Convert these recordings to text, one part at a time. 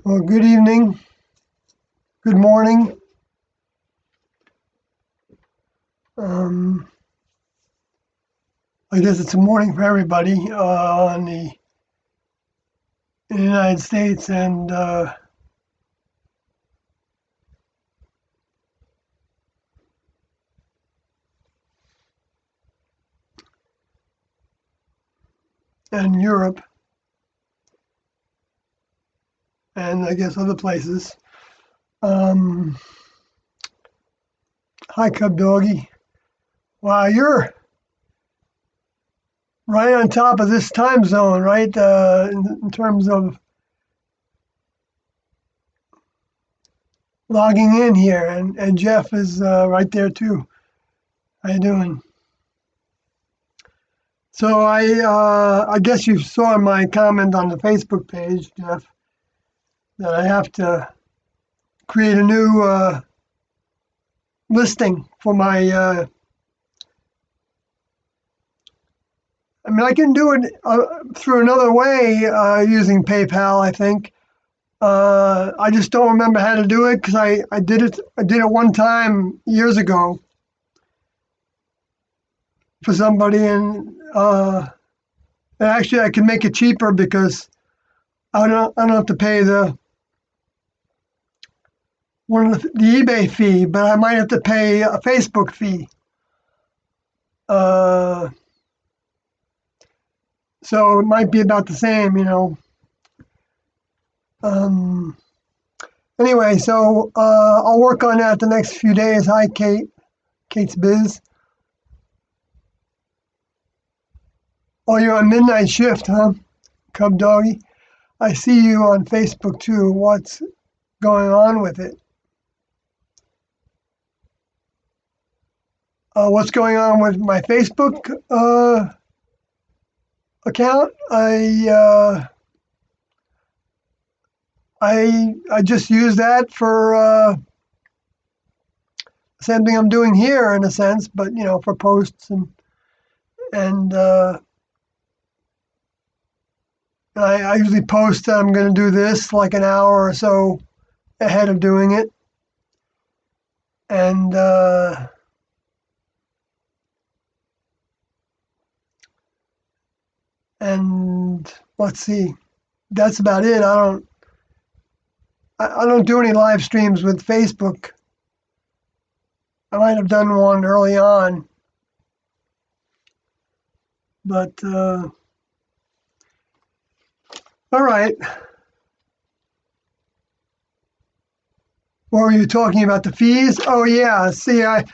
Well, good evening, good morning. Um, I guess it's a morning for everybody in the United States and Europe, and I guess other places. Um, Hi, Cub Doggy. Wow, you're right on top of this time zone, right? In terms of logging in here, and Jeff is right there too. How you doing? So I guess you saw my comment on the Facebook page, Jeff, that I have to create a new listing for my. I mean, I can do it through another way using PayPal. I think. I just don't remember how to do it because I did it. I did it one time years ago for somebody, and actually I can make it cheaper because I don't have to pay the the eBay fee, but I might have to pay a Facebook fee. Uh, so it might be about the same, you know. Um, anyway, so I'll work on that the next few days. Hi, Kate. Kate's Biz. Oh, you're on midnight shift, huh? Cub Doggy. I see you on Facebook too. What's going on with it? What's going on with my Facebook account? I just use that for same thing I'm doing here in a sense, but you know, for posts and I usually post that I'm going to do this like an hour or so ahead of doing it, and and let's see, that's about it. I don't do any live streams with Facebook. I might have done one early on, but all right. What were you talking about? The fees? Oh yeah. See, I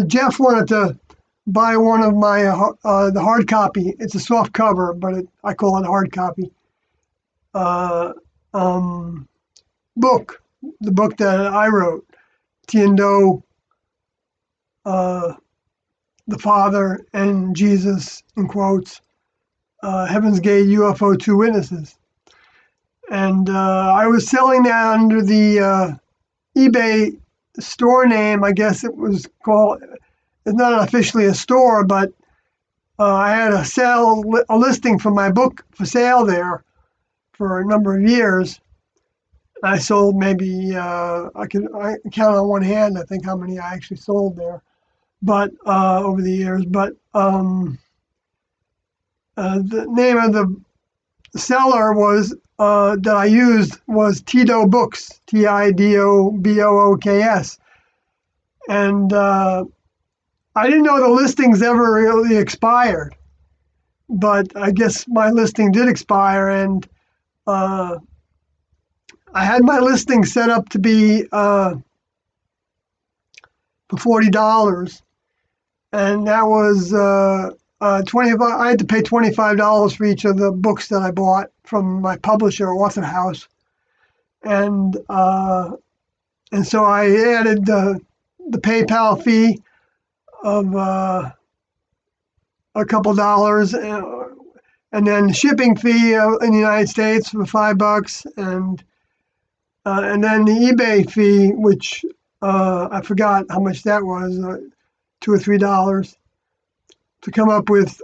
Jeff wanted to buy one of my the hard copy. It's a soft cover, but I call it hard copy. Uh, um, book, the book that I wrote, Tiendo, uh, the Father and Jesus in quotes, Heaven's Gate UFO Two Witnesses, and I was selling that under the eBay store name. I guess it was called. It's not officially a store, but I had a listing for my book for sale there for a number of years. I sold maybe I count on one hand. I think how many I actually sold there, but over the years. But the name of the seller was that I used was Tito Books, TIDOBOOKS, and I didn't know the listings ever really expired, but I guess my listing did expire, and uh, I had my listing set up to be for $40, and that was 25. I had to pay $25 for each of the books that I bought from my publisher, Author House, and so I added the PayPal fee of a couple dollars, and then the shipping fee in the United States for $5, and then the eBay fee, which I forgot how much that was, $2 or $3. to come up with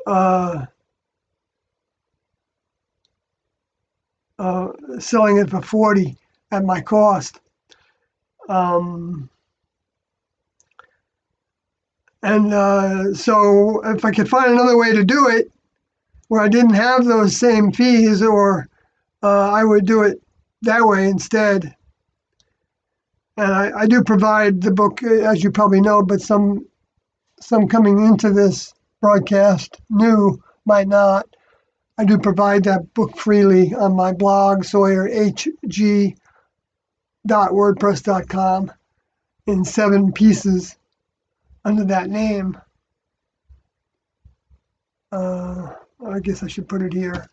selling it for 40 at my cost. Um, so if I could find another way to do it where I didn't have those same fees, or I would do it that way instead. And I do provide the book, as you probably know, but some coming into this broadcast new might not. I do provide that book freely on my blog, sawyerhg.wordpress.com, in 7 pieces under that name. I guess I should put it here.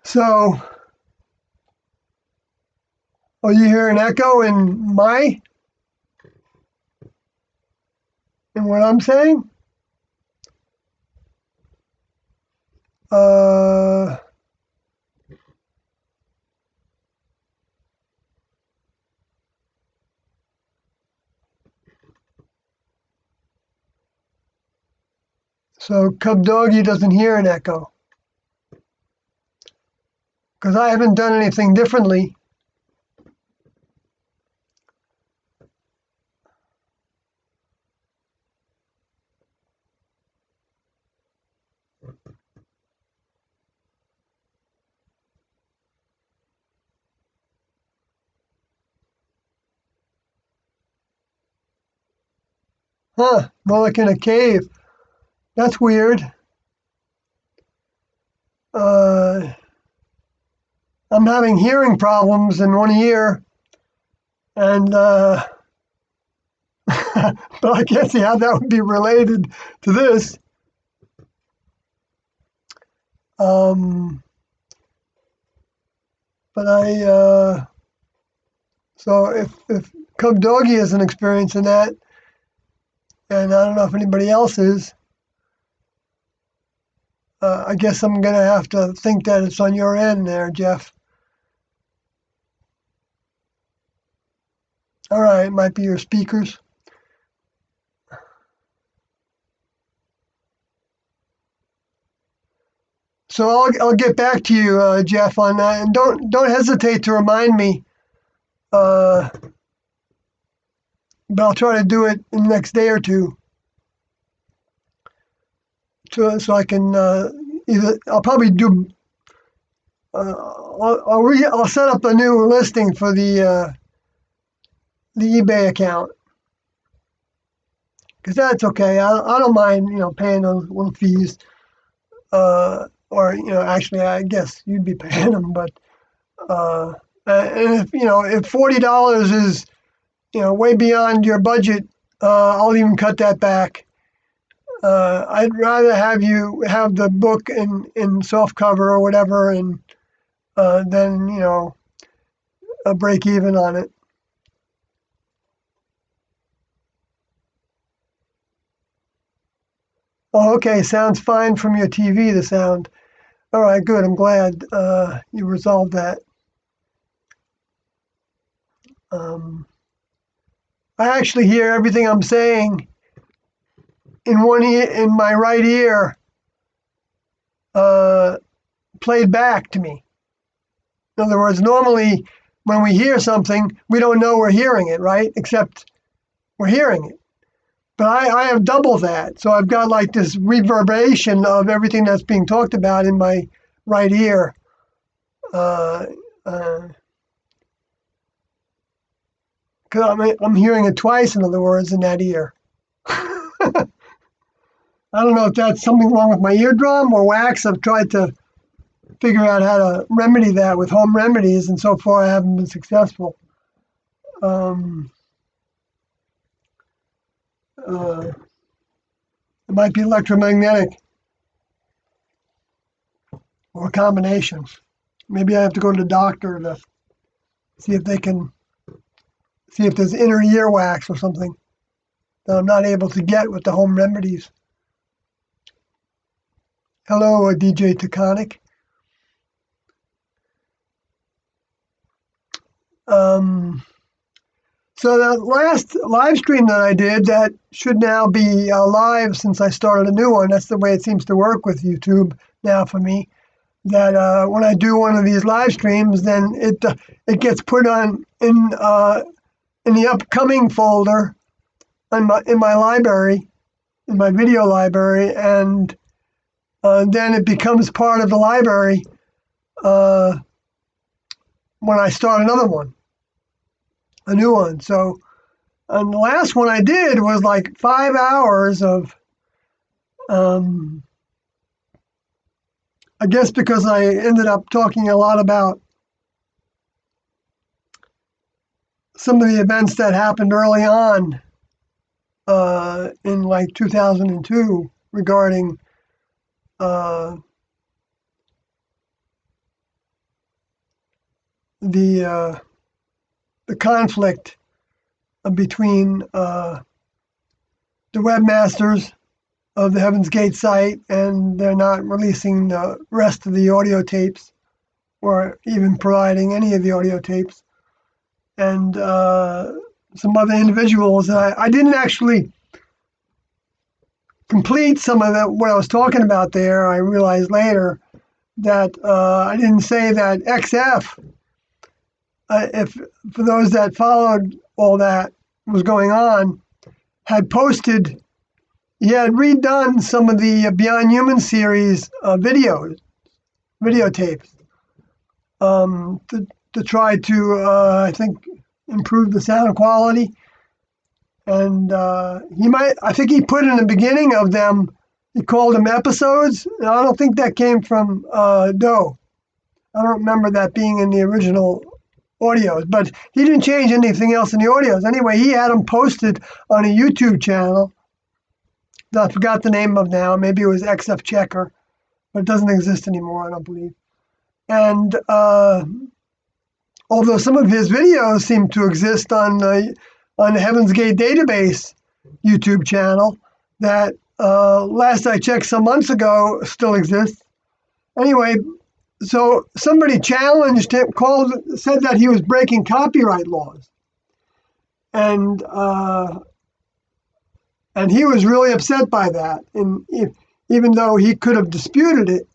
So, oh, you hear an echo in what I'm saying? Uh, so Cub Doggy doesn't hear an echo because I haven't done anything differently. Huh, more like in a cave. That's weird. I'm having hearing problems in one ear, and but I can't see how that would be related to this. Um, but so if Cub Doggy isn't experiencing that, and I don't know if anybody else is, I guess I'm gonna have to think that it's on your end there, Jeff. All right, it might be your speakers. So I'll get back to you, Jeff, on that, and don't hesitate to remind me. Uh, but I'll try to do it in the next day or two, so I can either I'll probably do. I'll set up a new listing for the eBay account, because that's okay. I don't mind paying those little fees. Or actually, I guess you'd be paying them, but and if $40 is way beyond your budget, I'll even cut that back. I'd rather have you have the book in soft cover or whatever, and then a break even on it. Oh, okay, sounds fine from your TV. The sound. All right, good. I'm glad you resolved that. Um, I actually hear everything I'm saying in one ear, in my right ear, uh, played back to me. In other words, normally when we hear something, we don't know we're hearing it, right? Except we're hearing it. But I have double that. So I've got like this reverberation of everything that's being talked about in my right ear. Uh, uh, 'Cause I'm hearing it twice, in other words, in that ear. I don't know if that's something wrong with my eardrum or wax. I've tried to figure out how to remedy that with home remedies, and so far I haven't been successful. Um, it might be electromagnetic. or a combination. Maybe I have to go to the doctor to see if they can see if there's inner earwax or something that I'm not able to get with the home remedies. Hello, DJ Taconic. So the last live stream that I did, that should now be live since I started a new one. That's the way it seems to work with YouTube now for me. That when I do one of these live streams, then it gets put on in the upcoming folder in my library, in my video library, and then it becomes part of the library when I start another one, a new one. So, and the last one I did was like 5 hours of, I guess because I ended up talking a lot about some of the events that happened early on in like 2002 regarding the conflict between the webmasters of the Heaven's Gate site, and they're not releasing the rest of the audio tapes or even providing any of the audio tapes. And some other individuals. I didn't actually complete some of what I was talking about there. I realized later that I didn't say that XF, if for those that followed all that was going on, had posted, he had redone some of the Beyond Human series videotapes to try to, I think, improve the sound quality. And I think he put in the beginning of them, he called them episodes. And I don't think that came from Doe. I don't remember that being in the original audios, but he didn't change anything else in the audios. Anyway, he had them posted on a YouTube channel that I forgot the name of now. Maybe it was XF Checker, but it doesn't exist anymore, I don't believe. And although some of his videos seem to exist on the Heaven's Gate database YouTube channel that last I checked some months ago still exists. Anyway, so somebody challenged him, said that he was breaking copyright laws. And he was really upset by that. And even though he could have disputed it,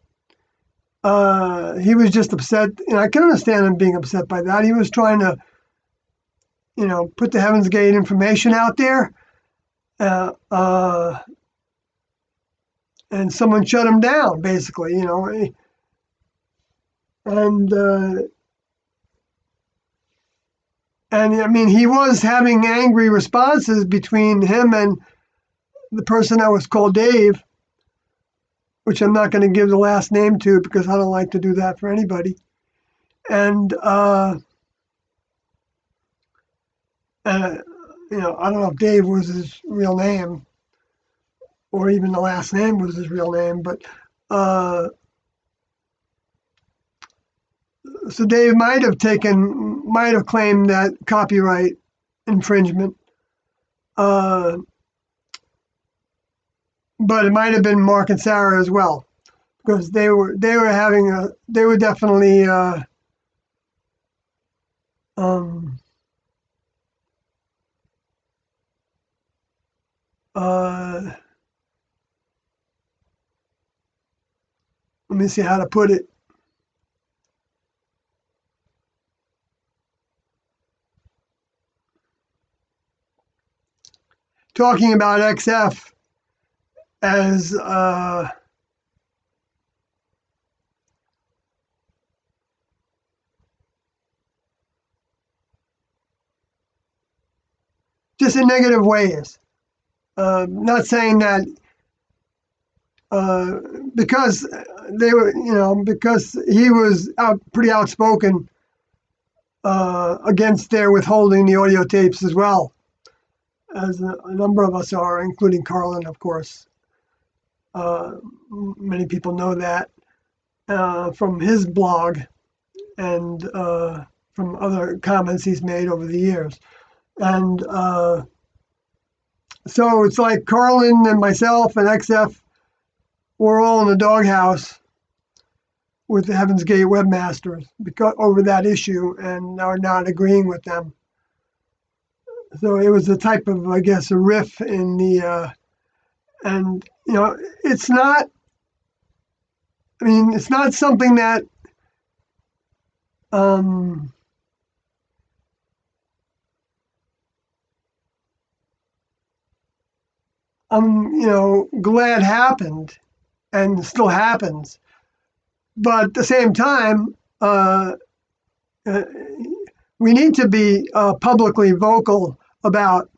he was just upset. And I can understand him being upset by that. He was trying to, put the Heaven's Gate information out there. And someone shut him down, basically, And I mean, he was having angry responses between him and the person that was called Dave, which I'm not going to give the last name to because I don't like to do that for anybody. And I don't know if Dave was his real name or even the last name was his real name, but so Dave might have claimed that copyright infringement, but it might have been Mark and Sarah as well, because they were definitely let me see how to put it. Talking about XF as just in negative ways. Not saying that because they were, because he was pretty outspoken against their withholding the audio tapes as well, as a number of us are, including Carlin, of course. Many people know that. from his blog and from other comments he's made over the years. And so it's like Carlin and myself and XF, we're all in the doghouse with the Heaven's Gate webmasters because over that issue and are not agreeing with them. So it was a type of, I guess, a riff in the, and it's not. I mean, it's not something that um, I'm, glad happened and still happens. But at the same time, uh, we need to be publicly vocal about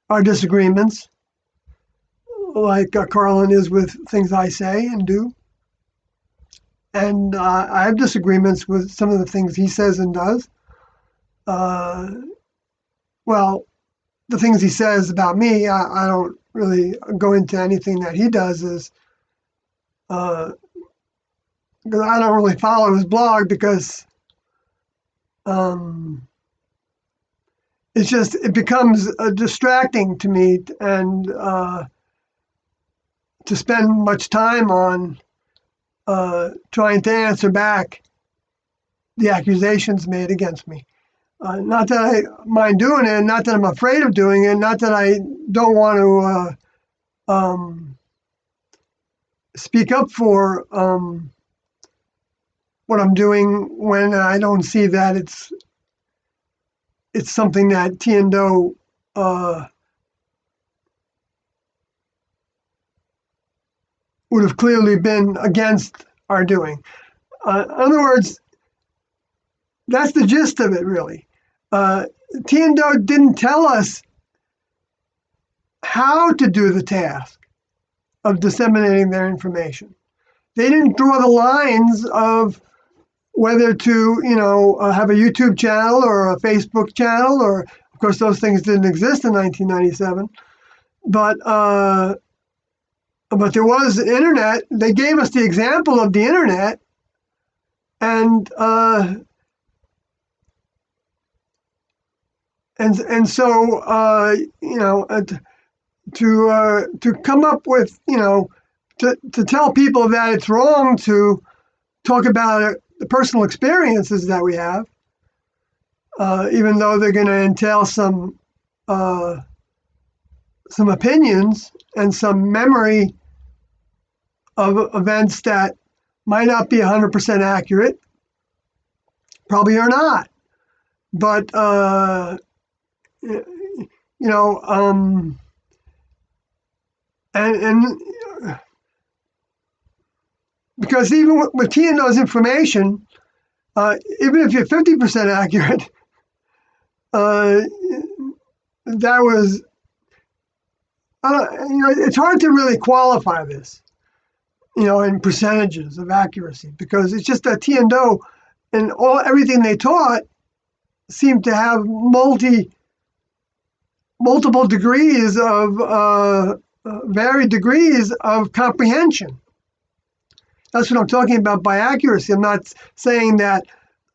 our disagreements, like Carlin is with things I say and do. And I have disagreements with some of the things he says and does. Uh, well, the things he says about me, I don't really go into anything that he does is because I don't really follow his blog because um, it becomes distracting to me and to spend much time on trying to answer back the accusations made against me. Not that I mind doing it, not that I'm afraid of doing it, not that I don't want to speak up for what I'm doing when I don't see that it's something that Tiendo would have clearly been against our doing. In other words, that's the gist of it, really. Tiendo didn't tell us how to do the task of disseminating their information. They didn't draw the lines of whether to, have a YouTube channel or a Facebook channel, or of course those things didn't exist in 1997. But there was the internet. They gave us the example of the internet, and so to come up with to tell people that it's wrong to talk about the personal experiences that we have, even though they're going to entail some opinions and some memory of events that might not be 100% accurate, probably are not. But and because even with Tiendo's information, even if you're 50% accurate, that was, it's hard to really qualify this, in percentages of accuracy, because it's just that Tiendo and everything they taught seemed to have multiple degrees of varied degrees of comprehension. That's what I'm talking about by accuracy. I'm not saying that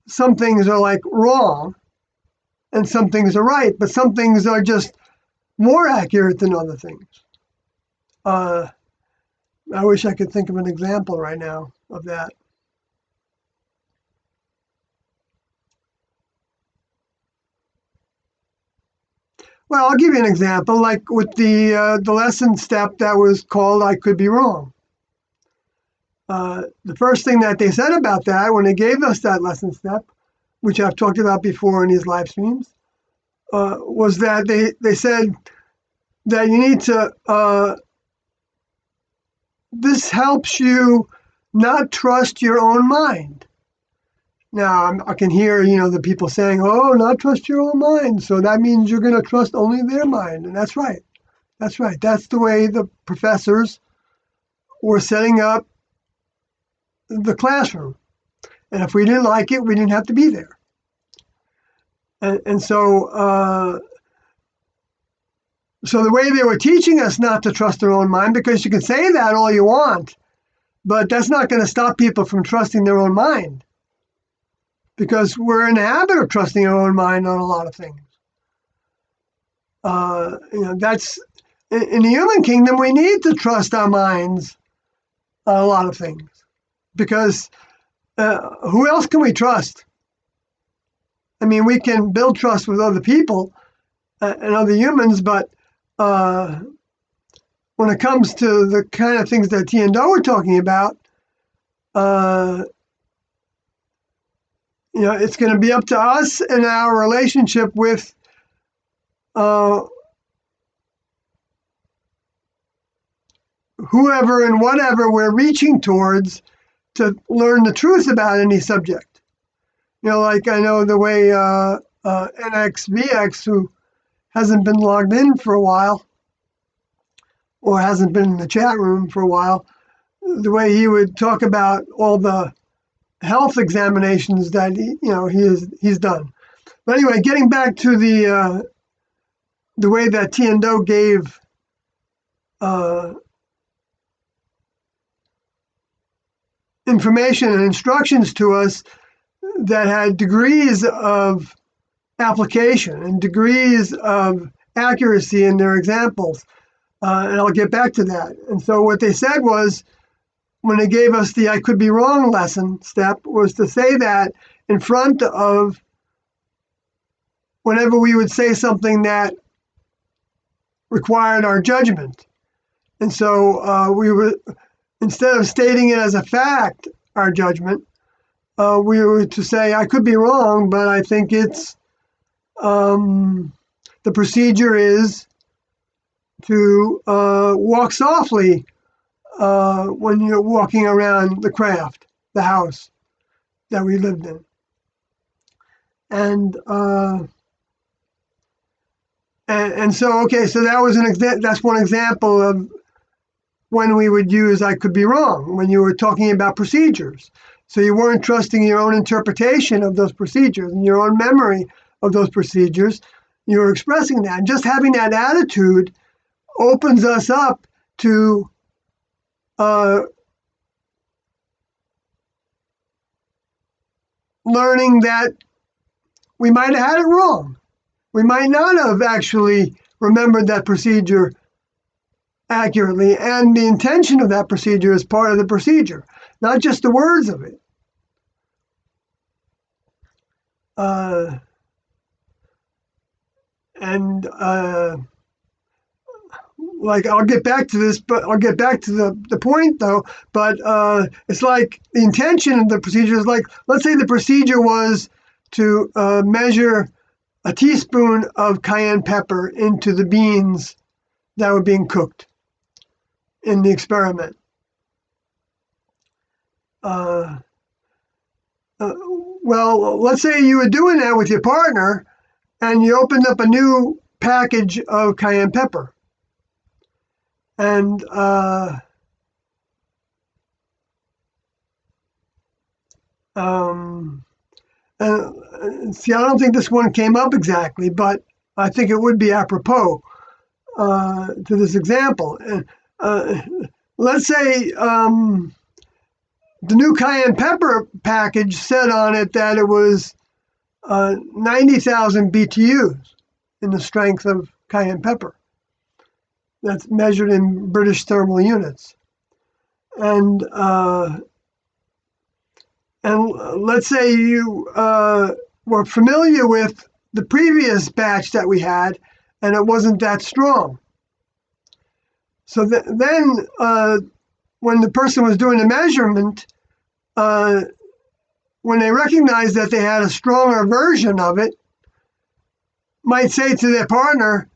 some things are like wrong and some things are right, but some things are just more accurate than other things. I wish I could think of an example right now of that. Well, I'll give you an example, like with the lesson step that was called "I Could Be Wrong." The first thing that they said about that when they gave us that lesson step, which I've talked about before in these live streams, was that they said that you need to, this helps you not trust your own mind. Now, I can hear, the people saying, oh, not trust your own mind. So that means you're going to trust only their mind. And that's right. That's right. That's the way the professors were setting up the classroom. And if we didn't like it, we didn't have to be there. And so the way they were teaching us not to trust our own mind, because you can say that all you want, But that's not going to stop people from trusting their own mind, because we're in the habit of trusting our own mind on a lot of things. That's in the human kingdom. We need to trust our minds on a lot of things, because who else can we trust? I mean, we can build trust with other people and other humans, but when it comes to the kind of things that T and Do were talking about, it's going to be up to us and our relationship with whoever and whatever we're reaching towards to learn the truth about any subject. Like I know the way NXVX, who hasn't been logged in for a while, or hasn't been in the chat room for a while, the way he would talk about all the health examinations that he's done. But anyway, getting back to the way that T and Do gave information and instructions to us that had degrees of application and degrees of accuracy in their examples. And I'll get back to that. And so what they said was, when they gave us the I could be wrong lesson step, was to say that in front of whenever we would say something that required our judgment. And so we were, instead of stating it as a fact, our judgment, we were to say, I could be wrong, but I think it's, the procedure is to walk softly when you're walking around the craft, the house that we lived in. And so, okay, so that was that's one example of when we would use I could be wrong, when you were talking about procedures. So you weren't trusting your own interpretation of those procedures and your own memory of those procedures. You were expressing that. And just having that attitude opens us up to learning that we might have had it wrong. We might not have actually remembered that procedure accurately, and the intention of that procedure is part of the procedure, not just the words of it. Like, I'll get back to this, but I'll get back to the point though. But it's like the intention of the procedure is like, let's say the procedure was to measure a teaspoon of cayenne pepper into the beans that were being cooked in the experiment. Well, let's say you were doing that with your partner and you opened up a new package of cayenne pepper. And see, I don't think this one came up exactly, but I think it would be apropos to this example. Let's say the new cayenne pepper package said on it that it was 90,000 BTUs in the strength of cayenne pepper. That's measured in British thermal units. And let's say you were familiar with the previous batch that we had, and it wasn't that strong. So then when the person was doing the measurement, when they recognized that they had a stronger version of it, might say to their partner,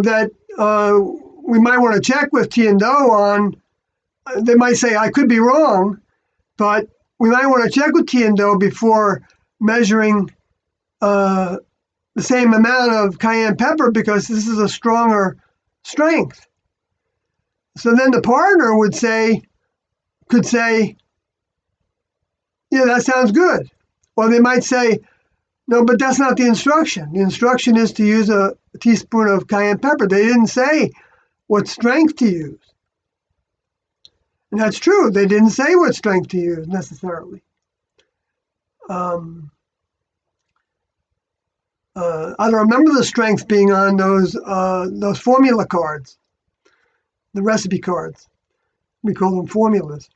that we might want to check with T and Do on. They might say, I could be wrong, but we might want to check with T and Do before measuring the same amount of cayenne pepper, because this is a stronger strength. So then the partner could say, yeah, that sounds good. Or they might say, No, but that's not the instruction. The instruction is to use a teaspoon of cayenne pepper. They didn't say what strength to use. And that's true. They didn't say what strength to use necessarily. I don't remember the strength being on those formula cards, the recipe cards. We call them formulas.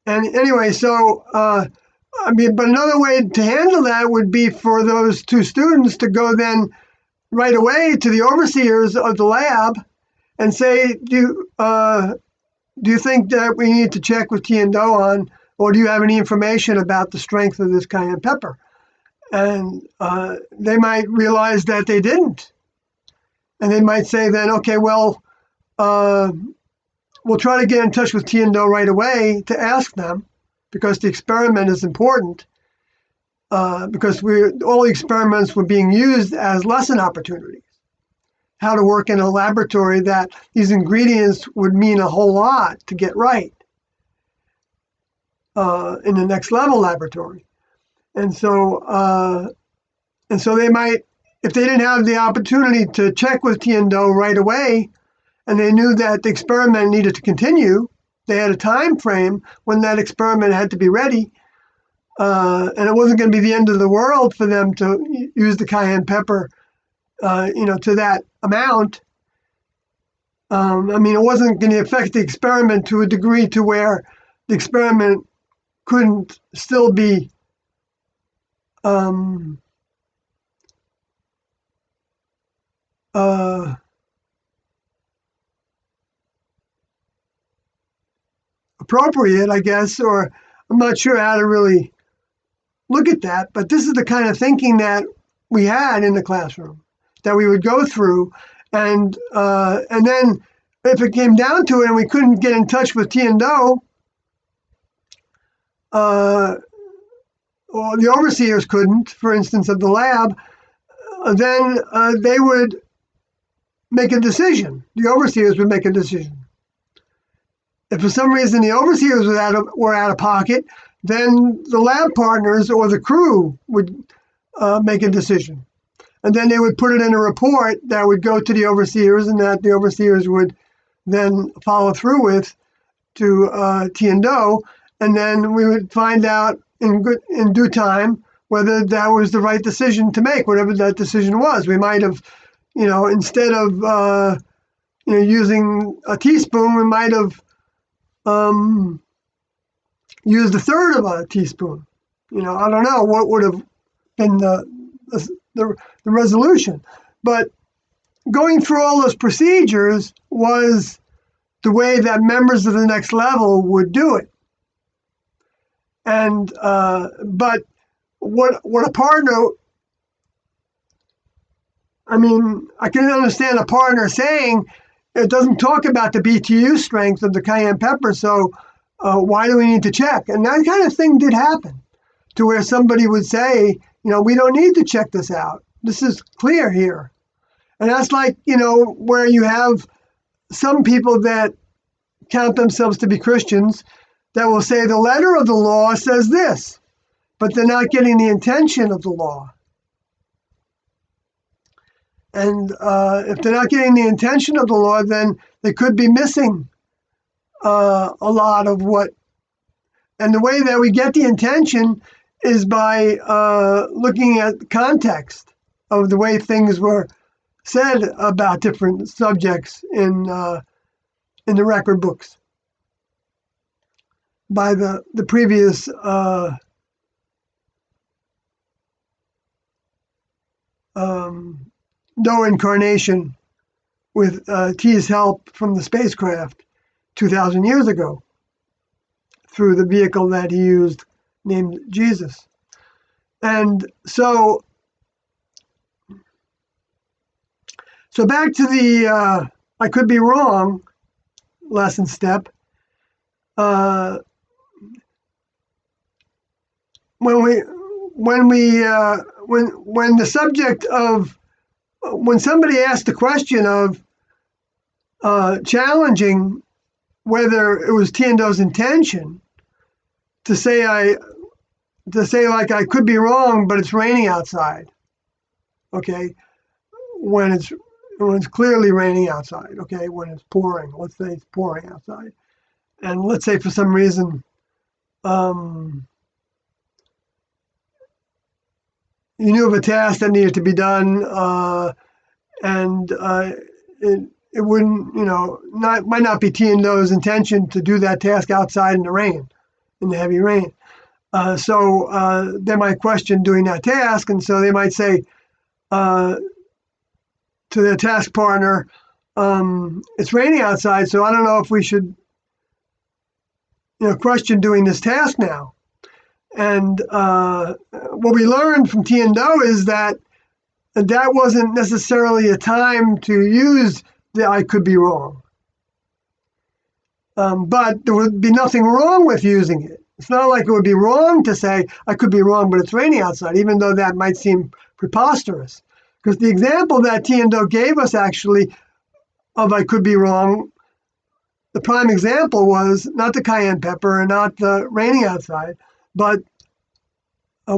And anyway, so but another way to handle that would be for those two students to go then right away to the overseers of the lab and say, do you think that we need to check with Tian-Do on, or do you have any information about the strength of this cayenne pepper? And they might realize that they didn't. And they might say then, okay, well, we'll try to get in touch with Tian-Do right away to ask them, because the experiment is important, because all the experiments were being used as lesson opportunities. How to work in a laboratory that these ingredients would mean a whole lot to get right in the next level laboratory. And so they might, if they didn't have the opportunity to check with Tian-Do right away, and they knew that the experiment needed to continue, they had a time frame when that experiment had to be ready, and it wasn't going to be the end of the world for them to use the cayenne pepper, to that amount. It wasn't going to affect the experiment to a degree to where the experiment couldn't still be appropriate, I guess, or I'm not sure how to really look at that, but this is the kind of thinking that we had in the classroom, that we would go through, and then if it came down to it and we couldn't get in touch with Tian-Do, or the overseers couldn't, for instance, of the lab, then they would make a decision. The overseers would make a decision. If for some reason the overseers were out of pocket, then the lab partners or the crew would make a decision. And then they would put it in a report that would go to the overseers, and that the overseers would then follow through with to Tian-Do. And then we would find out in due time whether that was the right decision to make, whatever that decision was. We might have, instead of using a teaspoon, we might have used a third of a teaspoon. I don't know what would have been the resolution, but going through all those procedures was the way that members of the next level would do it. And but what a partner, I can understand a partner saying it doesn't talk about the BTU strength of the cayenne pepper, so why do we need to check? And that kind of thing did happen, to where somebody would say, we don't need to check this out. This is clear here. And that's like, where you have some people that count themselves to be Christians that will say the letter of the law says this, but they're not getting the intention of the law. And if they're not getting the intention of the law, then they could be missing a lot of what. And the way that we get the intention is by looking at the context of the way things were said about different subjects in the record books by the previous no incarnation with T's help from the spacecraft 2,000 years ago through the vehicle that he used named Jesus. And so back to the I could be wrong lesson step. When the subject of, when somebody asked the question of challenging whether it was Tian-Do's intention to say to say like I could be wrong, but it's raining outside. Okay, when it's clearly raining outside. Okay, when it's pouring. Let's say it's pouring outside, and let's say for some reason, um, you knew of a task that needed to be done, and it wouldn't, might not be T and O's intention to do that task outside in the rain, in the heavy rain. So they might question doing that task, and so they might say to their task partner, "It's raining outside, so I don't know if we should, question doing this task now." And what we learned from T and O is that wasn't necessarily a time to use the "I could be wrong," but there would be nothing wrong with using it. It's not like it would be wrong to say, "I could be wrong, but it's raining outside," even though that might seem preposterous. Because the example that T and O gave us actually of "I could be wrong," the prime example was not the cayenne pepper and not the raining outside, but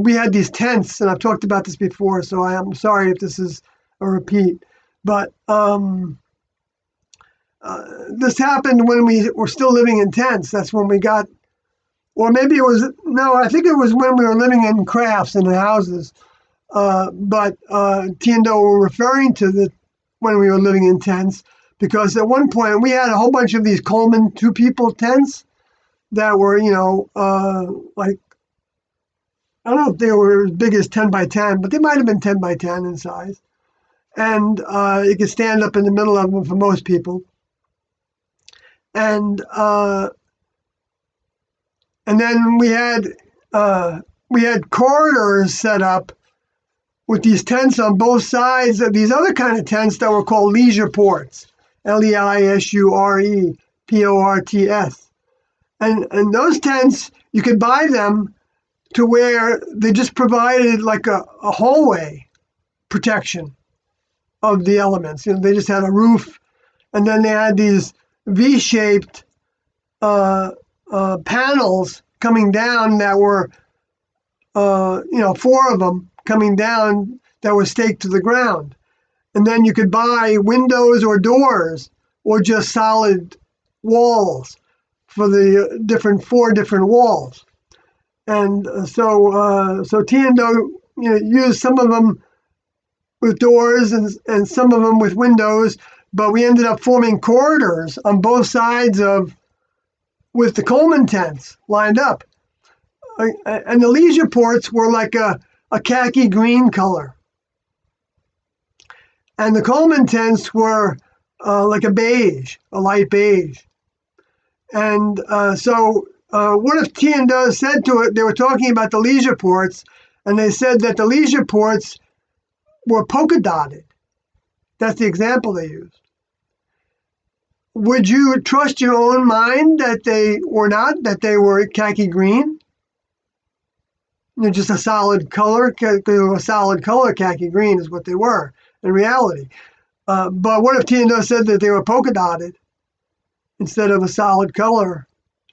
we had these tents, and I've talked about this before, so I am sorry if this is a repeat. But this happened when we were still living in tents. That's when we got, or maybe it was, no, I think it was when we were living in crafts in the houses. But T and O were referring to when we were living in tents, because at one point we had a whole bunch of these Coleman 2-people tents that were, like, I don't know if they were as big as 10 by 10, but they might have been 10 by 10 in size. And you could stand up in the middle of them for most people. And then we had corridors set up with these tents on both sides of these other kind of tents that were called leisure ports, LEISUREPORTS. And those tents, you could buy them to where they just provided like a hallway protection of the elements. They just had a roof, and then they had these V-shaped panels coming down that were, 4 of them coming down that were staked to the ground. And then you could buy windows or doors or just solid walls for the 4 different walls. And so T and O, used some of them with doors and some of them with windows, but we ended up forming corridors on both sides with the Coleman tents lined up. And the leisure ports were like a khaki green color. And the Coleman tents were like a light beige. And so what if T and O said to it, they were talking about the leisure ports, and they said that the leisure ports were polka dotted. That's the example they used. Would you trust your own mind that they were not, that they were khaki green? Just a solid color, khaki green is what they were in reality. But what if T and O said that they were polka dotted instead of a solid color,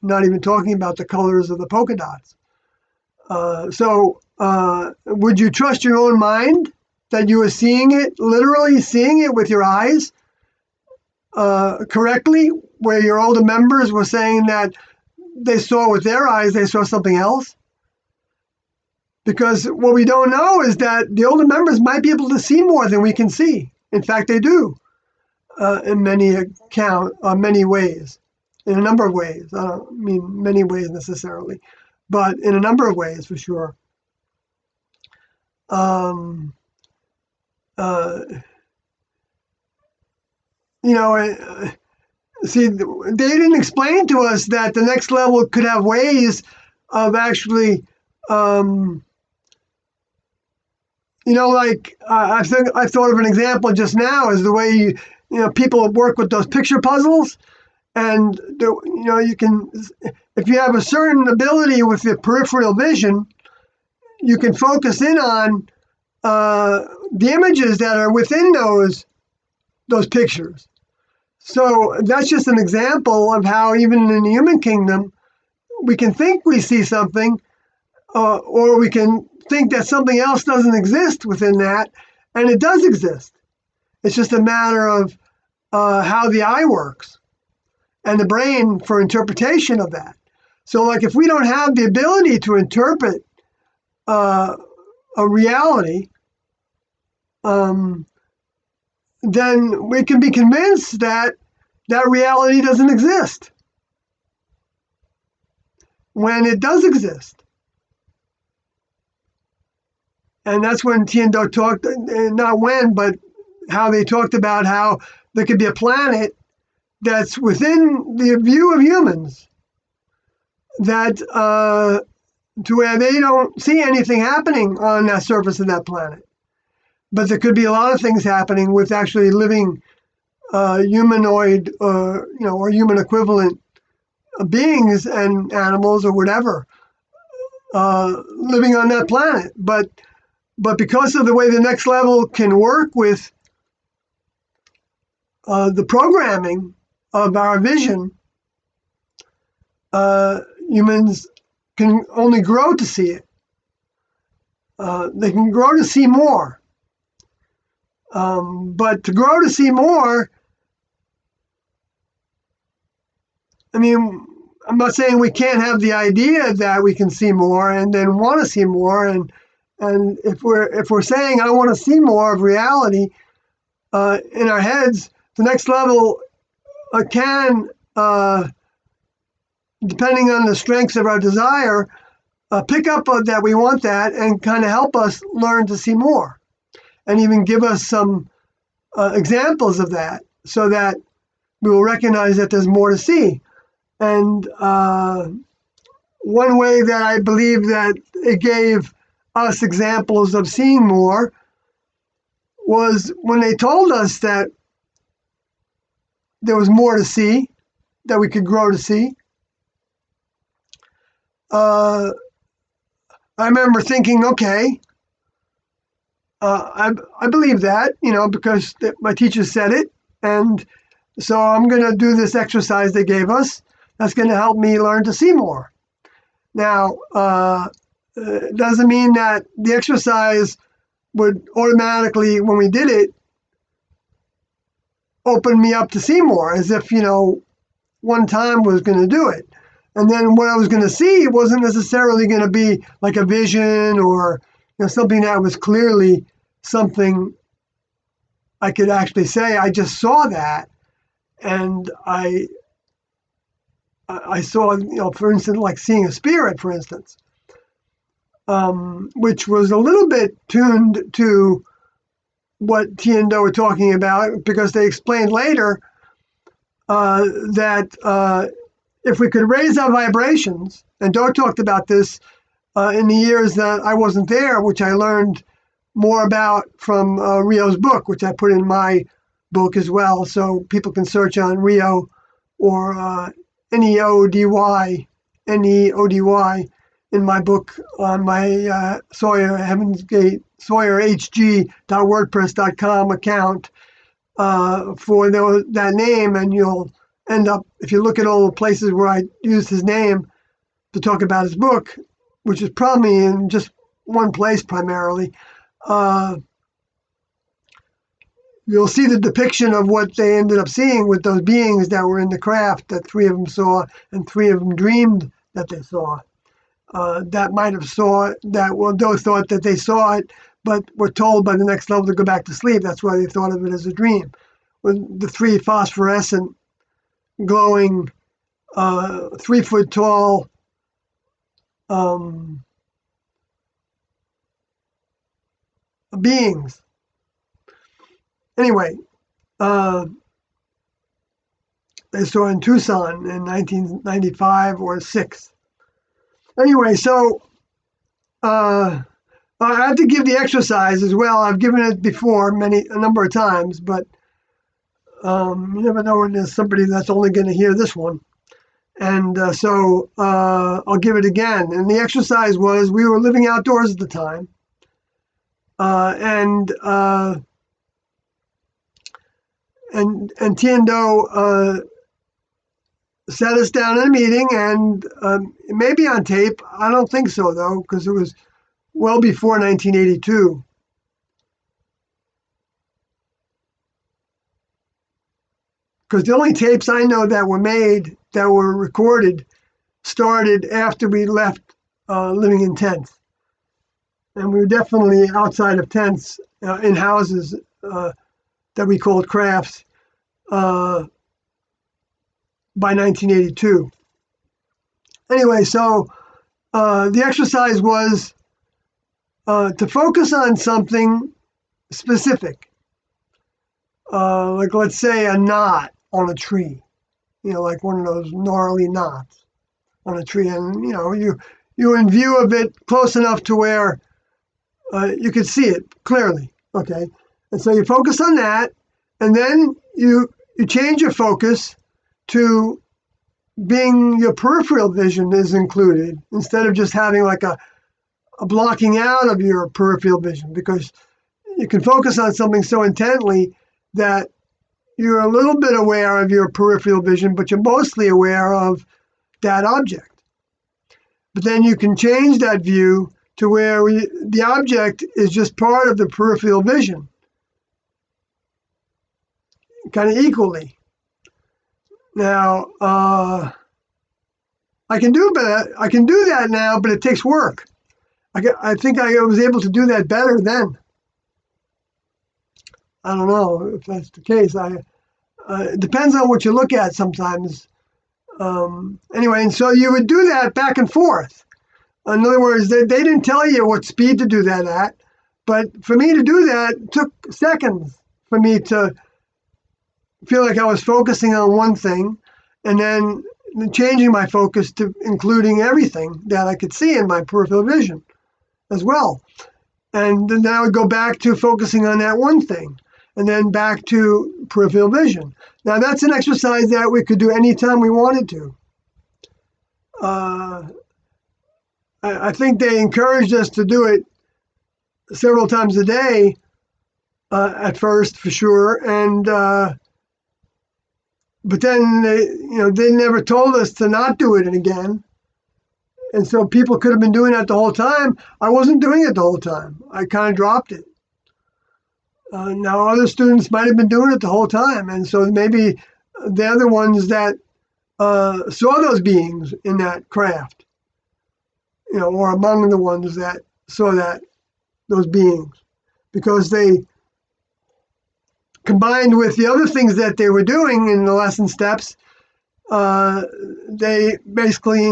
not even talking about the colors of the polka dots? So would you trust your own mind that you were seeing it, literally seeing it with your eyes correctly, where your older members were saying that they saw with their eyes, they saw something else? Because what we don't know is that the older members might be able to see more than we can see. In fact, they do in many ways, in a number of ways. I don't mean many ways necessarily, but in a number of ways for sure. See, they didn't explain to us that the next level could have ways of actually, I think I thought of an example just now is the way people work with those picture puzzles, and you can, if you have a certain ability with your peripheral vision, you can focus in on the images that are within those pictures. So that's just an example of how even in the human kingdom, we can think we see something, or we can think that something else doesn't exist within that, and it does exist. It's just a matter of how the eye works and the brain for interpretation of that. So, like, if we don't have the ability to interpret a reality, then we can be convinced that that reality doesn't exist when it does exist. And that's when Tiendo talked, not when, but how they talked about how there could be a planet that's within the view of humans that to where they don't see anything happening on that surface of that planet. But there could be a lot of things happening with actually living humanoid, or human equivalent beings and animals or whatever living on that planet. But because of the way the next level can work with the programming of our vision, humans can only grow to see it. They can grow to see more. But to grow to see more, I mean, I'm not saying we can't have the idea that we can see more and then want to see more. And if we're saying I want to see more of reality in our heads, the next level can, depending on the strengths of our desire, pick up that we want that and kind of help us learn to see more, and even give us some examples of that, so that we will recognize that there's more to see. And one way that I believe that it gave us examples of seeing more was when they told us that there was more to see, that we could grow to see. I remember thinking, okay, I believe that, because my teacher said it, and so I'm going to do this exercise they gave us. That's going to help me learn to see more. Now, it doesn't mean that the exercise would automatically, when we did it, open me up to see more, as if, one time was going to do it. And then what I was going to see wasn't necessarily going to be like a vision or something that was clearly something I could actually say, I just saw that. And I saw, for instance, like seeing a spirit, for instance, which was a little bit tuned to what Tiendo were talking about, because they explained later that if we could raise our vibrations, and Do talked about this in the years that I wasn't there, which I learned more about from Rio's book, which I put in my book as well, so people can search on Rio or Neody, Neody, in my book on my Sawyer Heaven's Gate, SawyerHG.wordpress.com account for that name, and you'll end up, if you look at all the places where I used his name to talk about his book, which is probably in just one place primarily, you'll see the depiction of what they ended up seeing with those beings that were in the craft that 3 of them saw, and 3 of them dreamed that they saw. That might have saw that, well, those thought that they saw it, but were told by the next level to go back to sleep. That's why they thought of it as a dream. When the 3 phosphorescent, glowing, 3-foot tall, beings. Anyway, they saw in Tucson in 1995 or 6. Anyway, so I have to give the exercise as well. I've given it before a number of times, but you never know when there's somebody that's only going to hear this one. And so I'll give it again. And the exercise was, we were living outdoors at the time. And Tiendo sat us down in a meeting, and it may be on tape. I don't think so, though, because it was well before 1982. Because the only tapes I know that were made, that were recorded, started after we left living in tents. And we were definitely outside of tents in houses that we called crafts by 1982. Anyway, so the exercise was to focus on something specific, like let's say a knot on a tree, like one of those gnarly knots on a tree, and you're in view of it close enough to where you could see it clearly. Okay, and so you focus on that, and then you change your focus to being your peripheral vision is included instead of just having like a blocking out of your peripheral vision, because you can focus on something so intently that you're a little bit aware of your peripheral vision, but you're mostly aware of that object. But then you can change that view to where the object is just part of the peripheral vision, kind of equally. Now, I can do that now, but it takes work. I think I was able to do that better then. I don't know if that's the case. It depends on what you look at sometimes. Anyway, and so you would do that back and forth. In other words, they didn't tell you what speed to do that at, but for me to do that, it took seconds for me to feel like I was focusing on one thing, and then changing my focus to including everything that I could see in my peripheral vision as well. And then I would go back to focusing on that one thing, and then back to peripheral vision. Now, that's an exercise that we could do anytime we wanted to. I think they encouraged us to do it several times a day at first, for sure, and but then they never told us to not do it again, and so people could have been doing that the whole time. I wasn't doing it the whole time. I kind of dropped it. Now other students might have been doing it the whole time, and so maybe they're the ones that saw those beings in that craft, or among the ones that saw those beings, because they combined with the other things that they were doing in the lesson steps, they basically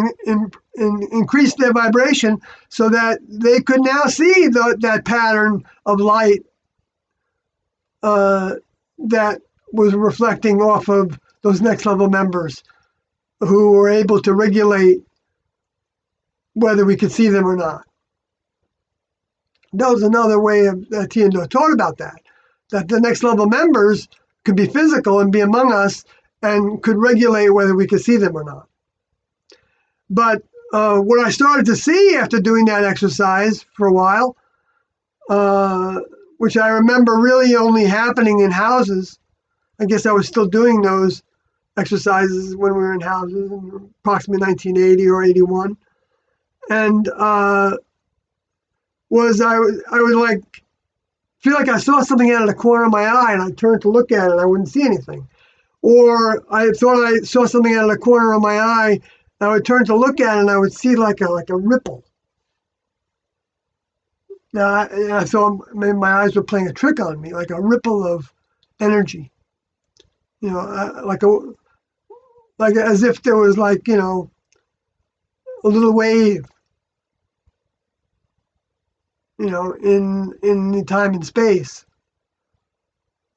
increased their vibration so that they could now see that pattern of light that was reflecting off of those next level members who were able to regulate whether we could see them or not. That was another way of Tiendo taught about that the next level members could be physical and be among us and could regulate whether we could see them or not. But what I started to see after doing that exercise for a while, which I remember really only happening in houses. I guess I was still doing those exercises when we were in houses in approximately 1980 or 81. And was I would like feel like I saw something out of the corner of my eye, and I turned to look at it and I wouldn't see anything. Or I thought I saw something out of the corner of my eye, and I would turn to look at it and I would see like a ripple. Now I thought maybe my eyes were playing a trick on me, like a ripple of energy. Like as if there was a little wave, in the time and space.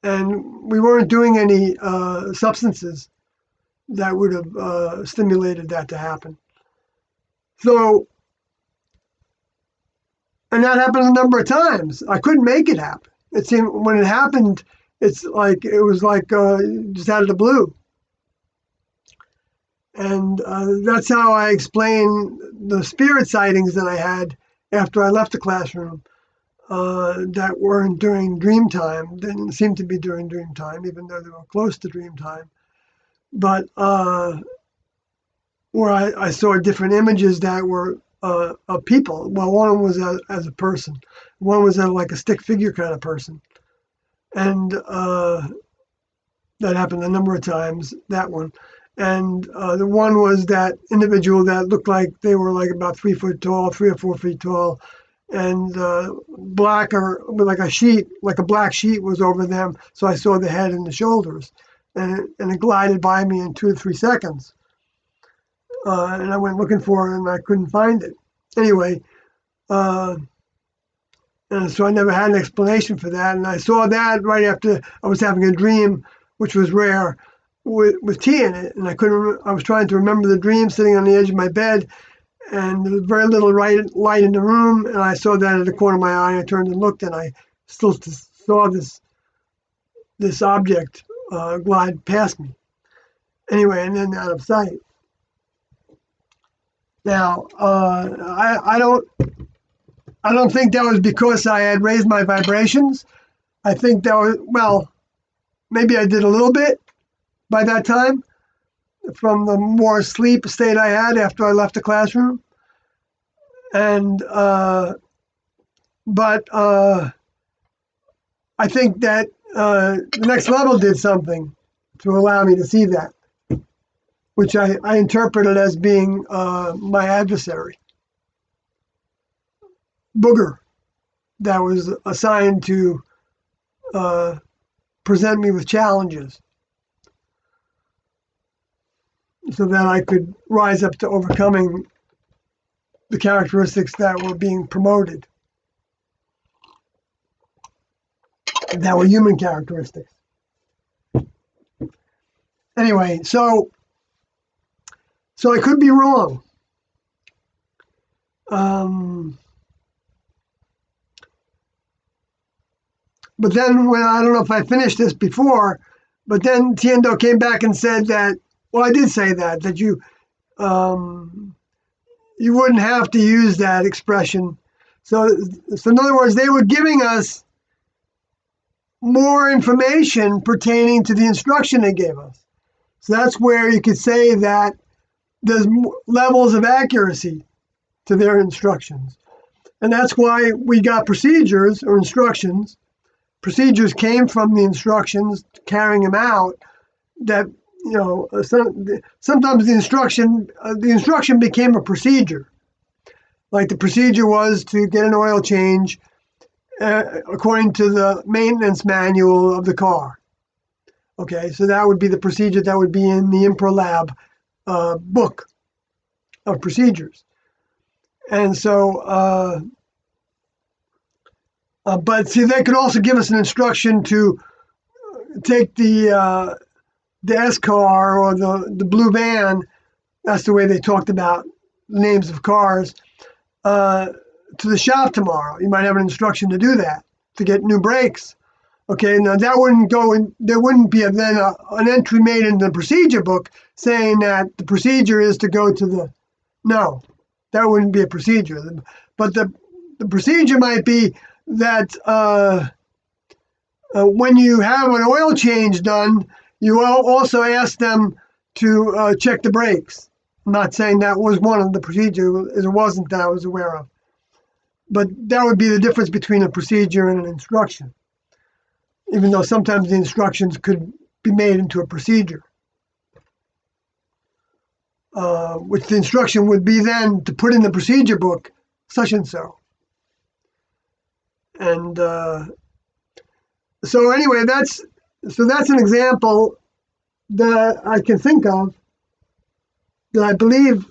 And we weren't doing any substances that would have stimulated that to happen. So, and that happened a number of times. I couldn't make it happen. It seemed when it happened, it was like just out of the blue. And that's how I explain the spirit sightings that I had after I left the classroom that weren't during dream time. Didn't seem to be during dream time, even though they were close to dream time. But where I saw different images that were of people. Well, one was as a person, one was like a stick figure kind of person, and that happened a number of times. That one, and the one was that individual that looked like they were like about 3 foot tall, 3 or 4 feet tall, and black or like a sheet, like a black sheet was over them. So I saw the head and the shoulders, and it glided by me in 2 or 3 seconds. And I went looking for it and I couldn't find it. Anyway, uh, and so I never had an explanation for that. And I saw that right after I was having a dream, which was rare, with tea in it. And I couldn't. I was trying to remember the dream, sitting on the edge of my bed, and there was very little light in the room. And I saw that at the corner of my eye. I turned and looked, and I still saw this object glide past me. Anyway, and then out of sight. Now, I don't think that was because I had raised my vibrations. I think that was, well, maybe I did a little bit by that time from the more sleep state I had after I left the classroom. And, but I think that the next level did something to allow me to see that, which I interpreted as being my adversary, Booger, that was assigned to present me with challenges so that I could rise up to overcoming the characteristics that were being promoted, that were human characteristics. Anyway, so I could be wrong. But then, when I don't know if I finished this before, but then Tiendo came back and said that, well, I did say that you wouldn't have to use that expression. So in other words, they were giving us more information pertaining to the instruction they gave us. So that's where you could say that there's levels of accuracy to their instructions. And that's why we got procedures or instructions. Procedures came from the instructions, carrying them out, that, sometimes the instruction became a procedure. Like the procedure was to get an oil change according to the maintenance manual of the car. Okay, so that would be the procedure that would be in the ImproLab book of procedures. And so, but see, they could also give us an instruction to take the S car or the blue van. That's the way they talked about the names of cars. To the shop tomorrow. You might have an instruction to do that, to get new brakes. Okay, now that wouldn't go in, there wouldn't be an entry made in the procedure book saying that the procedure is to go to the, no, that wouldn't be a procedure. But the procedure might be that when you have an oil change done, you also ask them to check the brakes. I'm not saying that was one of the procedures, it wasn't that I was aware of. But that would be the difference between a procedure and an instruction, even though sometimes the instructions could be made into a procedure, which the instruction would be then to put in the procedure book such and so. And so anyway, that's an example that I can think of that I believe,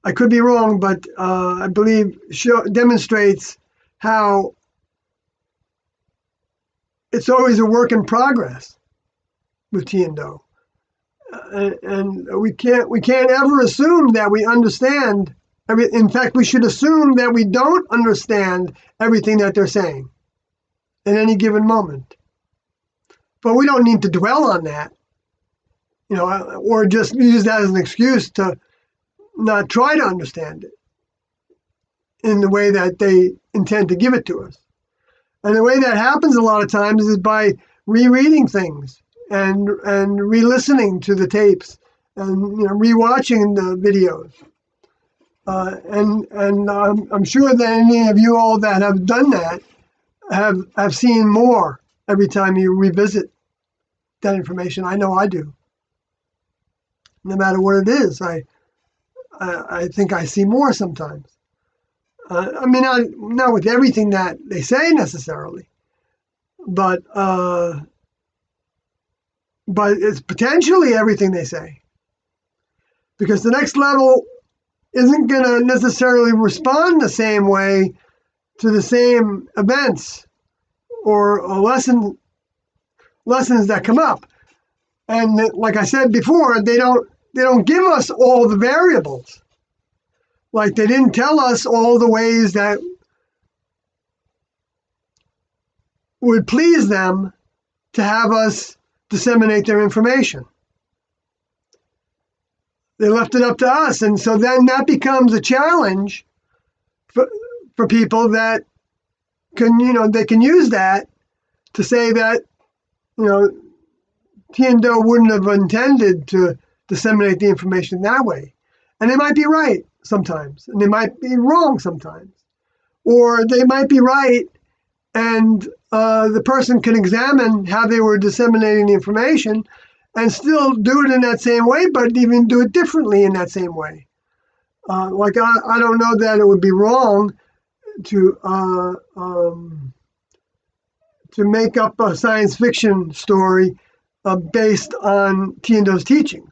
I could be wrong, but I believe demonstrates how it's always a work in progress with Tiendo, and we can't ever assume that we understand. In fact, we should assume that we don't understand everything that they're saying at any given moment. But we don't need to dwell on that, or just use that as an excuse to not try to understand it in the way that they intend to give it to us. And the way that happens a lot of times is by rereading things and re-listening to the tapes and rewatching the videos. And I'm sure that any of you all that have done that have seen more every time you revisit that information. I know I do. No matter what it is, I think I see more sometimes. I mean, not with everything that they say necessarily, but it's potentially everything they say, because the next level isn't going to necessarily respond the same way to the same events or lessons that come up. And like I said before, they don't give us all the variables. Like they didn't tell us all the ways that would please them to have us disseminate their information. They left it up to us. And so then that becomes a challenge for people that they can use that to say that, Tian-Do wouldn't have intended to disseminate the information that way. And they might be right sometimes, and they might be wrong sometimes. Or they might be right, and the person can examine how they were disseminating the information and still do it in that same way, but even do it differently in that same way. Like I don't know that it would be wrong to make up a science fiction story based on Tian-Do's teachings,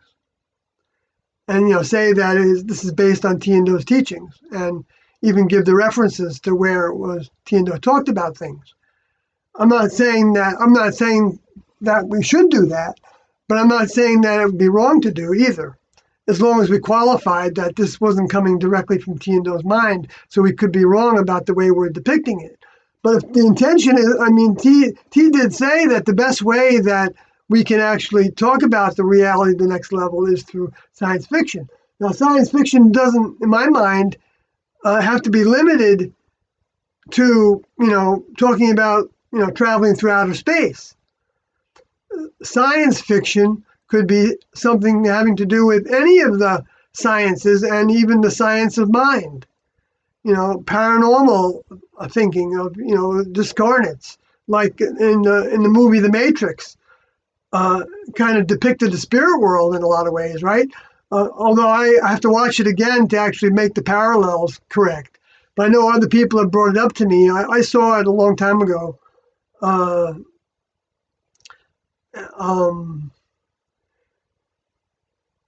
and say that this is based on Tian-Do's teachings, and even give the references to where it was Tian-Do talked about things. I'm not saying that we should do that, but I'm not saying that it would be wrong to do either, as long as we qualified that this wasn't coming directly from Tian-Do's mind, so we could be wrong about the way we're depicting it. But if the intention is, T did say that the best way that we can actually talk about the reality of the next level is through science fiction. Now, science fiction doesn't, in my mind, have to be limited to, talking about, traveling through outer space. Science fiction could be something having to do with any of the sciences and even the science of mind. Paranormal thinking of, discarnates, like in the movie The Matrix, kind of depicted the spirit world in a lot of ways, right? Although I have to watch it again to actually make the parallels correct. But I know other people have brought it up to me. I saw it a long time ago. And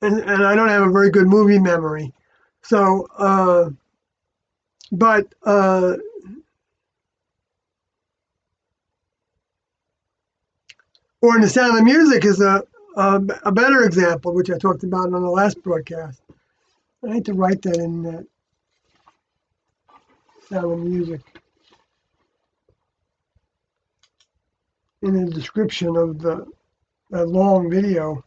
I don't have a very good movie memory. So, or in The Sound of Music is a better example, which I talked about on the last broadcast. I need to write that in that Sound of Music in the description of the long video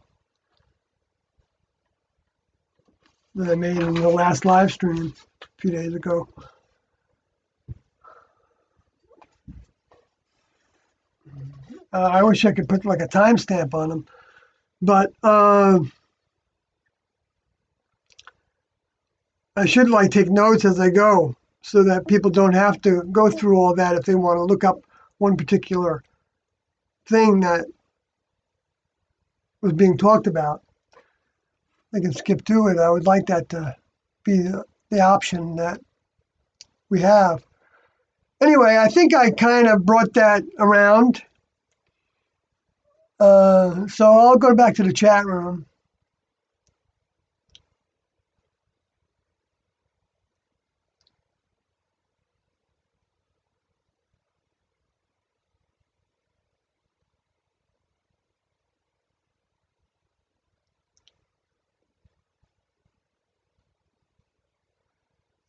that I made in the last live stream a few days ago. I wish I could put like a timestamp on them, but I should take notes as I go so that people don't have to go through all that if they want to look up one particular thing that was being talked about. They can skip to it. I would like that to be the option that we have. Anyway, I think I kind of brought that around. So I'll go back to the chat room.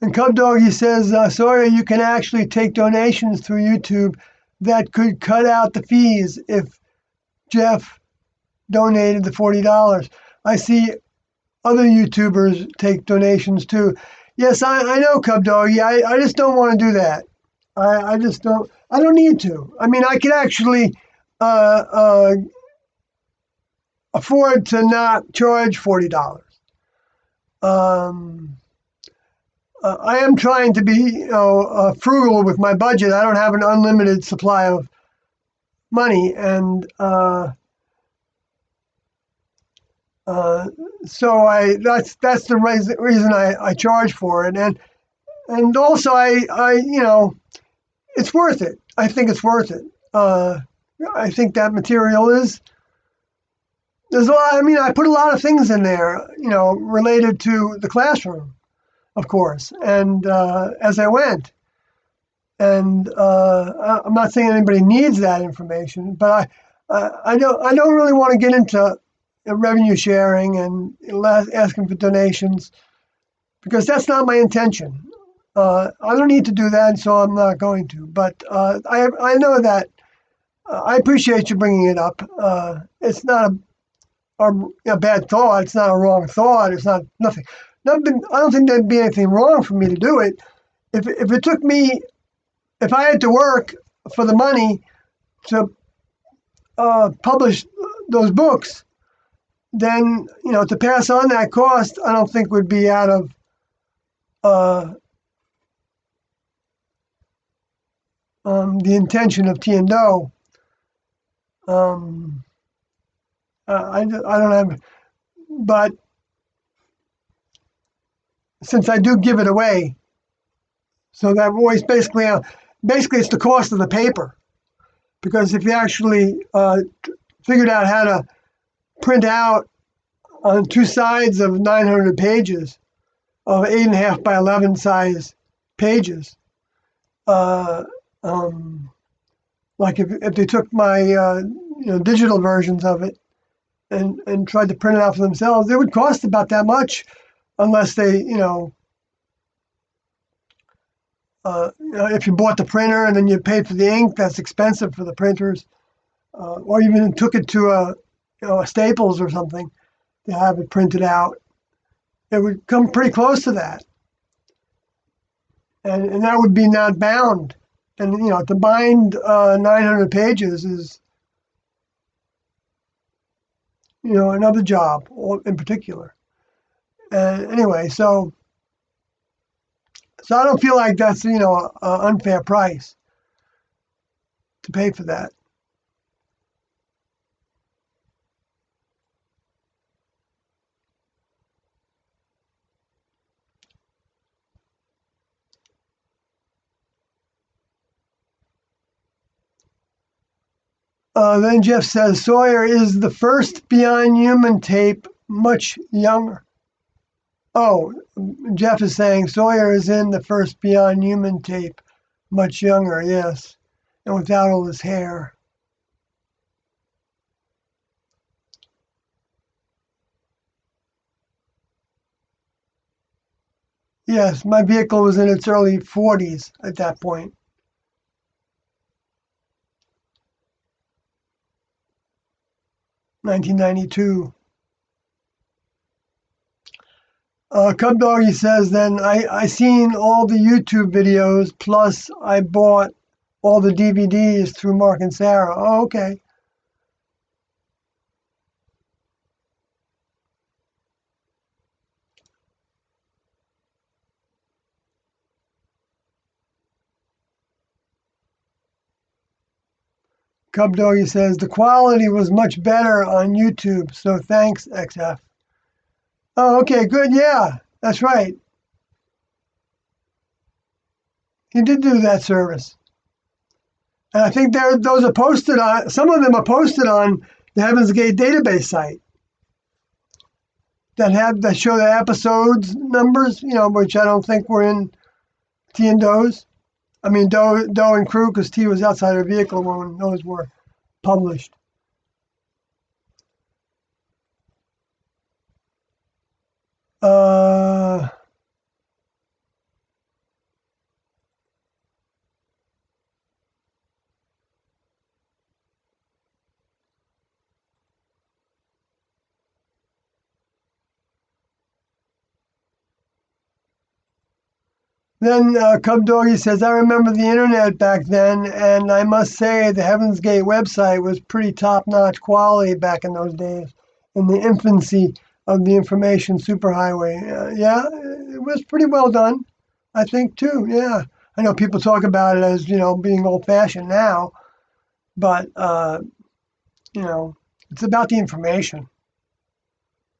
And Cub Doggy says, Sawyer, you can actually take donations through YouTube that could cut out the fees if Jeff donated the $40. I see other YouTubers take donations too. Yes, I know, Cub Doggy. I just don't want to do that. I don't need to. I mean, I could actually afford to not charge $40. Um, I am trying to be, frugal with my budget. I don't have an unlimited supply of money, and uh, so that's the reason I charge for it, and also it's worth it. I think it's worth it. I think that material is there's a lot. I mean, I put a lot of things in there, related to the classroom, of course, and as I went. And I'm not saying anybody needs that information, but I don't really want to get into revenue sharing and asking for donations because that's not my intention. I don't need to do that, so I'm not going to. But I know that I appreciate you bringing it up. It's not a bad thought. It's not a wrong thought. It's not nothing. Nothing. I don't think there'd be anything wrong for me to do it. If it took me, if I had to work for the money to publish those books, then to pass on that cost, I don't think would be out of uh, the intention of T&O. Um, I don't have, but since I do give it away, so that always basically it's the cost of the paper. Because if you actually figured out how to print out on two sides of 900 pages of 8.5 by 11 size pages, uh, um, like if they took my digital versions of it and tried to print it out for themselves, it would cost about that much, unless they if you bought the printer and then you paid for the ink, that's expensive for the printers, or even took it to a Staples or something to have it printed out. It would come pretty close to that, and that would be not bound. And to bind 900 pages is another job in particular. And anyway, so I don't feel like that's an unfair price to pay for that. Then Jeff says Sawyer is the first Beyond Human tape much younger. Oh, Jeff is saying Sawyer is in the first Beyond Human tape much younger, yes, and without all his hair. Yes, my vehicle was in its early 40s at that point. 1992. Cub Doggy says, then I seen all the YouTube videos, plus I bought all the DVDs through Mark and Sarah. Oh, okay. Cub Doggy says, the quality was much better on YouTube, so thanks, XF. Oh, okay, good. Yeah, that's right. He did do that service. And I think those are posted on, some of them are posted on the Heaven's Gate database site that show the episodes numbers, which I don't think were in T and Doe's. I mean, Doe and Crew, because T was outside her vehicle when those were published. Uh, Then Cub Doggy says, I remember the internet back then, and I must say the Heaven's Gate website was pretty top-notch quality back in those days. in the infancy of the information superhighway. Yeah, it was pretty well done, I think too. Yeah, I know people talk about it as being old-fashioned now, but you know, it's about the information.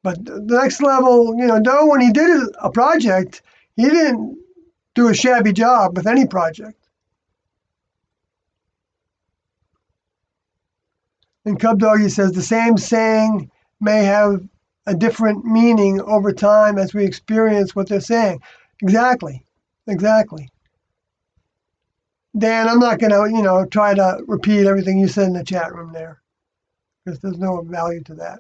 But the next level, Doe, when he did a project, he didn't do a shabby job with any project. And Cub Doggy says the same saying may have a different meaning over time as we experience what they're saying. Exactly. Exactly. Dan, I'm not going to, try to repeat everything you said in the chat room there because there's no value to that.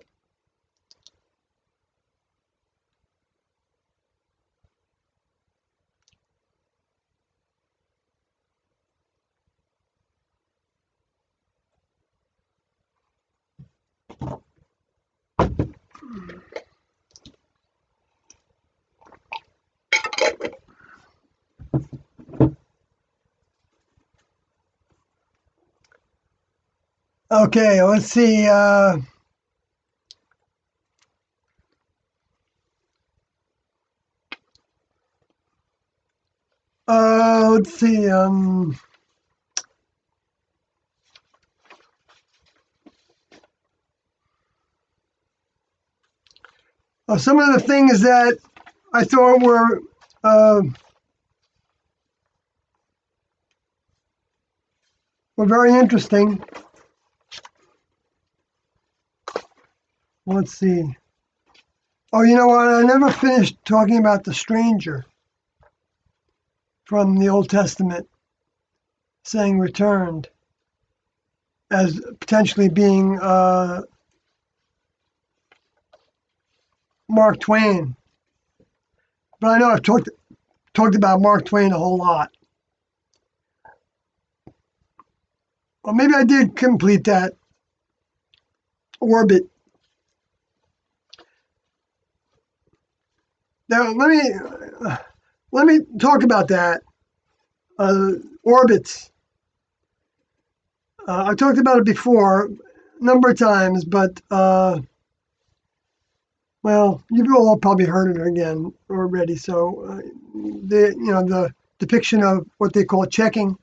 Okay, let's see. Let's see. Some of the things that I thought were very interesting. Let's see. Oh, you know what? I never finished talking about the stranger from the Old Testament saying returned as potentially being Mark Twain. But I know I've talked about Mark Twain a whole lot. Well, maybe I did complete that orbit. Now let me talk about that. Orbits. I talked about it before a number of times, but well, you've all probably heard it again already. So the depiction of what they call checking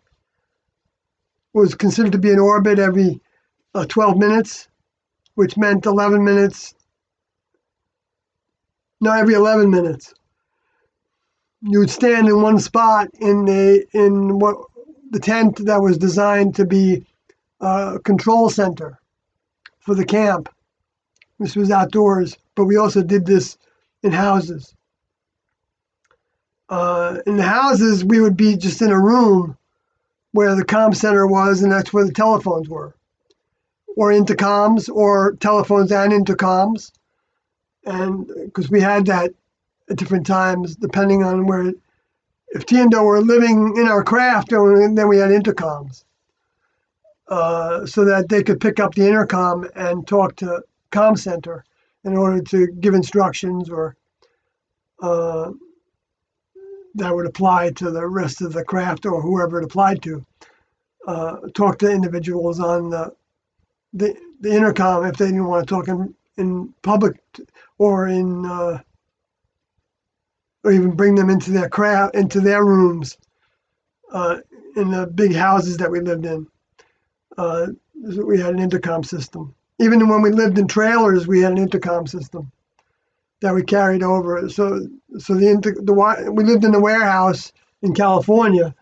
was considered to be an orbit every 12 minutes, which meant 11 minutes. No, every 11 minutes. You would stand in one spot in what the tent that was designed to be a control center for the camp. This was outdoors, but we also did this in houses. In the houses, we would be just in a room where the comm center was, and that's where the telephones were, or intercoms, or telephones and intercoms. And because we had that at different times, depending on where, if T and Doe were living in our craft, then we had intercoms, so that they could pick up the intercom and talk to comm center in order to give instructions or that would apply to the rest of the craft or whoever it applied to. Talk to individuals on the intercom if they didn't want to talk in public or in or even bring them into their rooms in the big houses that we lived in. We had an intercom system. Even when we lived in trailers, we had an intercom system that we carried over. So we lived in the warehouse in California,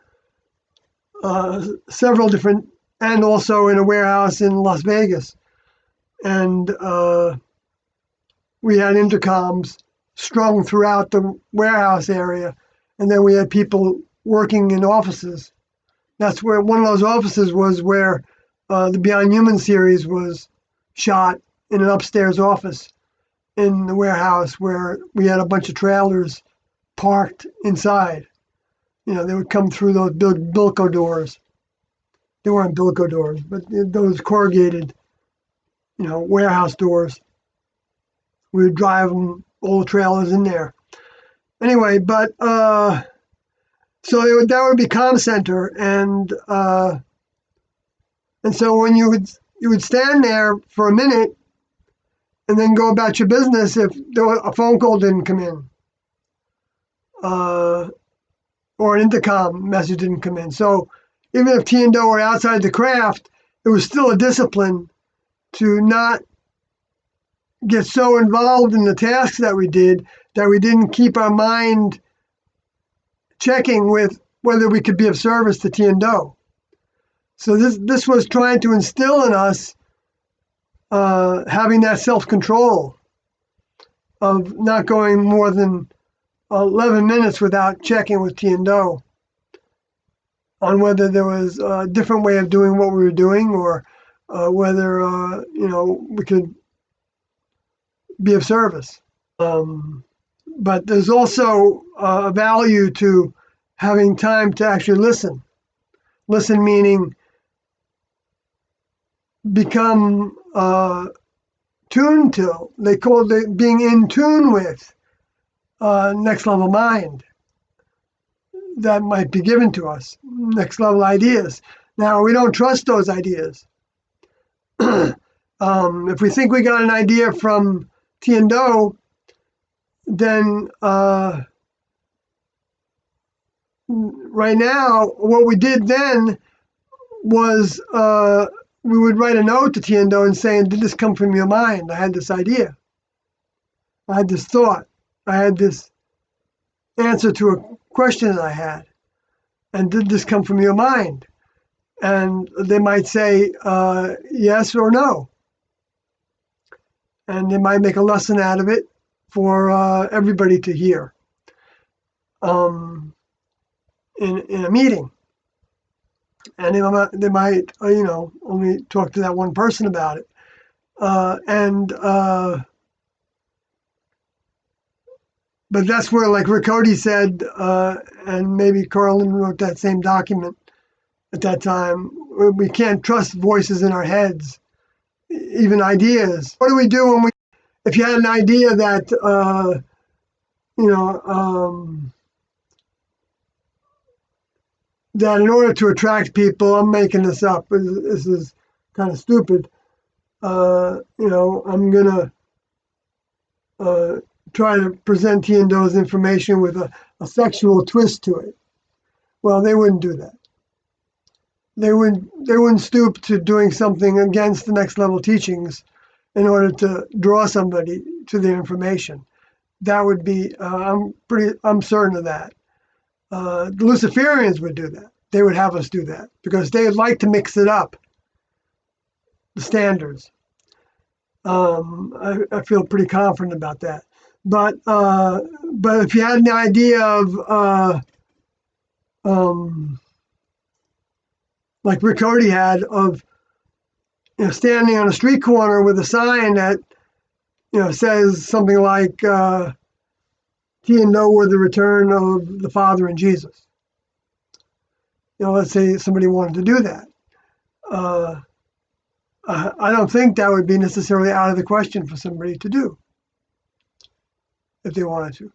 several different, and also in a warehouse in Las Vegas, and we had intercoms strung throughout the warehouse area, and then we had people working in offices. That's where one of those offices was where the Beyond Human series was shot, in an upstairs office in the warehouse where we had a bunch of trailers parked inside. They would come through those Bilco doors. They weren't Bilco doors, but those corrugated, warehouse doors. We would drive them, all the trailers in there. Anyway, but so that would be comm center, and so when you would stand there for a minute, and then go about your business if a phone call didn't come in, or an intercom message didn't come in. So even if T and Do were outside the craft, it was still a discipline to not get so involved in the tasks that we did that we didn't keep our mind checking with whether we could be of service to T and Do. So this was trying to instill in us having that self-control of not going more than 11 minutes without checking with T and Do on whether there was a different way of doing what we were doing, or whether we could be of service. But there's also a value to having time to actually listen. Listen meaning become tuned to. They call it being in tune with next level mind that might be given to us, next level ideas. Now, we don't trust those ideas. If we think we got an idea from T and Do, then right now, what we did then was we would write a note to T and Do and saying, did this come from your mind? I had this idea. I had this thought. I had this answer to a question that I had. And did this come from your mind? And they might say yes or no. And they might make a lesson out of it for everybody to hear in a meeting. And they might only talk to that one person about it. But that's where, like Rick Cody said, and maybe Carlin wrote that same document at that time, we can't trust voices in our heads, even ideas. What do we do if you had an idea that, that in order to attract people, I'm making this up, this is kind of stupid, I'm going to try to present T and Do's information with a sexual twist to it. Well, they wouldn't do that. They wouldn't stoop to doing something against the next level teachings in order to draw somebody to the information. That would be I'm certain of that. The Luciferians would do that. They would have us do that because they would like to mix it up, the standards. I feel pretty confident about that. But if you had an idea of like Rick Cody had of standing on a street corner with a sign that says something like T and Do were the return of the Father and Jesus. Let's say somebody wanted to do that. I don't think that would be necessarily out of the question for somebody to do if they wanted to.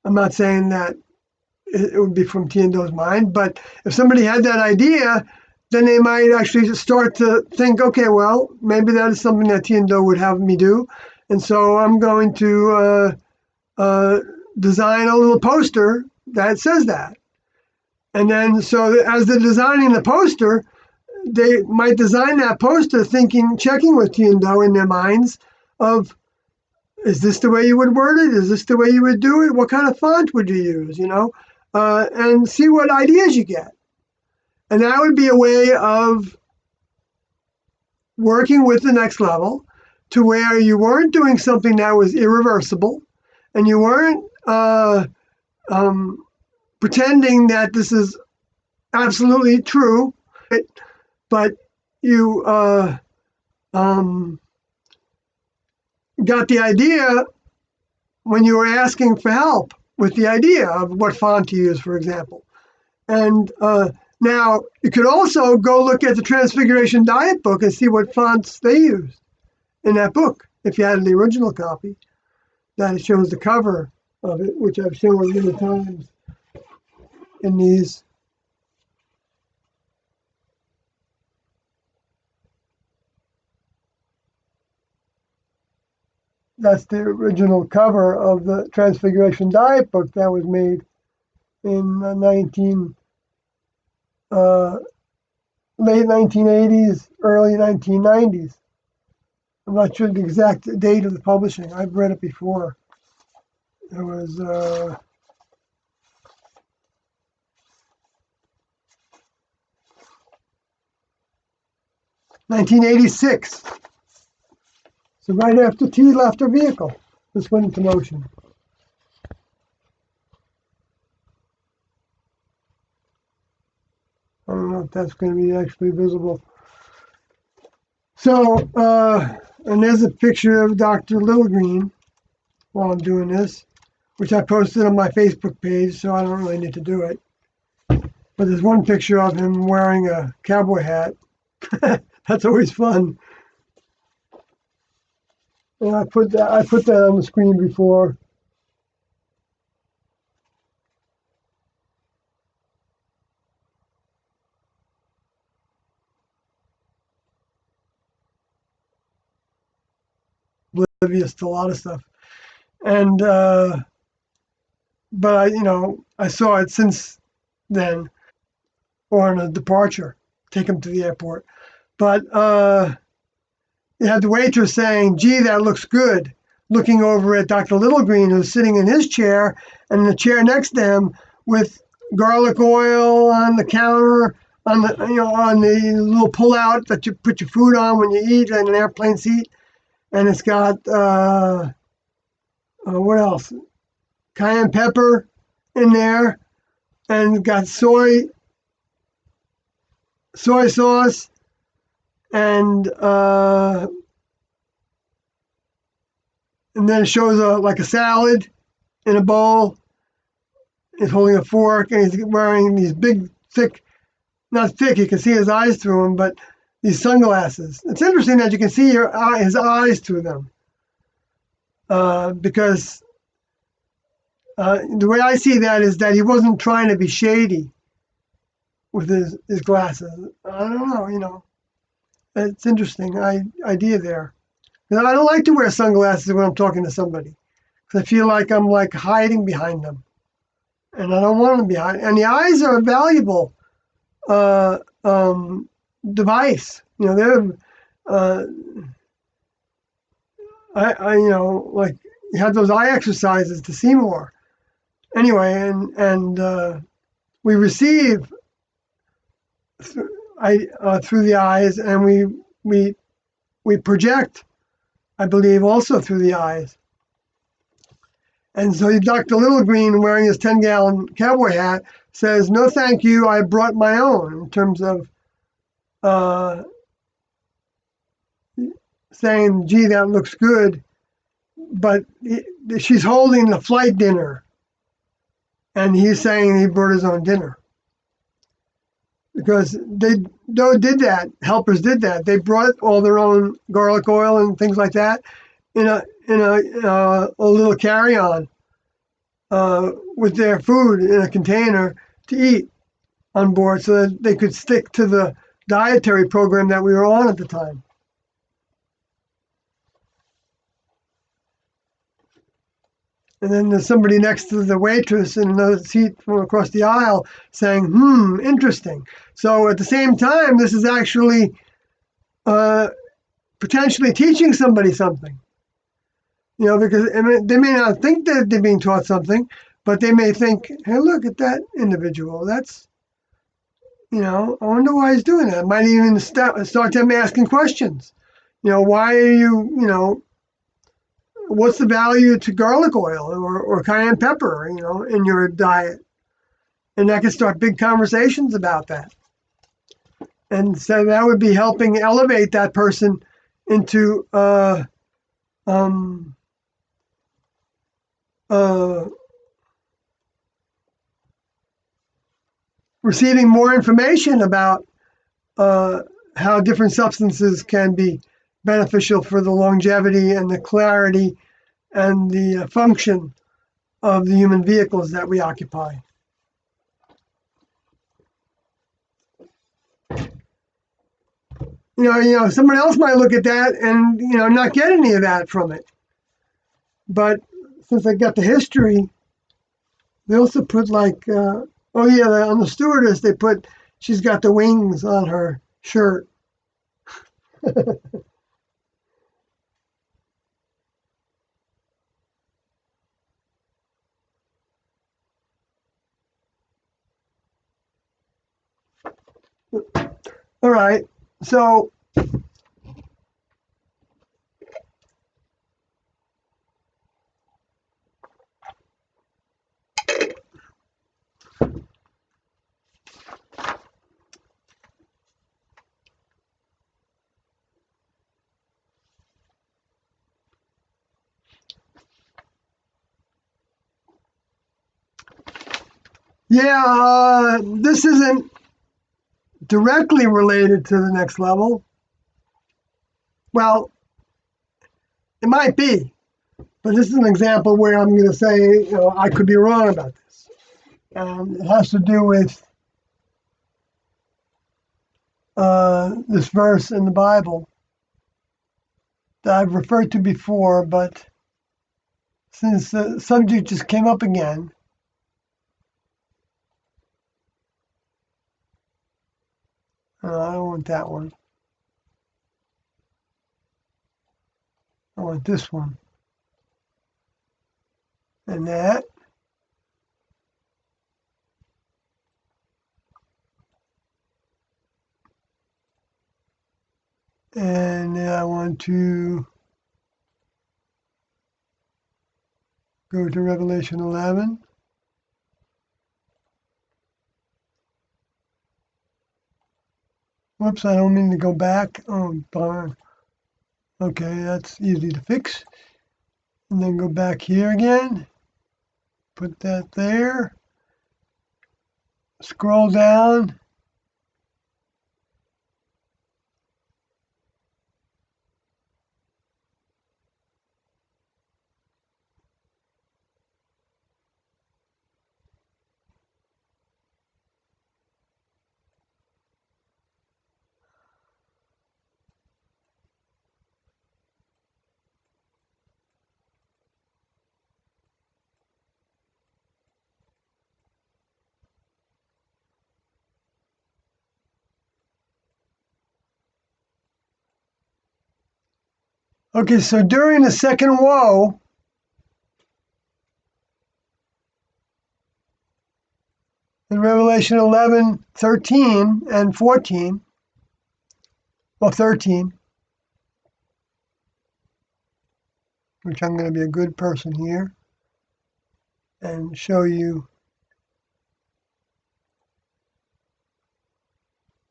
I'm not saying that it would be from T and Do's mind, but if somebody had that idea, then they might actually just start to think, okay, well, maybe that is something that T and Do would have me do. And so I'm going to design a little poster that says that. And then so as they're designing the poster, they might design that poster checking with T and Do in their minds of, is this the way you would word it? Is this the way you would do it? What kind of font would you use, and see what ideas you get. And that would be a way of working with the next level to where you weren't doing something that was irreversible and you weren't pretending that this is absolutely true, but you got the idea when you were asking for help with the idea of what font to use, for example. And now you could also go look at the Transfiguration Diet book and see what fonts they used in that book, if you had the original copy. That shows the cover of it, which I've shown many times in these. That's the original cover of the Transfiguration Diet book that was made in the uh, late 1980s, early 1990s. I'm not sure the exact date of the publishing. I've read it before. It was 1986. So right after T left her vehicle, this went into motion. I don't know if that's going to be actually visible. So, and there's a picture of Dr. Littlegreen while I'm doing this, which I posted on my Facebook page, so I don't really need to do it. But there's one picture of him wearing a cowboy hat. That's always fun. And I put that on the screen before. Oblivious to a lot of stuff. And but I saw it since then on a departure, take him to the airport. But you had the waitress saying, "Gee, that looks good," looking over at Dr. Littlegreen, who's sitting in his chair, and in the chair next to him with garlic oil on the counter, on the on the little pull-out that you put your food on when you eat in an airplane seat, and it's got what else? Cayenne pepper in there, and got soy sauce, and and then it shows like a salad in a bowl. He's holding a fork, and he's wearing these big, thick, not thick, you can see his eyes through them, but these sunglasses. It's interesting that you can see his eyes through them, because the way I see that is that he wasn't trying to be shady with his glasses. I don't know, it's interesting idea there. And I don't like to wear sunglasses when I'm talking to somebody because I feel like I'm like hiding behind them, and I don't want to be hiding. And the eyes are a valuable uh, um, device. They're uh, like you have those eye exercises to see more. Anyway, and we receive through the eyes, and we project, I believe, also through the eyes. And so Dr. Littlegreen, wearing his 10-gallon cowboy hat, says, "No, thank you. I brought my own," in terms of uh, saying, "Gee, that looks good." But she's holding the flight dinner, and he's saying he brought his own dinner. Because did that. Helpers did that. They brought all their own garlic oil and things like that in a little carry-on with their food in a container to eat on board, so that they could stick to the dietary program that we were on at the time. And then there's somebody next to the waitress in another seat from across the aisle saying, interesting. So at the same time, this is actually uh, potentially teaching somebody something. Because they may not think that they're being taught something, but they may think, "Hey, look at that individual. That's, I wonder why he's doing that." Might even start them asking questions. Why are what's the value to garlic oil or cayenne pepper, in your diet? And that can start big conversations about that. And so that would be helping elevate that person into um, uh, receiving more information about how different substances can be beneficial for the longevity and the clarity and the function of the human vehicles that we occupy. Someone else might look at that and not get any of that from it. But since I got the history, they also put like, on the stewardess, they put, she's got the wings on her shirt. All right. So, yeah, this isn't directly related to the next level. Well, it might be, but this is an example where I'm going to say, I could be wrong about this. It has to do with this verse in the Bible that I've referred to before, but since the subject just came up again, I don't want that one. I want this one. And that. And then I want to go to Revelation 11. Whoops, I don't mean to go back. Oh, darn. Okay, that's easy to fix. And then go back here again. Put that there. Scroll down. Okay, so during the second woe, in Revelation 11, 13, and 14, well, 13, which I'm going to be a good person here and show you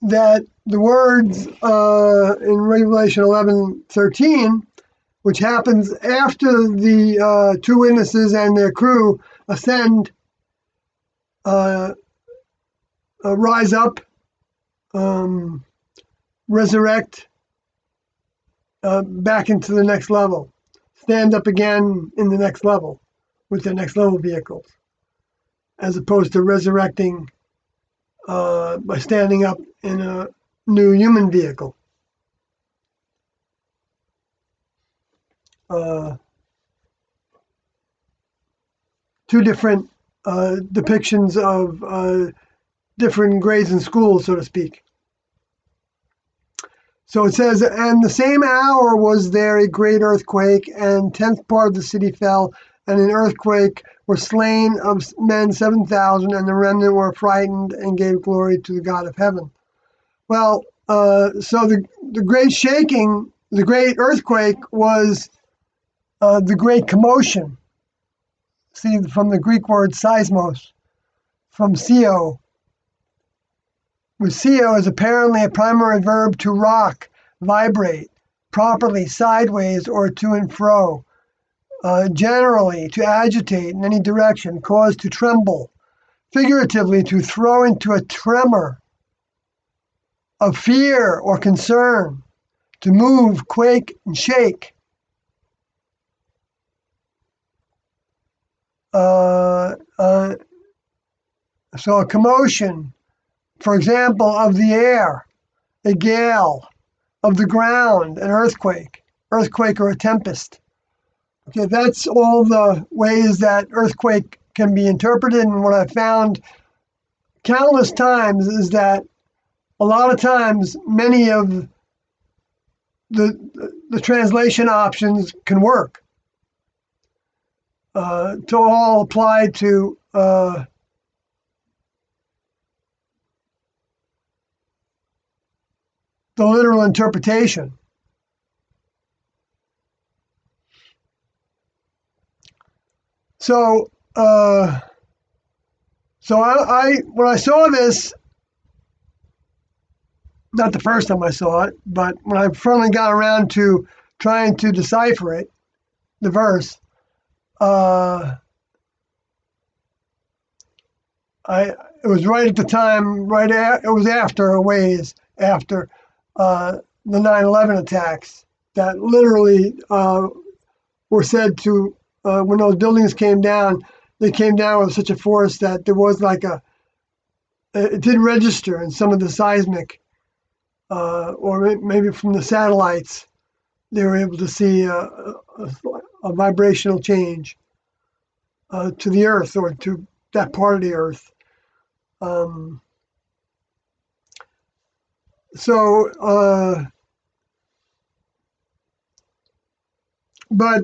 that the words in Revelation 11:13, which happens after the two witnesses and their crew ascend, rise up, um, resurrect, back into the next level, stand up again in the next level with their next level vehicles, as opposed to resurrecting by standing up in a new human vehicle. Uh, Two different depictions of different grades in school, so to speak. So it says, and the same hour was there a great earthquake, and 10th part of the city fell, and in earthquake were slain of men 7,000, and the remnant were frightened and gave glory to the God of heaven. Well, so the great shaking, the great earthquake was the great commotion. See, from the Greek word seismos, from seo, with seo is apparently a primary verb to rock, vibrate, properly sideways or to and fro, generally to agitate in any direction, cause to tremble, figuratively to throw into a tremor of fear or concern, to move, quake, and shake. So a commotion, for example, of the air, a gale, of the ground, an earthquake or a tempest, Okay, that's all the ways that earthquake can be interpreted. And what I found countless times is that a lot of times many of the translation options can work to all apply to the literal interpretation. So, I when I saw this, not the first time I saw it, but when I finally got around to trying to decipher it, the verse, uh, I it was right at the time, it was after a ways after the 9/11 attacks that literally were said to when those buildings came down, they came down with such a force that there was like it did register in some of the seismic or maybe from the satellites, they were able to see a vibrational change to the Earth or to that part of the Earth. Um, so, but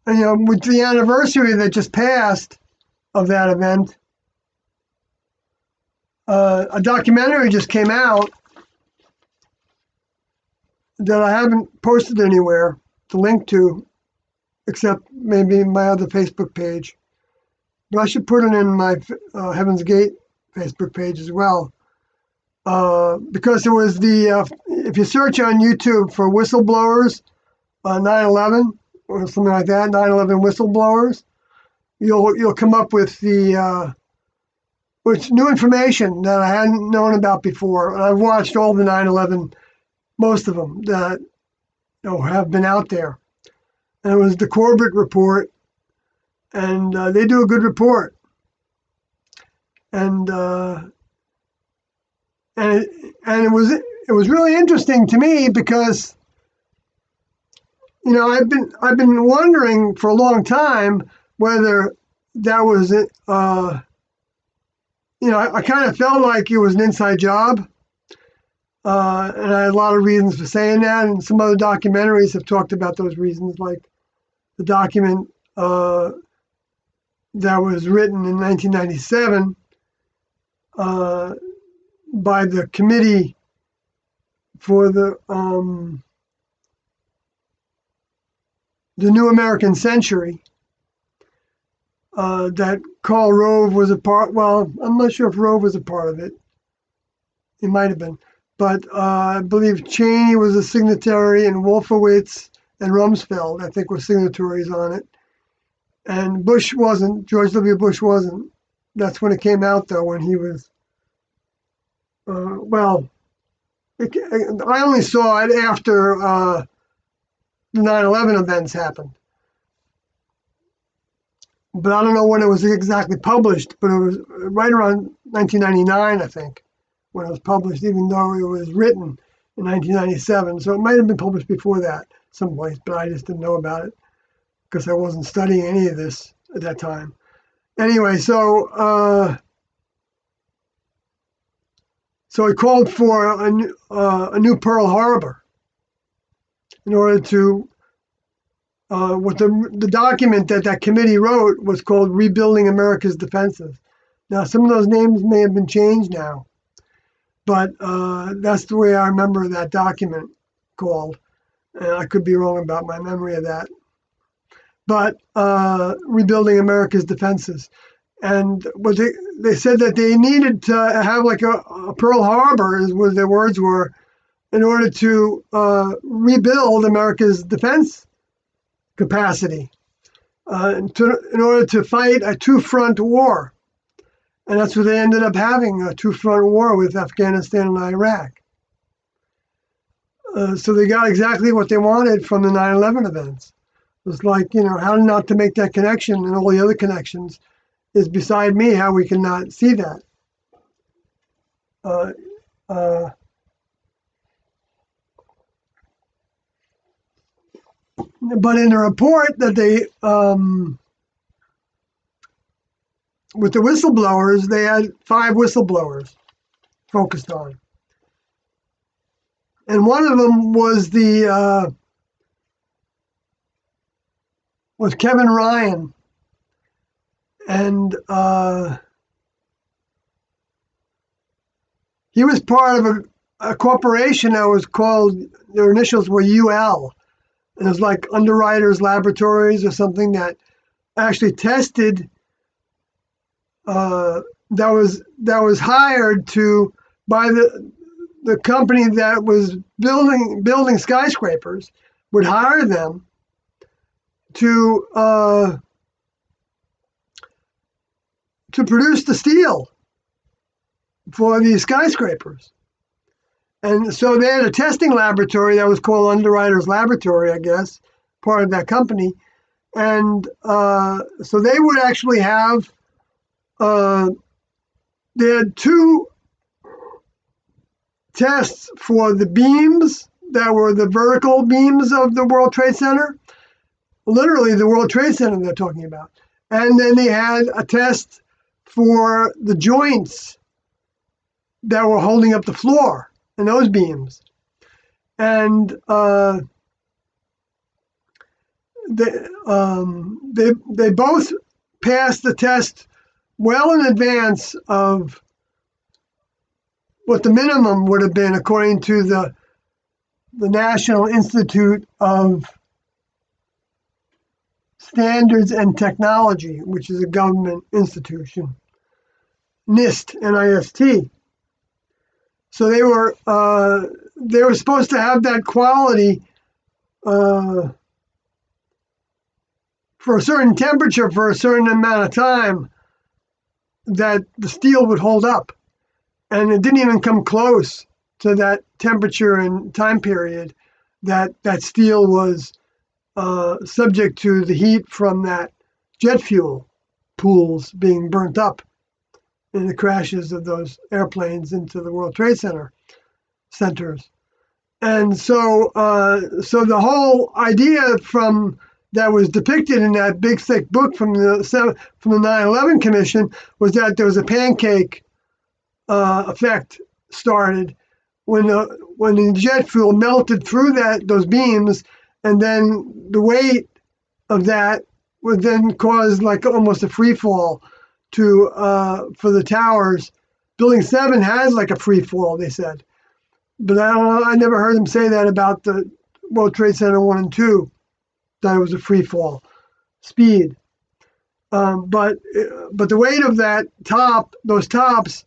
with the anniversary that just passed of that event, a documentary just came out that I haven't posted anywhere to link to, except maybe my other Facebook page. But I should put it in my Heaven's Gate Facebook page as well. Because it was if you search on YouTube for whistleblowers, 9/11 or something like that, 9/11 whistleblowers, you'll come up with with new information that I hadn't known about before. And I've watched all the 9/11, most of them that have been out there. And it was the Corbett report, and they do a good report. And and it was really interesting to me because I've been wondering for a long time whether that was it. I kind of felt like it was an inside job, and I had a lot of reasons for saying that. And some other documentaries have talked about those reasons, like the document that was written in 1997 by the Committee for the New American Century. That Karl Rove was a part. Well, I'm not sure if Rove was a part of it. He might have been, but I believe Cheney was a signatory, and Wolfowitz and Rumsfeld, I think, were signatories on it. And Bush wasn't. George W. Bush wasn't. That's when it came out, though, when he was. Well, I only saw it after the 9/11 events happened. But I don't know when it was exactly published, but it was right around 1999, I think, when it was published, even though it was written in 1997. So it might have been published before that someplace, but I just didn't know about it because I wasn't studying any of this at that time. Anyway, so he called for a new Pearl Harbor in order to what the document that committee wrote was called Rebuilding America's Defenses. Now, some of those names may have been changed now, but that's the way I remember that document called. And I could be wrong about my memory of that. But Rebuilding America's Defenses. And what they said that they needed to have like a Pearl Harbor, is what their words were, in order to rebuild America's defense capacity, in order to fight a two-front war. And that's what they ended up having, a two-front war with Afghanistan and Iraq. So they got exactly what they wanted from the 9/11 events. It was like, how not to make that connection and all the other connections is beside me, how we cannot see that. Uh, uh, But in the report that they, with the whistleblowers, they had 5 whistleblowers focused on. And one of them was was Kevin Ryan. And he was part of a corporation that was called, their initials were UL. And it was like Underwriters Laboratories or something that actually tested, that was hired to by the company that was building skyscrapers, would hire them to produce the steel for these skyscrapers. And so they had a testing laboratory that was called Underwriters Laboratory, I guess, part of that company. And so they would actually have, they had 2 tests for the beams that were the vertical beams of the World Trade Center, literally the World Trade Center they're talking about. And then they had a test for the joints that were holding up the floor and those beams. And they both passed the test well in advance of what the minimum would have been according to the National Institute of Standards and Technology, which is a government institution, NIST, N-I-S-T. So they were supposed to have that quality for a certain temperature for a certain amount of time that the steel would hold up. And it didn't even come close to that temperature and time period that steel was subject to the heat from that jet fuel pools being burnt up in the crashes of those airplanes into the World Trade centers. And so the whole idea from that was depicted in that big thick book from the 9/11 Commission was that there was a pancake effect started when the jet fuel melted through those beams, and then the weight of that would then cause like almost a free fall for the towers. Building 7 has like a free fall, they said, but I don't know. I never heard them say that about the World Trade Center 1 and 2. That it was a free fall speed. But the weight of those tops,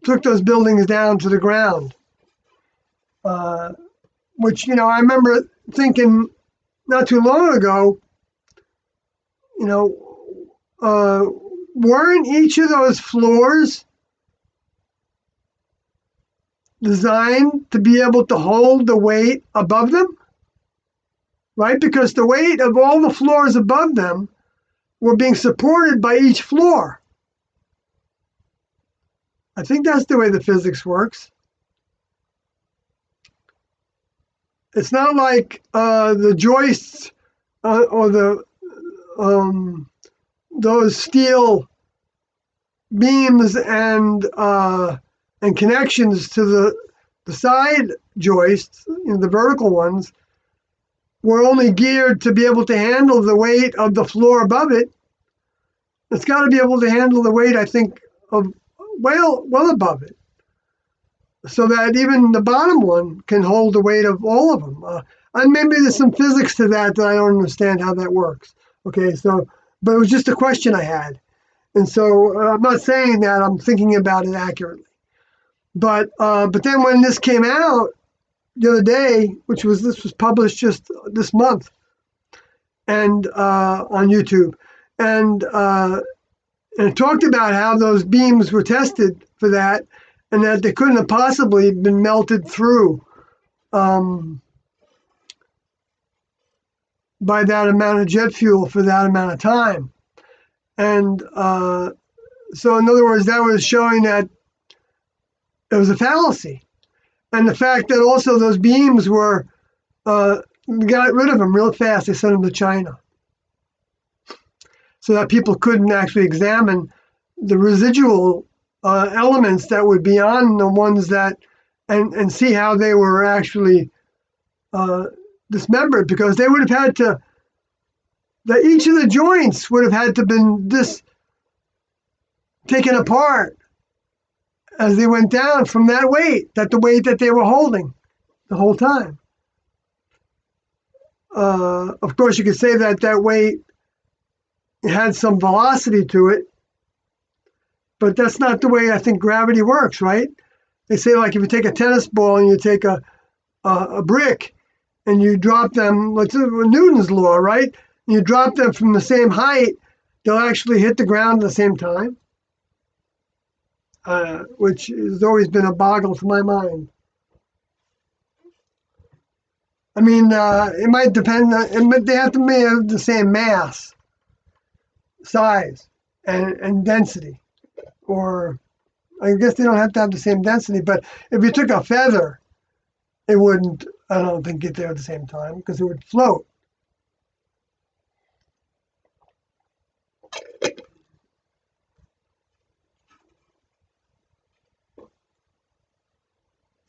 took those buildings down to the ground. Which, I remember thinking not too long ago, weren't each of those floors designed to be able to hold the weight above them? Right? Because the weight of all the floors above them were being supported by each floor. I think that's the way the physics works. It's not like the joists or those steel beams and connections to the side joists, the vertical ones, were only geared to be able to handle the weight of the floor above it. It's got to be able to handle the weight, I think, of well above it, so that even the bottom one can hold the weight of all of them. And maybe there's some physics to that I don't understand how that works. Okay, but it was just a question I had. And so I'm not saying that I'm thinking about it accurately. But then when this came out the other day, this was published just this month, and on YouTube, and it talked about how those beams were tested for that, and that they couldn't have possibly been melted through by that amount of jet fuel for that amount of time. And so in other words, that was showing that it was a fallacy. And the fact that also those beams were, got rid of them real fast. They sent them to China so that people couldn't actually examine the residual elements that would be on the ones that, and see how they were actually dismembered, because they would have had to, that each of the joints would have had to been taken apart as they went down from that weight, the weight that they were holding the whole time. Of course, you could say that that weight had some velocity to it, but that's not the way I think gravity works, right? They say, like, if you take a tennis ball and you take a brick and you drop them, like Newton's law, right? You drop them from the same height, they'll actually hit the ground at the same time, which has always been a boggle to my mind. I mean, it might depend, but they have to have the same mass, size, and density. Or I guess they don't have to have the same density, but if you took a feather, it wouldn't, I don't think, get there at the same time, because it would float.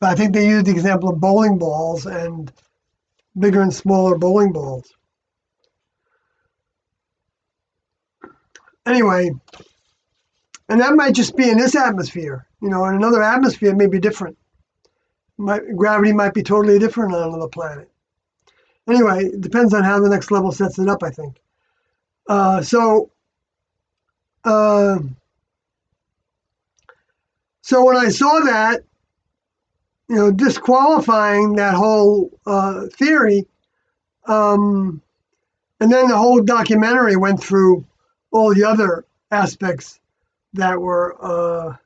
But I think they used the example of bowling balls and bigger and smaller bowling balls. Anyway, and that might just be in this atmosphere. In another atmosphere, it may be different. Gravity might be totally different on another planet. Anyway, it depends on how the next level sets it up, I think. So when I saw that, disqualifying that whole theory, and then the whole documentary went through all the other aspects that were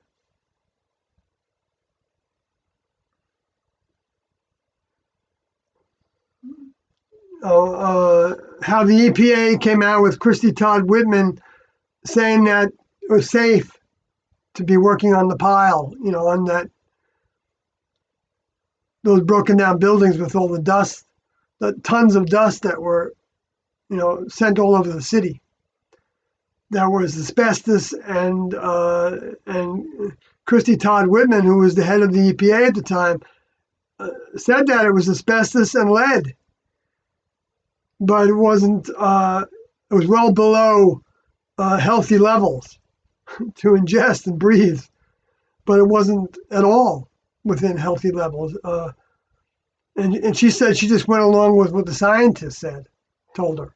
how the EPA came out with Christy Todd Whitman saying that it was safe to be working on the pile, on those broken down buildings with all the dust, the tons of dust that were, sent all over the city. There was asbestos, and Christy Todd Whitman, who was the head of the EPA at the time, said that it was asbestos and lead, but it wasn't. It was well below healthy levels to ingest and breathe, but it wasn't at all within healthy levels. And she said she just went along with what the scientists told her.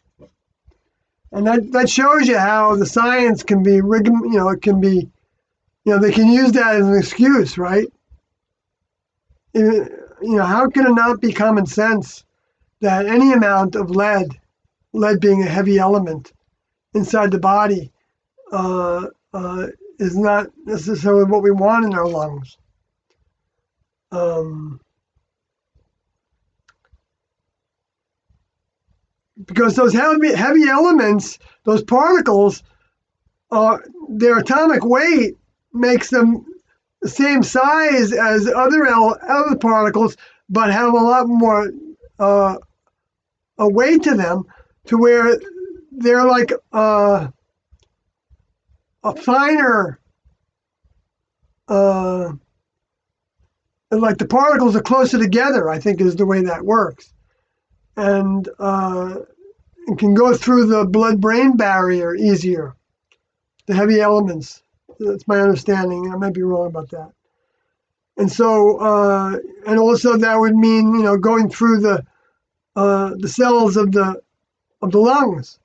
And that shows you how the science can be, it can be, they can use that as an excuse, right? How can it not be common sense that any amount of lead being a heavy element inside the body, is not necessarily what we want in our lungs? Because those heavy elements, those particles, their atomic weight makes them the same size as other particles, but have a lot more a weight to them, to where they're like a finer, like the particles are closer together, I think, is the way that works. And it can go through the blood-brain barrier easier, the heavy elements. That's my understanding. I might be wrong about that. And so, and also that would mean, going through the cells of the lungs,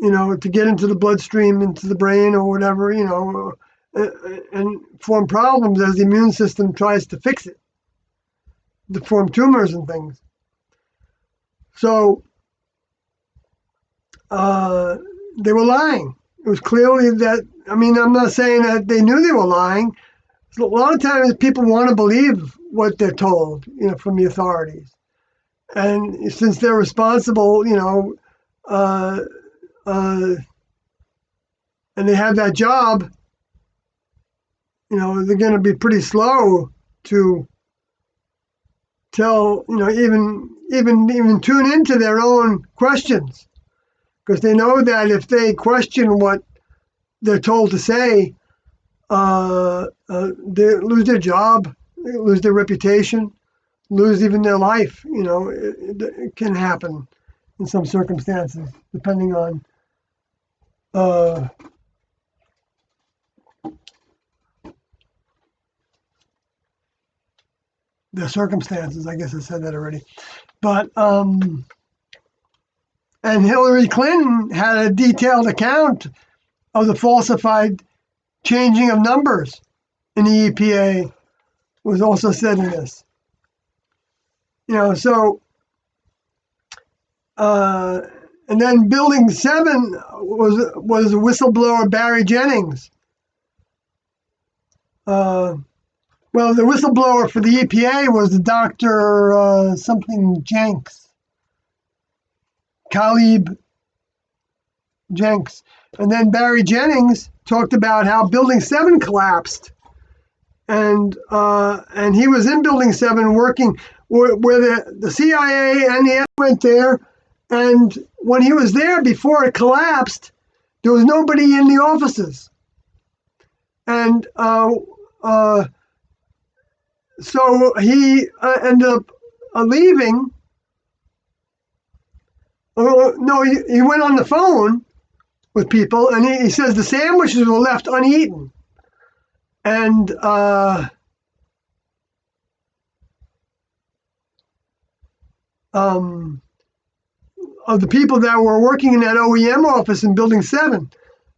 to get into the bloodstream, into the brain or whatever, and form problems as the immune system tries to fix it, to form tumors and things. So they were lying. It was clearly that, I'm not saying that they knew they were lying. A lot of times people want to believe what they're told, from the authorities. And since they're responsible, and they have that job, they're going to be pretty slow to tell, even even tune into their own questions, because they know that if they question what they're told to say, they lose their job, they lose their reputation, lose even their life. It can happen in some circumstances, depending on the circumstances. I guess I said that already. But and Hillary Clinton had a detailed account of the falsified changing of numbers in the EPA, was also said in this. So and then Building 7 was a whistleblower, Barry Jennings. Well, the whistleblower for the EPA was the Dr. Something Jenks, Caleb Jenks. And then Barry Jennings talked about how Building 7 collapsed. And he was in Building 7 working where the CIA and the FBI went there. And when he was there before it collapsed, there was nobody in the offices. And so he ended up leaving. No, he went on the phone with people, and he says the sandwiches were left uneaten. And of the people that were working in that OEM office in Building 7.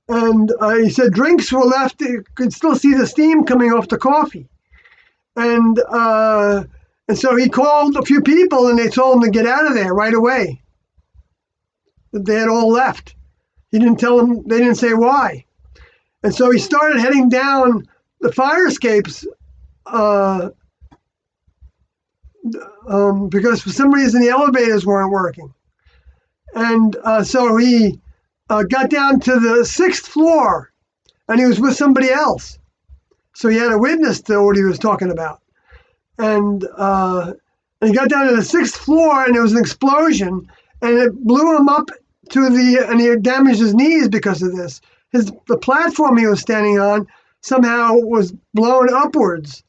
And he said drinks were left, you could still see the steam coming off the coffee. And so he called a few people, and they told him to get out of there right away. They had all left. He didn't tell them, they didn't say why. And so he started heading down the fire escapes because for some reason the elevators weren't working. And so he got down to the 6th floor, and he was with somebody else. So he had a witness to what he was talking about. And he got down to the 6th floor, and there was an explosion, and it blew him up and he damaged his knees because of this. The platform he was standing on somehow was blown upwards.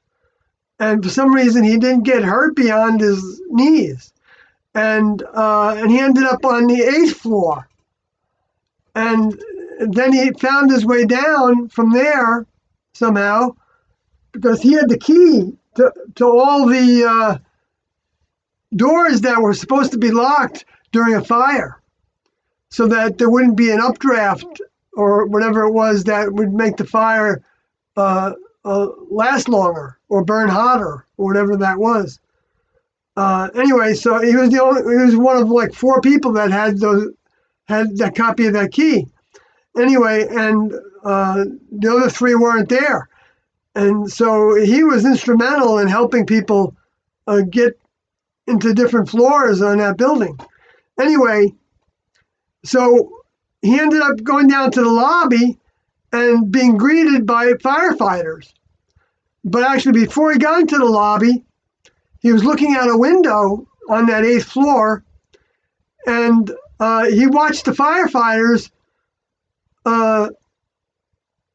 And for some reason, he didn't get hurt beyond his knees. And he ended up on the 8th floor. And then he found his way down from there somehow, because he had the key to all the doors that were supposed to be locked during a fire, so that there wouldn't be an updraft or whatever it was that would make the fire last longer or burn hotter or whatever that was. Anyway, so he was one of like 4 people that had that copy of that key. Anyway, and the other 3 weren't there. And so he was instrumental in helping people get into different floors on that building. Anyway, so he ended up going down to the lobby and being greeted by firefighters. But actually, before he got into the lobby, he was looking out a window on that 8th floor, and he watched the firefighters who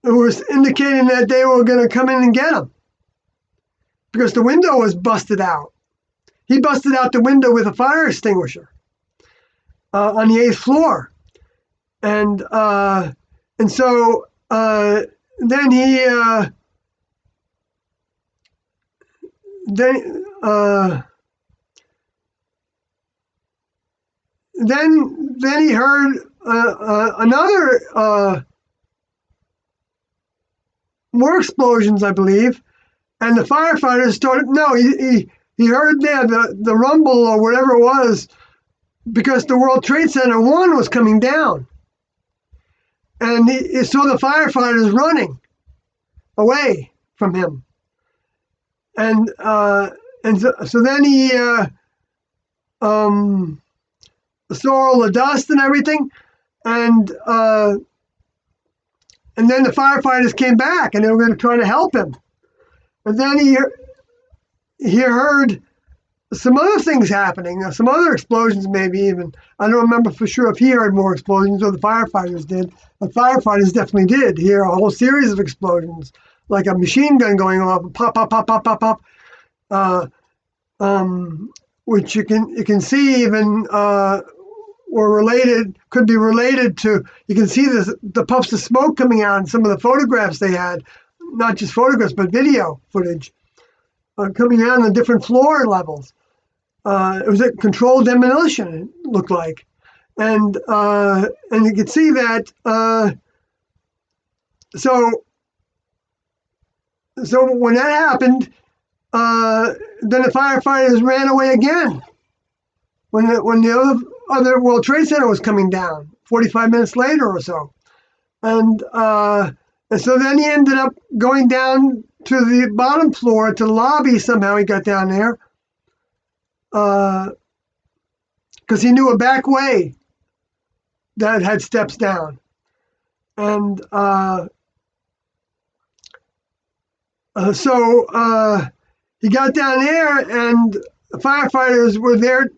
was indicating that they were going to come in and get him because the window was busted out. He busted out the window with a fire extinguisher on the 8th floor. And so then he then he heard another more explosions, I believe, and the firefighters started. No, he heard there the rumble or whatever it was, because the World Trade Center 1 was coming down, and he saw the firefighters running away from him, and so then he saw all the dust and everything, and then the firefighters came back, and they were going to try to help him. And then he heard some other things happening, some other explosions, maybe even. I don't remember for sure if he heard more explosions or the firefighters did. The firefighters definitely did hear a whole series of explosions, like a machine gun going off, pop, pop, pop, pop, pop, pop, uh, which you can see even were related, could be related to. You can see the puffs of smoke coming out in some of the photographs they had, not just photographs but video footage coming out on the different floor levels. It was a controlled demolition, it looked like. And you could see that. So when that happened, then the firefighters ran away again. When the other World Trade Center was coming down, 45 minutes later or so, and so then he ended up going down to the bottom floor to the lobby. Somehow he got down there because he knew a back way that had steps down. And so he got down there, and the firefighters were there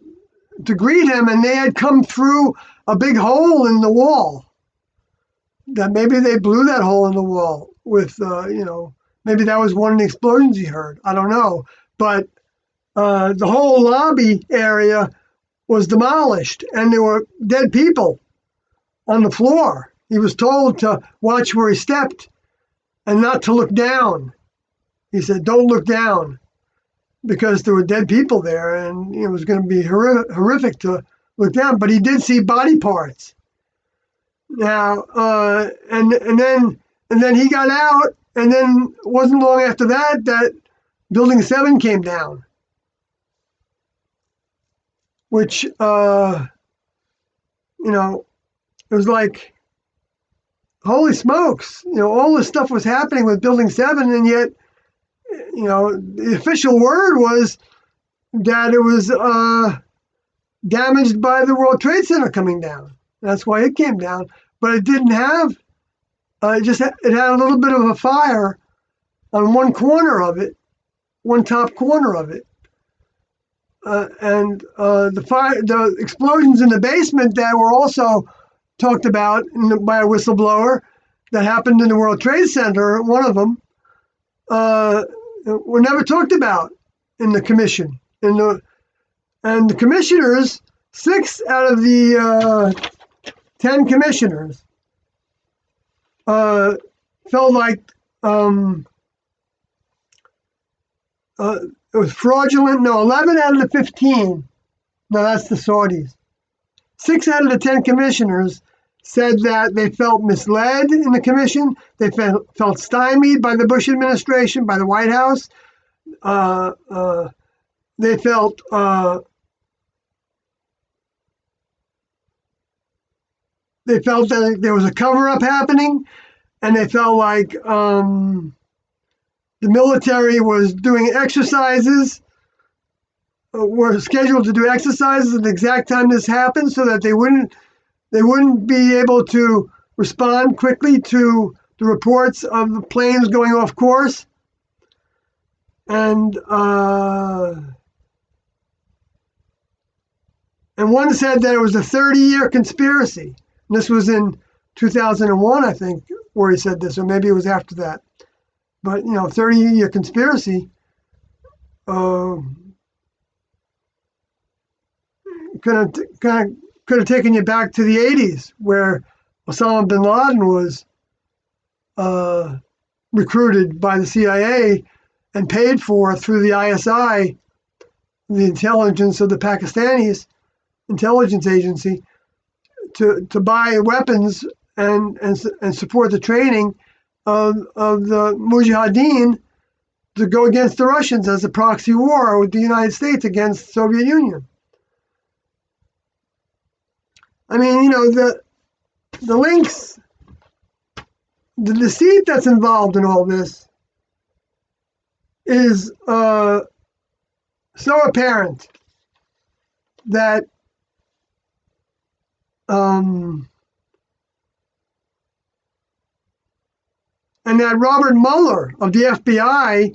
to greet him, and they had come through a big hole in the wall. That maybe they blew that hole in the wall with, maybe that was one of the explosions he heard. I don't know. But the whole lobby area was demolished, and there were dead people on the floor. He was told to watch where he stepped and not to look down. He said, don't look down, because there were dead people there, and it was going to be horrific to look down. But he did see body parts. Now, and then he got out, and then it wasn't long after that Building 7 came down, which it was like, holy smokes! All this stuff was happening with Building 7, and yet, the official word was that it was damaged by the World Trade Center coming down. That's why it came down. But it didn't have, it had a little bit of a fire on one corner of it, one top corner of it. And the explosions in the basement that were also talked about by a whistleblower that happened in the World Trade Center, one of them, were never talked about in the commission. And the commissioners, 6 out of the 10 commissioners felt like it was fraudulent. No, 11 out of the 15. No, that's the Saudis. 6 out of the 10 commissioners said that they felt misled in the commission. They felt stymied by the Bush administration, by the White House. They felt that there was a cover-up happening, and they felt like the military was doing exercises, were scheduled to do exercises at the exact time this happened, so that they wouldn't be able to respond quickly to the reports of the planes going off course. And one said that it was a 30-year conspiracy. And this was in 2001, I think, where he said this, or maybe it was after that. But 30-year conspiracy could have taken you back to the 80s, where Osama bin Laden was recruited by the CIA and paid for through the ISI, the intelligence of the Pakistanis intelligence agency, to buy weapons and support the training of the Mujahideen to go against the Russians as a proxy war with the United States against the Soviet Union. I mean, the links, the deceit that's involved in all this is so apparent that and that Robert Mueller of the FBI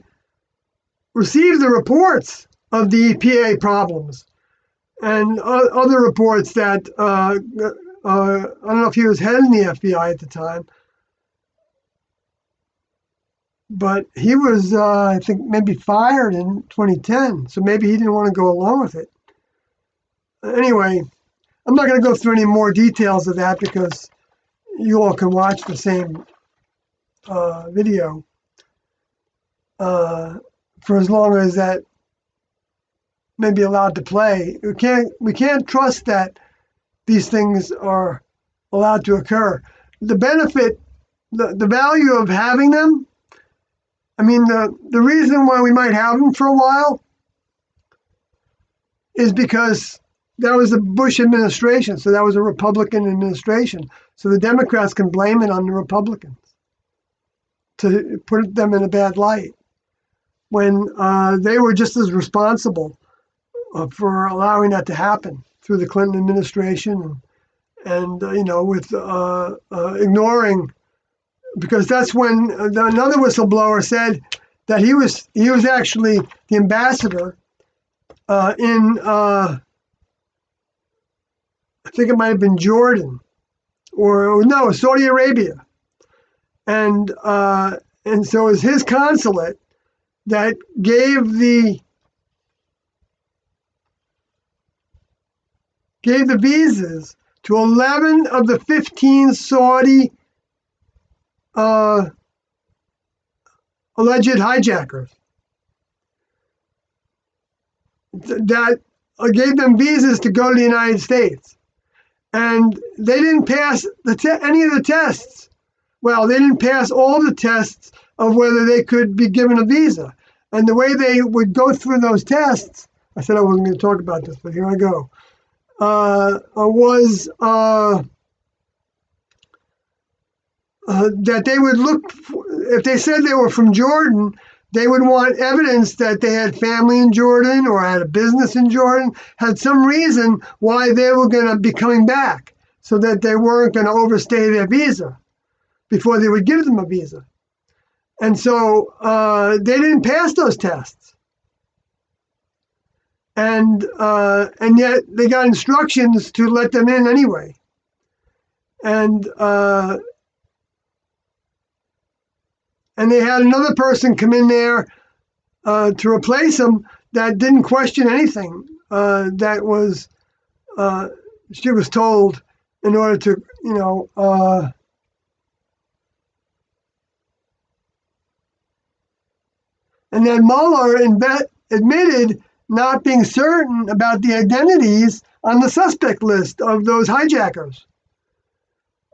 received the reports of the EPA problems, and other reports that I don't know if he was heading the FBI at the time, but he was, I think, maybe fired in 2010. So maybe he didn't want to go along with it. Anyway, I'm not going to go through any more details of that because you all can watch the same video for as long as that may be allowed to play. We can't trust that these things are allowed to occur. The benefit, the value of having them, I mean, the reason why we might have them for a while is because that was the Bush administration. So that was a Republican administration. So the Democrats can blame it on the Republicans to put them in a bad light when they were just as responsible for allowing that to happen through the Clinton administration and with ignoring, because that's when another whistleblower said that he was actually the ambassador in I think it might have been Jordan or no, Saudi Arabia, and so it was his consulate that gave the visas to 11 of the 15 Saudi alleged hijackers. That gave them visas to go to the United States. And they didn't pass any of the tests. Well, they didn't pass all the tests of whether they could be given a visa. And the way they would go through those tests, I said I wasn't going to talk about this, but here I go, was that they would look, if they said they were from Jordan, they would want evidence that they had family in Jordan or had a business in Jordan, had some reason why they were going to be coming back so that they weren't going to overstay their visa before they would give them a visa. And so they didn't pass those tests. And yet they got instructions to let them in anyway. And they had another person come in there to replace him that didn't question anything. That was she was told in order to, and then Mueller admitted not being certain about the identities on the suspect list of those hijackers.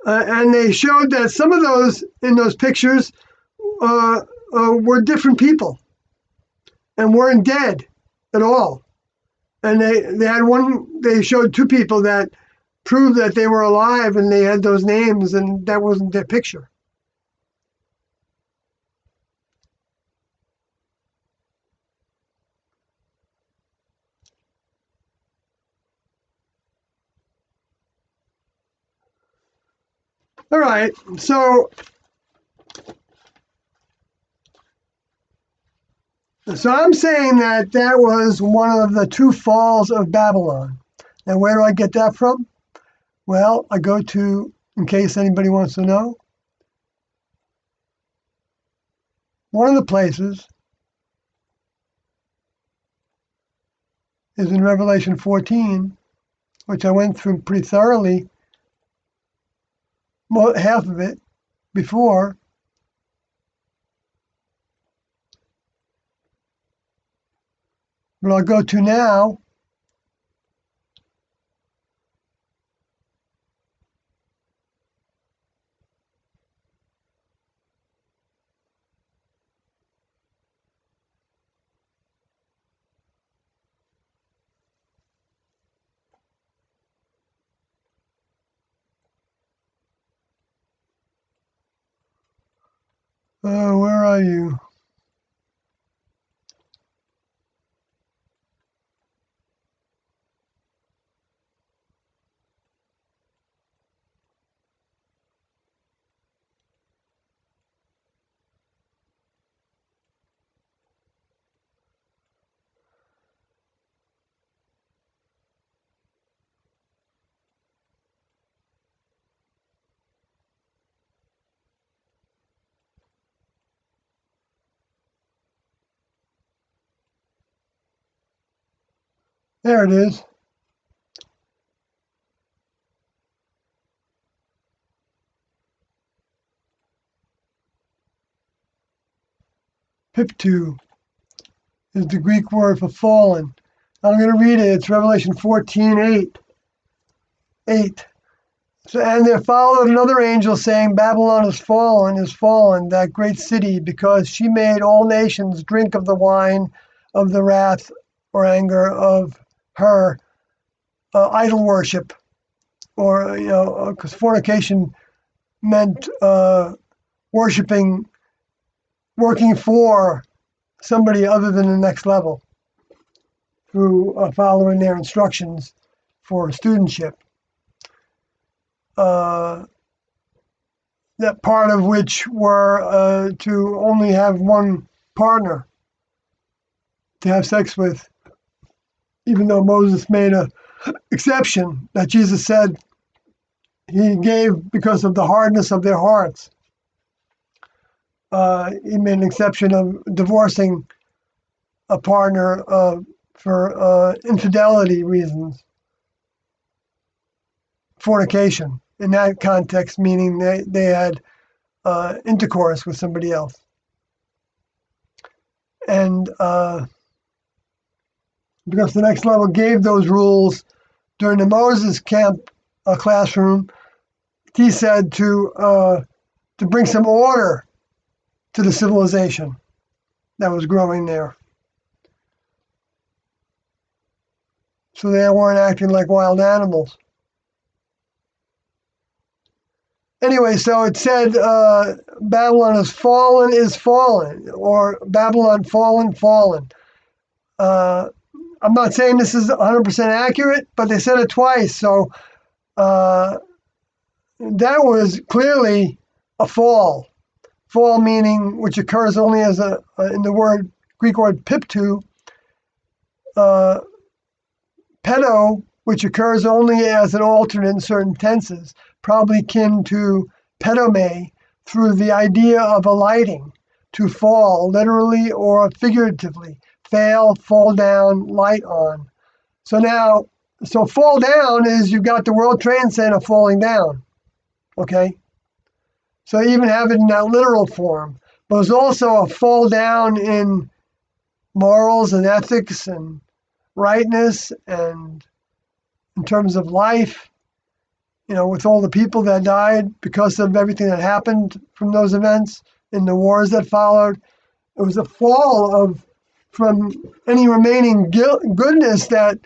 And they showed that some of those in those pictures were different people and weren't dead at all. And they showed two people that proved that they were alive and they had those names and that wasn't their picture. All right, so I'm saying that was one of the two falls of Babylon. And where do I get that from? Well, I go to, in case anybody wants to know, one of the places is in Revelation 14, which I went through pretty thoroughly, half of it before. But I'll go to now. Where are you? There it is. Piptu is the Greek word for fallen. I'm going to read it. It's Revelation 14:8. 8. So, and there followed another angel saying, Babylon is fallen, that great city, because she made all nations drink of the wine of the wrath or anger of her idol worship. Or, because fornication meant worshiping, working for somebody other than the next level through following their instructions for studentship. That part of which were to only have one partner to have sex with, even though Moses made an exception that Jesus said he gave because of the hardness of their hearts. He made an exception of divorcing a partner for infidelity reasons, fornication. In that context, meaning they had intercourse with somebody else. And because the next level gave those rules during the Moses camp classroom, he said to bring some order to the civilization that was growing there. So they weren't acting like wild animals. Anyway, so it said Babylon is fallen, or Babylon fallen. I'm not saying this is 100% accurate, but they said it twice. So that was clearly a fall. Fall meaning, which occurs only as in the Greek word piptu, pedo, which occurs only as an alternate in certain tenses, probably kin to pedome, through the idea of alighting, to fall, literally or figuratively, fail, fall down, light on. So fall down is you've got the World Trade Center falling down, okay? So you even have it in that literal form. But there's also a fall down in morals and ethics and rightness and in terms of life, with all the people that died because of everything that happened from those events in the wars that followed. It was a fall from any remaining goodness that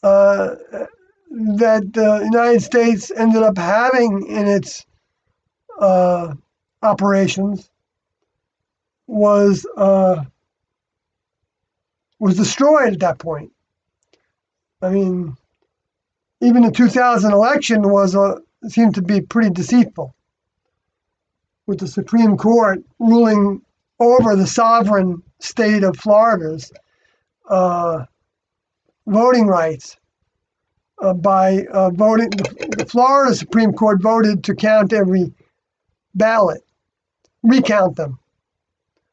the United States ended up having in its operations was destroyed at that point. I mean, even the 2000 election seemed to be pretty deceitful, with the Supreme Court ruling over the sovereign state of Florida's voting rights by voting. The Florida Supreme Court voted to count every ballot, recount them,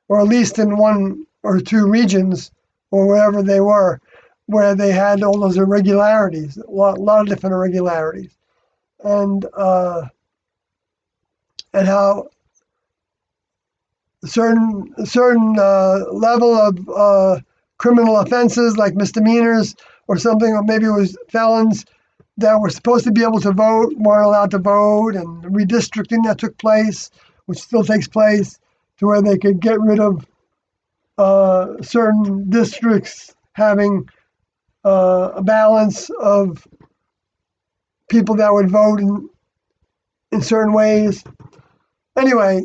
or at least in one or two regions or wherever they were, where they had all those irregularities, a lot of different irregularities, and how a certain level of criminal offenses like misdemeanors or something, or maybe it was felons that were supposed to be able to vote weren't allowed to vote, and redistricting that took place, which still takes place, to where they could get rid of certain districts having a balance of people that would vote in certain ways. Anyway,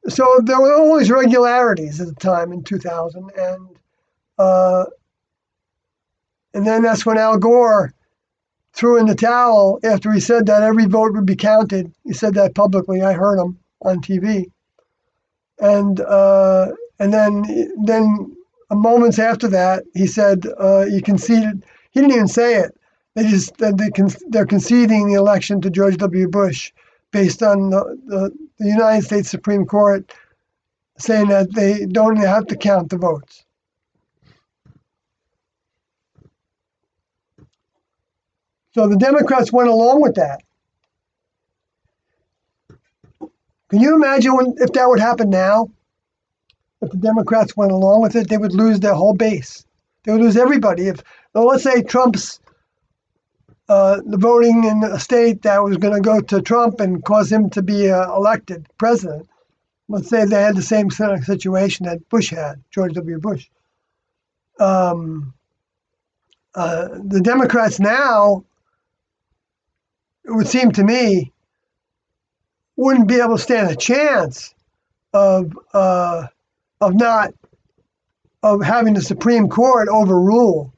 so there were always irregularities at the time in 2000, and then that's when Al Gore threw in the towel after he said that every vote would be counted. He said that publicly. I heard him on TV, and then moments after that, he said he conceded. He didn't even say it. They're conceding the election to George W. Bush based on the United States Supreme Court saying that they don't have to count the votes. So the Democrats went along with that. Can you imagine if that would happen now? If the Democrats went along with it, they would lose their whole base. They would lose everybody. Well, let's say Trump's the voting in a state that was going to go to Trump and cause him to be elected president. Let's say they had the same kind of situation that Bush had, George W. Bush. The Democrats now, it would seem to me, wouldn't be able to stand a chance of having the Supreme Court overrule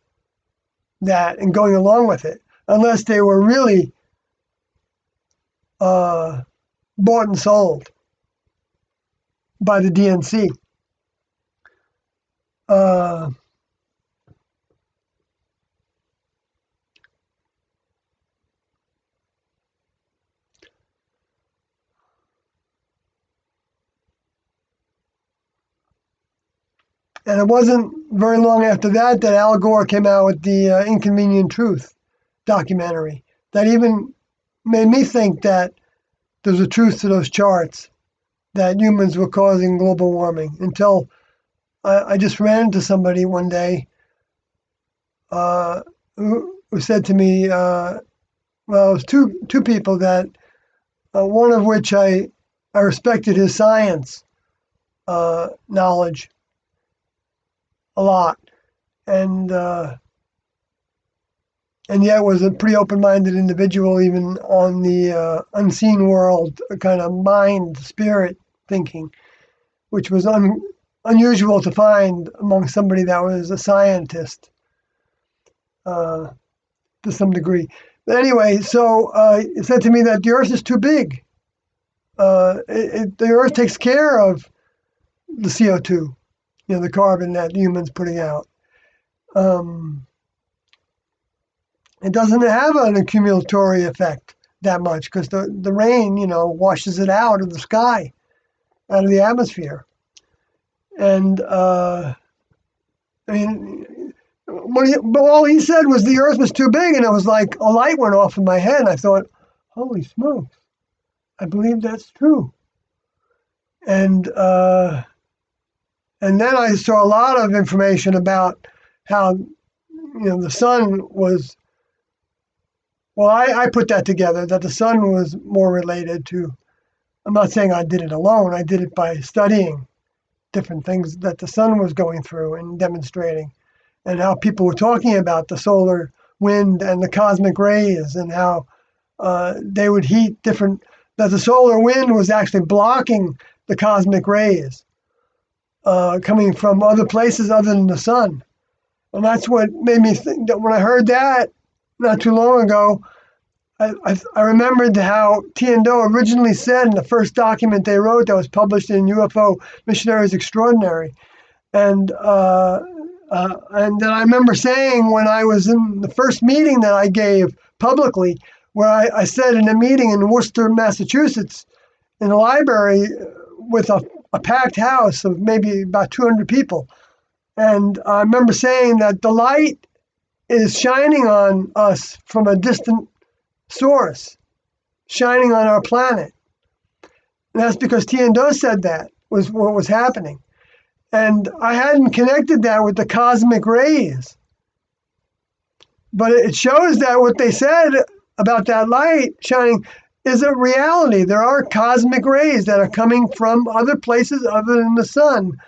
that and going along with it, unless they were really bought and sold by the DNC. And it wasn't very long after that Al Gore came out with the Inconvenient Truth documentary that even made me think that there's a truth to those charts that humans were causing global warming, until I just ran into somebody one day who said to me, well, it was two people that, one of which I respected his science knowledge a lot, and yet was a pretty open-minded individual, even on the unseen world, a kind of mind, spirit thinking, which was unusual to find among somebody that was a scientist to some degree. But anyway, so it said to me that the Earth is too big. The Earth takes care of the CO2, the carbon that humans putting out. It doesn't have an accumulatory effect that much, because the rain, washes it out of the sky, out of the atmosphere. And but all he said was the Earth was too big, and it was like a light went off in my head, and I thought, holy smokes, I believe that's true. And then I saw a lot of information about how, the sun was, well, I put that together, that the sun was more related to, I'm not saying I did it alone, I did it by studying different things that the sun was going through and demonstrating, and how people were talking about the solar wind and the cosmic rays, and how they would heat different, that the solar wind was actually blocking the cosmic rays coming from other places other than the sun. And that's what made me think that when I heard that not too long ago, I remembered how Tian-Do originally said in the first document they wrote that was published in UFO Missionaries Extraordinary. And then I remember saying, when I was in the first meeting that I gave publicly, where I said in a meeting in Worcester, Massachusetts, in a library with a packed house of maybe about 200 people. And I remember saying that the light is shining on us from a distant source, shining on our planet. And that's because Tian-Do said that was what was happening. And I hadn't connected that with the cosmic rays. But it shows that what they said about that light shining is a reality. There are cosmic rays that are coming from other places other than the sun,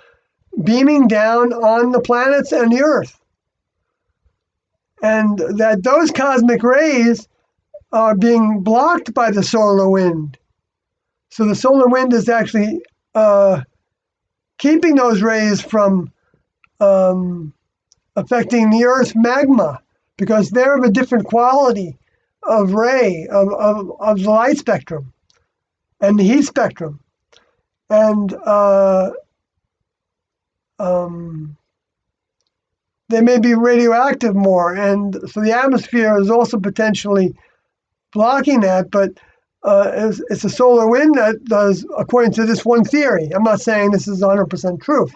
beaming down on the planets and the Earth. And that those cosmic rays are being blocked by the solar wind. So the solar wind is actually keeping those rays from affecting the Earth's magma, because they're of a different quality of ray, of the light spectrum and the heat spectrum. And they may be radioactive more. And so the atmosphere is also potentially blocking that, but it's a solar wind that does, according to this one theory. I'm not saying this is 100% true,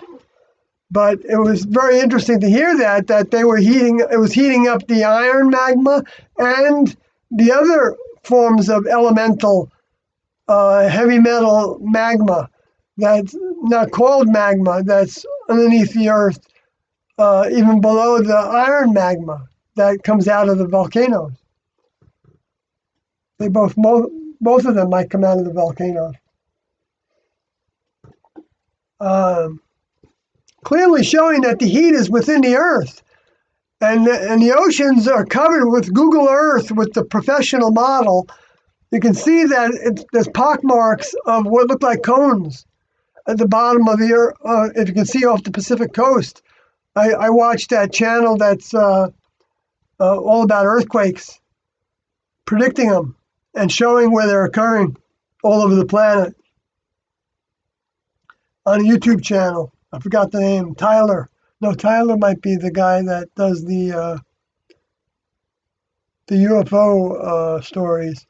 But it was very interesting to hear that they were it was heating up the iron magma and the other forms of elemental heavy metal magma that's not called magma, that's underneath the earth, even below the iron magma that comes out of the volcanoes. They both of them might come out of the volcanoes. Clearly showing that the heat is within the earth. And the oceans are covered with Google Earth with the professional model. You can see that there's pock marks of what look like cones at the bottom of the earth. If you can see off the Pacific coast, I watched that channel that's all about earthquakes, predicting them and showing where they're occurring all over the planet on a YouTube channel. I forgot the name. Tyler. No, Tyler might be the guy that does the UFO stories.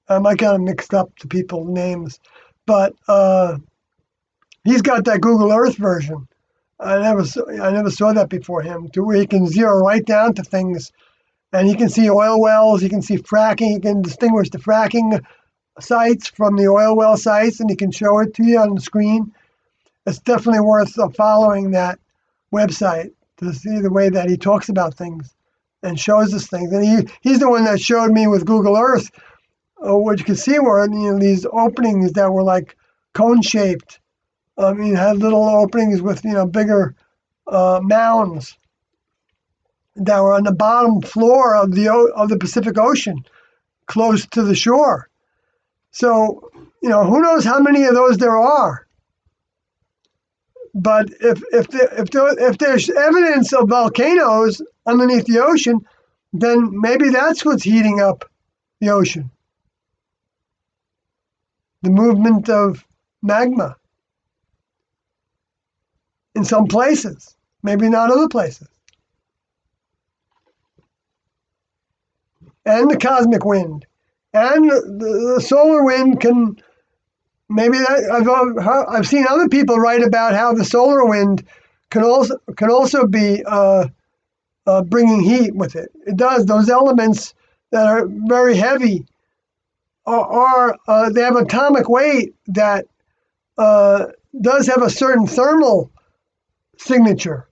I might get them mixed up to people's names, but he's got that Google Earth version. I never saw that before him, to where he can zero right down to things, and he can see oil wells, he can see fracking, he can distinguish the fracking sites from the oil well sites, and he can show it to you on the screen. It's definitely worth following that website to see the way that he talks about things and shows us things. And he's the one that showed me with Google Earth what you can see were these openings that were like cone shaped. Had little openings with bigger mounds that were on the bottom floor of the Pacific Ocean, close to the shore. So who knows how many of those there are. But if there's evidence of volcanoes underneath the ocean, then maybe that's what's heating up the ocean. The movement of magma in some places, maybe not other places. And the cosmic wind. And the solar wind can... Maybe I've seen other people write about how the solar wind can also be bringing heat with it. It does. Those elements that are very heavy they have atomic weight that does have a certain thermal signature.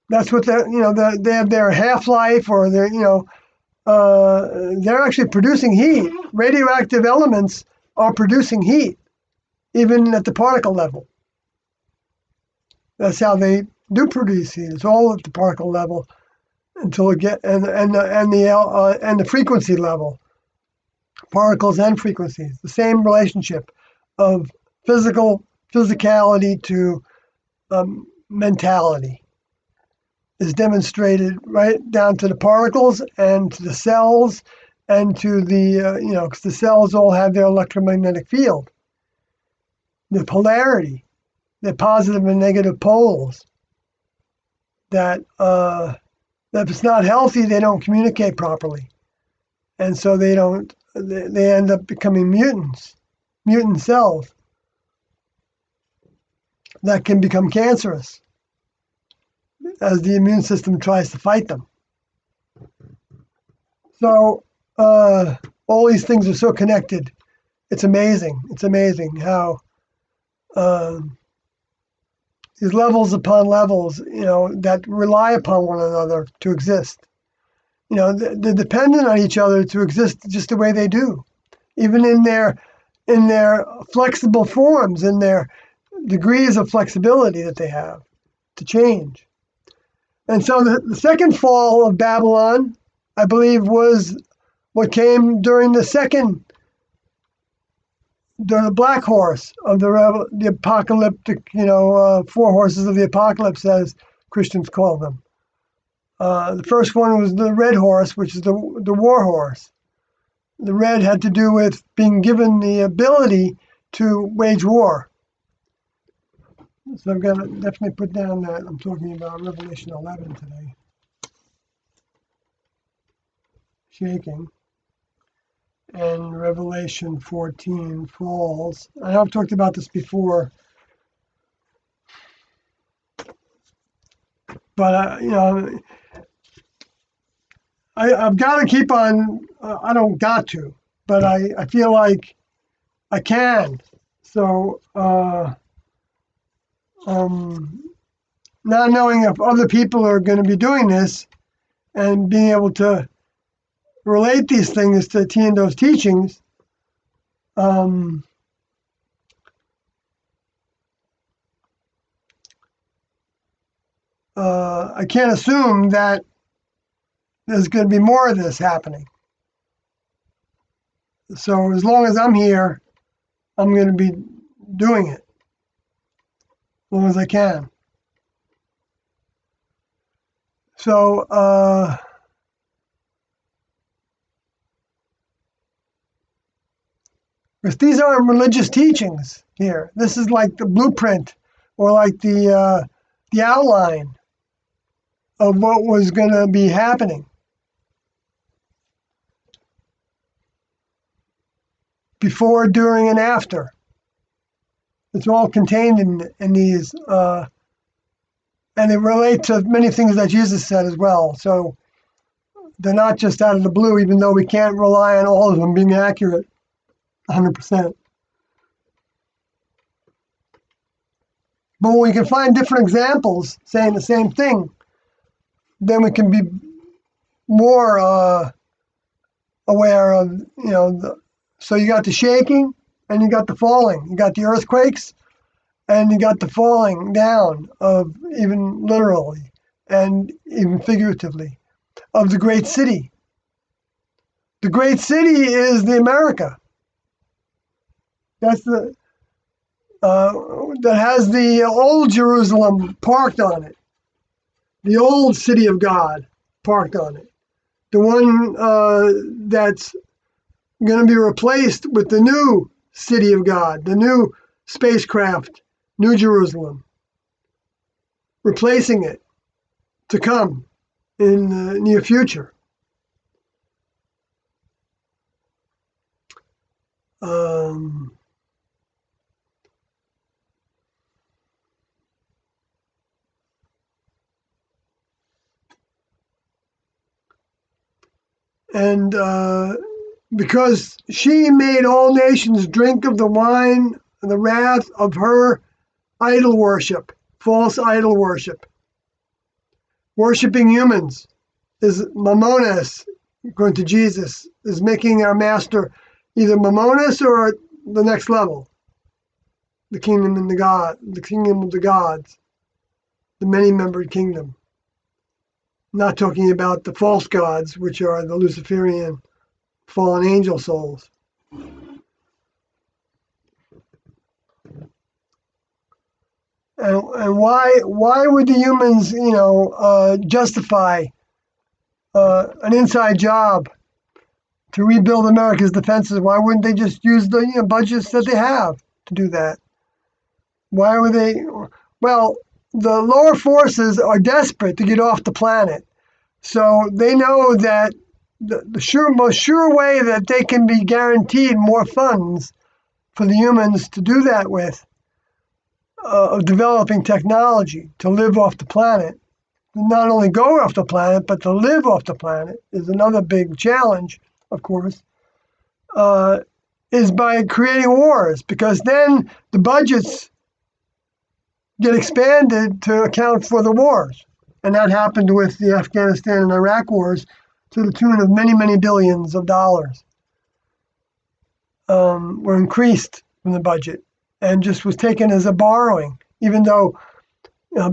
That's what they have their half-life, or they're actually producing heat. Radioactive elements are producing heat, even at the particle level. That's how they do produce heat. It's all at the particle level until it and the frequency level, particles and frequencies. The same relationship of physicality to mentality is demonstrated right down to the particles and to the cells and to the, because the cells all have their electromagnetic field, the polarity, the positive and negative poles, that if it's not healthy, they don't communicate properly. And so they end up becoming mutant cells that can become cancerous as the immune system tries to fight them. So all these things are so connected. It's amazing. It's amazing how these levels upon levels, that rely upon one another to exist. They're dependent on each other to exist just the way they do, even in their flexible forms, in their degrees of flexibility that they have to change. And so the second fall of Babylon, I believe, was what came during the black horse of the apocalyptic, four horses of the apocalypse, as Christians call them. The first one was the red horse, which is the war horse. The red had to do with being given the ability to wage war. So I'm going to definitely put down that I'm talking about Revelation 11 today. Shaking. and Revelation 14 falls. I know I've talked about this before, but I've got to keep on. I don't got to, but I feel like I can. So not knowing if other people are going to be doing this and being able to relate these things to Tiendo's teachings, I can't assume that there's going to be more of this happening. So as long as I'm here, I'm going to be doing it as long as I can. So because these aren't religious teachings here. This is like the blueprint or like the outline of what was going to be happening before, during, and after. It's all contained in these, and they relate to many things that Jesus said as well. So they're not just out of the blue, even though we can't rely on all of them being accurate 100%. But when we can find different examples saying the same thing, then we can be more aware of, so you got the shaking and you got the falling, you got the earthquakes and you got the falling down of, even literally and even figuratively, of the great city. The great city is the America. That's the that has the old Jerusalem parked on it, the old city of God parked on it, the one that's going to be replaced with the new city of God, the new spacecraft, New Jerusalem, replacing it to come in the near future. And because she made all nations drink of the wine and the wrath of her idol worship, false idol worship. Worshipping humans is Mammonas, according to Jesus, is making our master either Mammonas or the next level, the kingdom of the gods, the many-membered kingdom. Not talking about the false gods, which are the Luciferian fallen angel souls. And why would the humans, justify an inside job to rebuild America's defenses? Why wouldn't they just use the budgets that they have to do that? Why would they? Well, the lower forces are desperate to get off the planet, so they know that the most sure way that they can be guaranteed more funds for the humans to do that with, of developing technology to live off the planet, not only go off the planet, but to live off the planet is another big challenge, of course, is by creating wars, because then the budgets get expanded to account for the wars. And that happened with the Afghanistan and Iraq wars to the tune of many, many billions of dollars were increased from the budget and just was taken as a borrowing, even though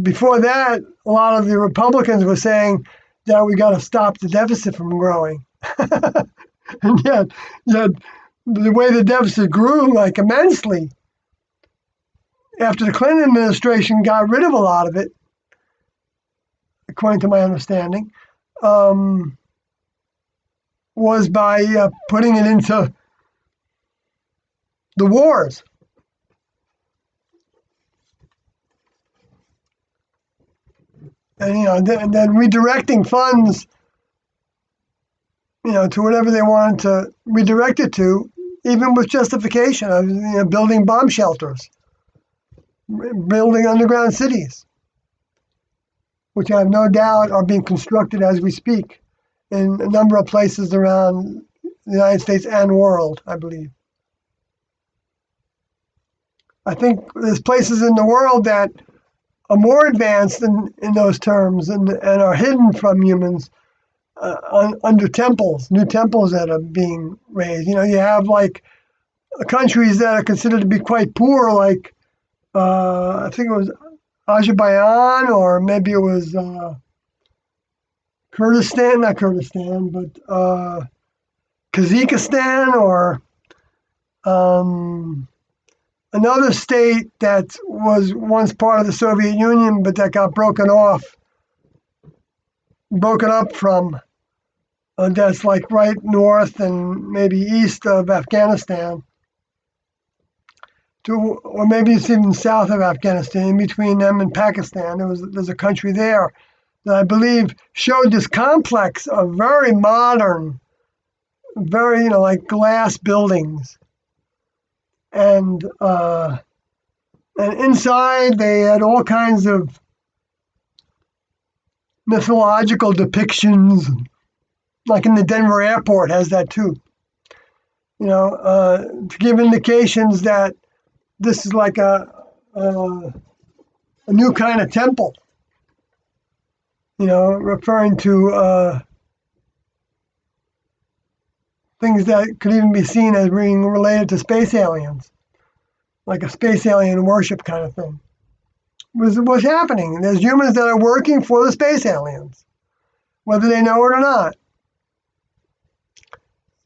before that, a lot of the Republicans were saying that we got to stop the deficit from growing. And yet, the way the deficit grew like immensely after the Clinton administration got rid of a lot of it, according to my understanding, was by putting it into the wars. And then redirecting funds, to whatever they wanted to redirect it to, even with justification of building bomb shelters, building underground cities, which I have no doubt are being constructed as we speak in a number of places around the United States and world, I believe. I think there's places in the world that are more advanced in those terms and are hidden from humans under temples, new temples that are being raised. You have like countries that are considered to be quite poor, like I think it was Azerbaijan, or maybe it was Kurdistan, not Kurdistan, but Kazakhstan, or another state that was once part of the Soviet Union, but that got broken up from. That's like right north and maybe east of Afghanistan, or maybe it's even south of Afghanistan, in between them and Pakistan. There's a country there that I believe showed this complex of very modern, very like glass buildings, and inside they had all kinds of mythological depictions, like in the Denver airport has that too. To give indications that this is like a new kind of temple. Referring to things that could even be seen as being related to space aliens, like a space alien worship kind of thing. What's happening? There's humans that are working for the space aliens, whether they know it or not.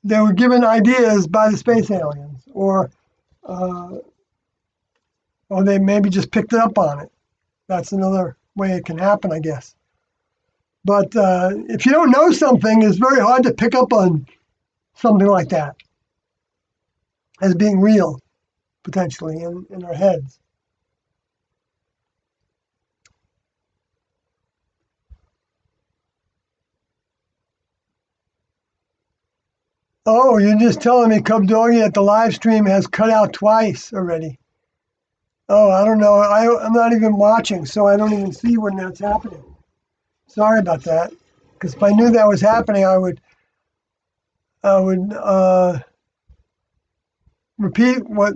They were given ideas by the space aliens, or they maybe just picked it up on it. That's another way it can happen, I guess. But if you don't know something, it's very hard to pick up on something like that as being real, potentially, in our heads. Oh, you're just telling me, Cub Doggy, that the live stream has cut out twice already. Oh, I don't know. I'm not even watching, so I don't even see when that's happening. Sorry about that. Because if I knew that was happening, I would repeat what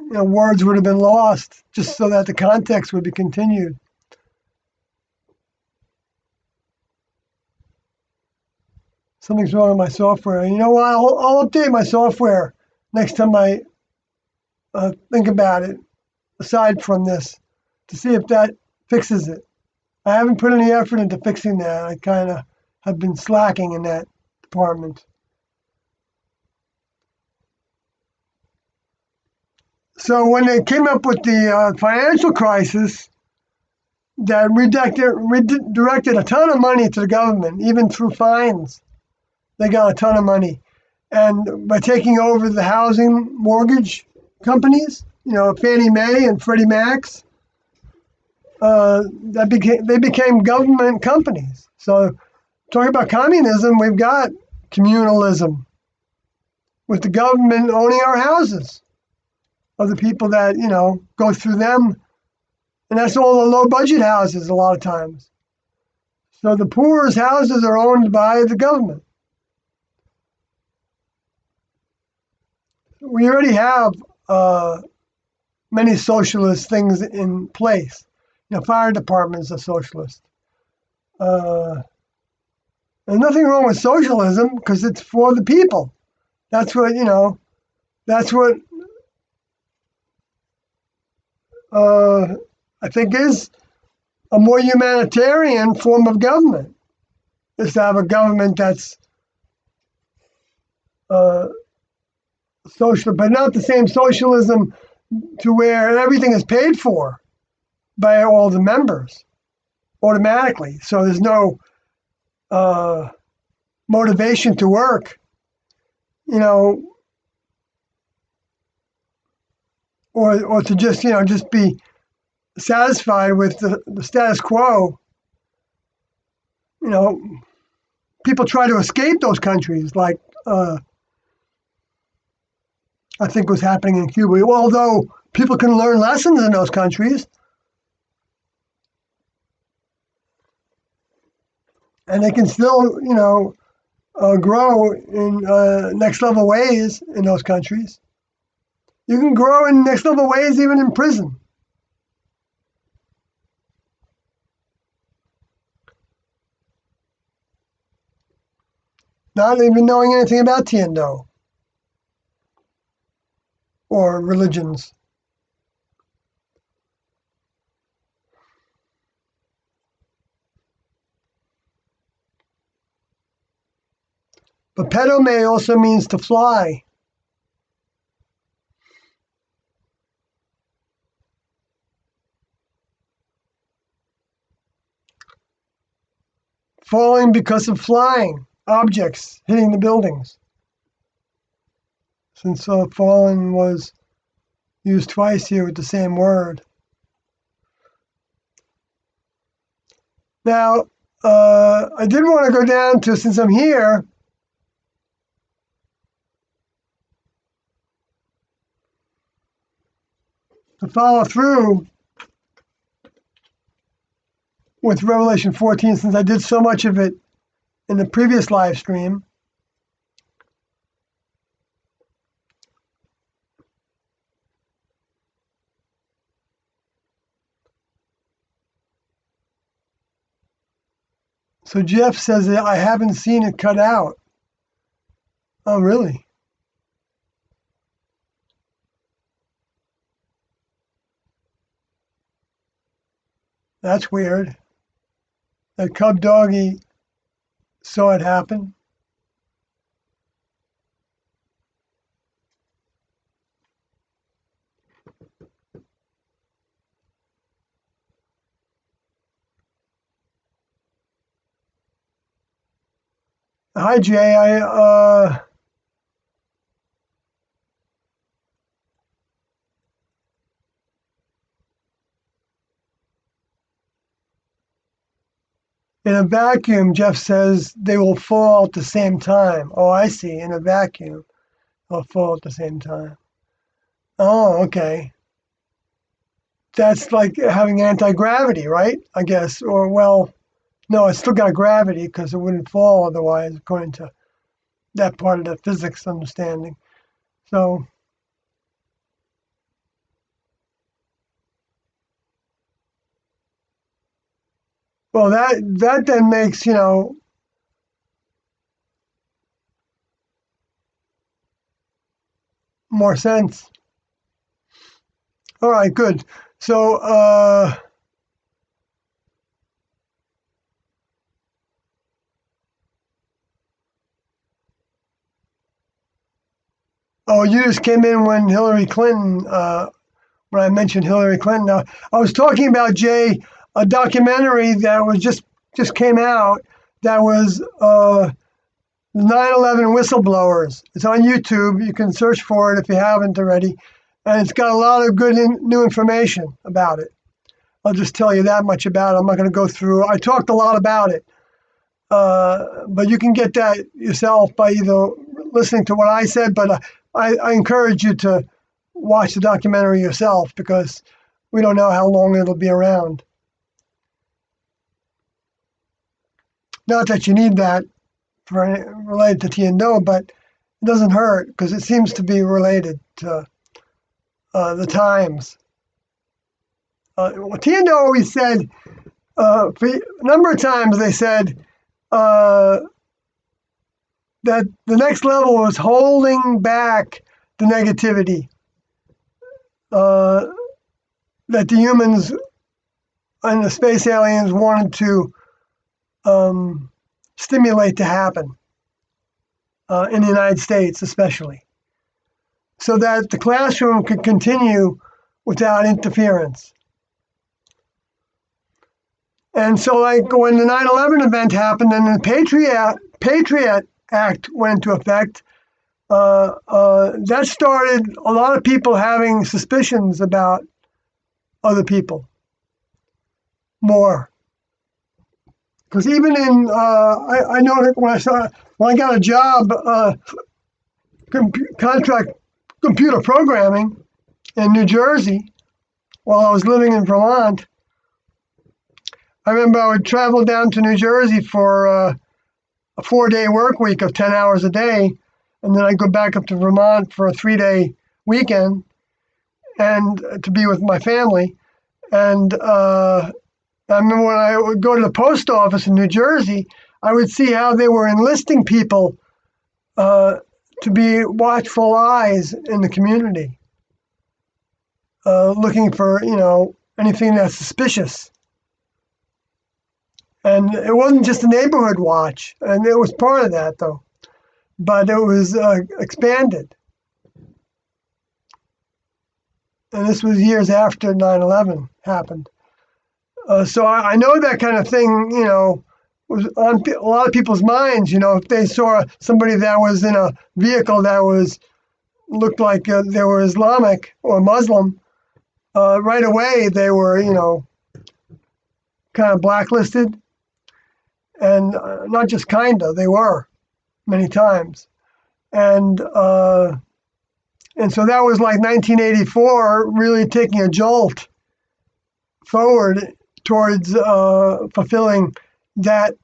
words would have been lost, just so that the context would be continued. Something's wrong with my software. You know what? I'll update my software next time I think about it, aside from this, to see if that fixes it. I haven't put any effort into fixing that. I kind of have been slacking in that department. So when they came up with the financial crisis that redirected a ton of money to the government, even through fines, they got a ton of money. And by taking over the housing mortgage companies, Fannie Mae and Freddie Mac's, they became government companies. So talking about communism, we've got communalism with the government owning our houses of the people that, go through them. And that's all the low budget houses a lot of times. So the poor's houses are owned by the government. We already have many socialist things in place. Fire departments are socialist. There's nothing wrong with socialism because it's for the people. That's what I think is a more humanitarian form of government, is to have a government that's social, but not the same socialism to where everything is paid for by all the members automatically. So there's no motivation to work, or to just be satisfied with the status quo, people try to escape those countries, like I think was happening in Cuba. Although people can learn lessons in those countries, and they can still, grow in next level ways in those countries. You can grow in next level ways even in prison. Not even knowing anything about Tiendo or religions. But pedome also means to fly. Falling because of flying, objects hitting the buildings. Since fallen was used twice here with the same word. Now, I did want to go down to, since I'm here, to follow through with Revelation 14, since I did so much of it in the previous live stream. So Jeff says that I haven't seen it cut out. Oh, really? That's weird. That Cub Doggy saw it happen. Hi, Jay. In a vacuum, Jeff says they will fall at the same time. Oh, I see. In a vacuum, they'll fall at the same time. Oh, okay. That's like having anti-gravity, right? I guess. Or, well, no, it's still got gravity because it wouldn't fall otherwise, according to that part of the physics understanding. So, well, that then makes, more sense. All right, good. So, oh, you just came in when Hillary Clinton, when I mentioned Hillary Clinton. Now, I was talking about, Jay, a documentary that was just came out that was 9/11 whistleblowers. It's on YouTube. You can search for it if you haven't already, and it's got a lot of good new information about it. I'll just tell you that much about it. I'm not going to go through. I talked a lot about it, but you can get that yourself by either listening to what I said, but I encourage you to watch the documentary yourself because we don't know how long it'll be around. Not that you need that for related to Tiendo, but it doesn't hurt because it seems to be related to the times. Tiendo always said, for a number of times they said that the next level was holding back the negativity that the humans and the space aliens wanted to stimulate to happen in the United States, especially, so that the classroom could continue without interference. And so, like when the 9/11 event happened and the Patriot Act went into effect, that started a lot of people having suspicions about other people more. Because even in, I know that when I got a job, contract computer programming in New Jersey while I was living in Vermont, I remember I would travel down to New Jersey for a 4-day work week of 10 hours a day, and then I'd go back up to Vermont for a 3-day weekend and to be with my family. And I remember when I would go to the post office in New Jersey, I would see how they were enlisting people to be watchful eyes in the community, looking for, anything that's suspicious. And it wasn't just a neighborhood watch, and it was part of that, though. But it was expanded. And this was years after 9/11 happened. So I know that kind of thing, was on a lot of people's minds. If they saw somebody that was in a vehicle that looked like they were Islamic or Muslim, right away they were, kind of blacklisted. And not just kinda, they were many times. And so that was like 1984, really taking a jolt forward towards fulfilling that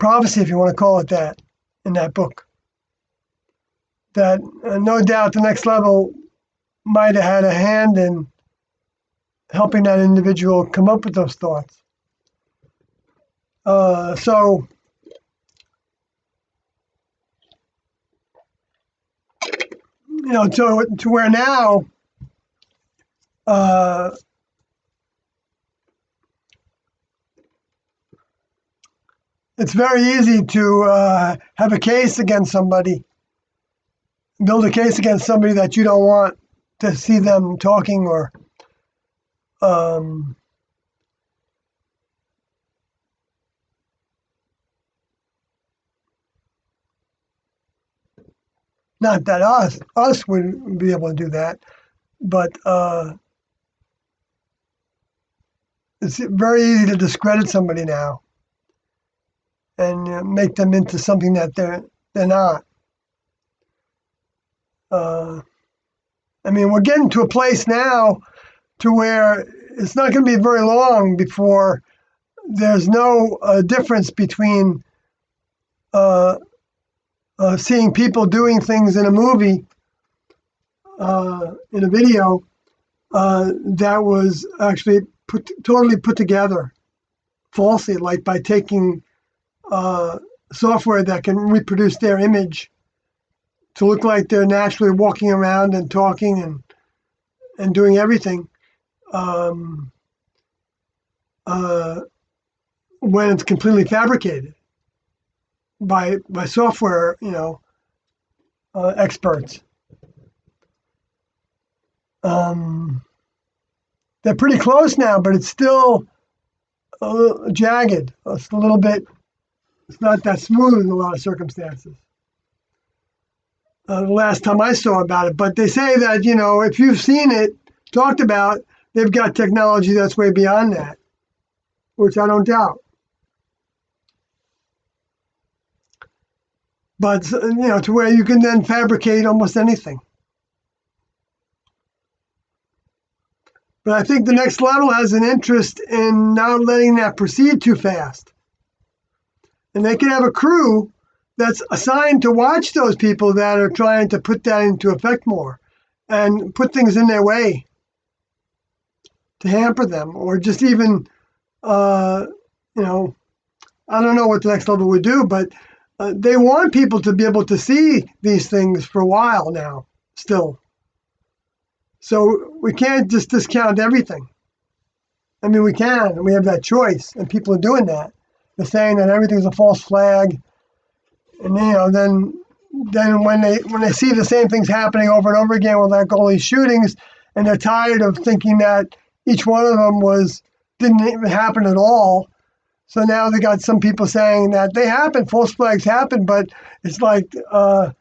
prophecy, if you want to call it that, in that book. That no doubt the Next Level might have had a hand in helping that individual come up with those thoughts. So to where now it's very easy to have a case against somebody, build a case against somebody that you don't want to see them talking or not that us would be able to do that, but it's very easy to discredit somebody now and make them into something that they're not. We're getting to a place now to where it's not going to be very long before there's no difference between seeing people doing things in a movie, in a video, that was actually totally put together falsely, like by taking software that can reproduce their image to look like they're naturally walking around and talking and doing everything, when it's completely fabricated by software, experts. They're pretty close now, but it's still a little jagged. It's a little bit. It's not that smooth in a lot of circumstances. The last time I saw about it, but they say that if you've seen it talked about, they've got technology that's way beyond that, which I don't doubt. But to where you can then fabricate almost anything. But I think the Next Level has an interest in not letting that proceed too fast. And they can have a crew that's assigned to watch those people that are trying to put that into effect more and put things in their way to hamper them, or just even, I don't know what the Next Level would do, but they want people to be able to see these things for a while now, still. So we can't just discount everything. We can, and we have that choice, and people are doing that. They're saying that everything's a false flag, and then when they see the same things happening over and over again with like all these shootings, and they're tired of thinking that each one of them didn't even happen at all. So now they got some people saying that they happen, false flags happen, but it's like they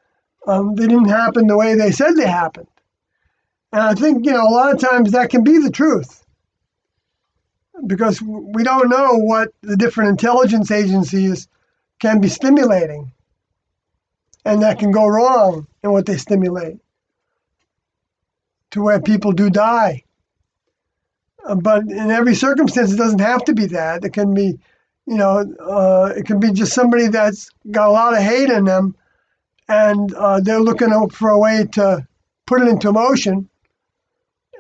didn't happen the way they said they happened. And I think a lot of times that can be the truth. because we don't know what the different intelligence agencies can be stimulating, and that can go wrong in what they stimulate to where people do die. But in every circumstance, it doesn't have to be that. It can be, it can be just somebody that's got a lot of hate in them, and they're looking for a way to put it into motion.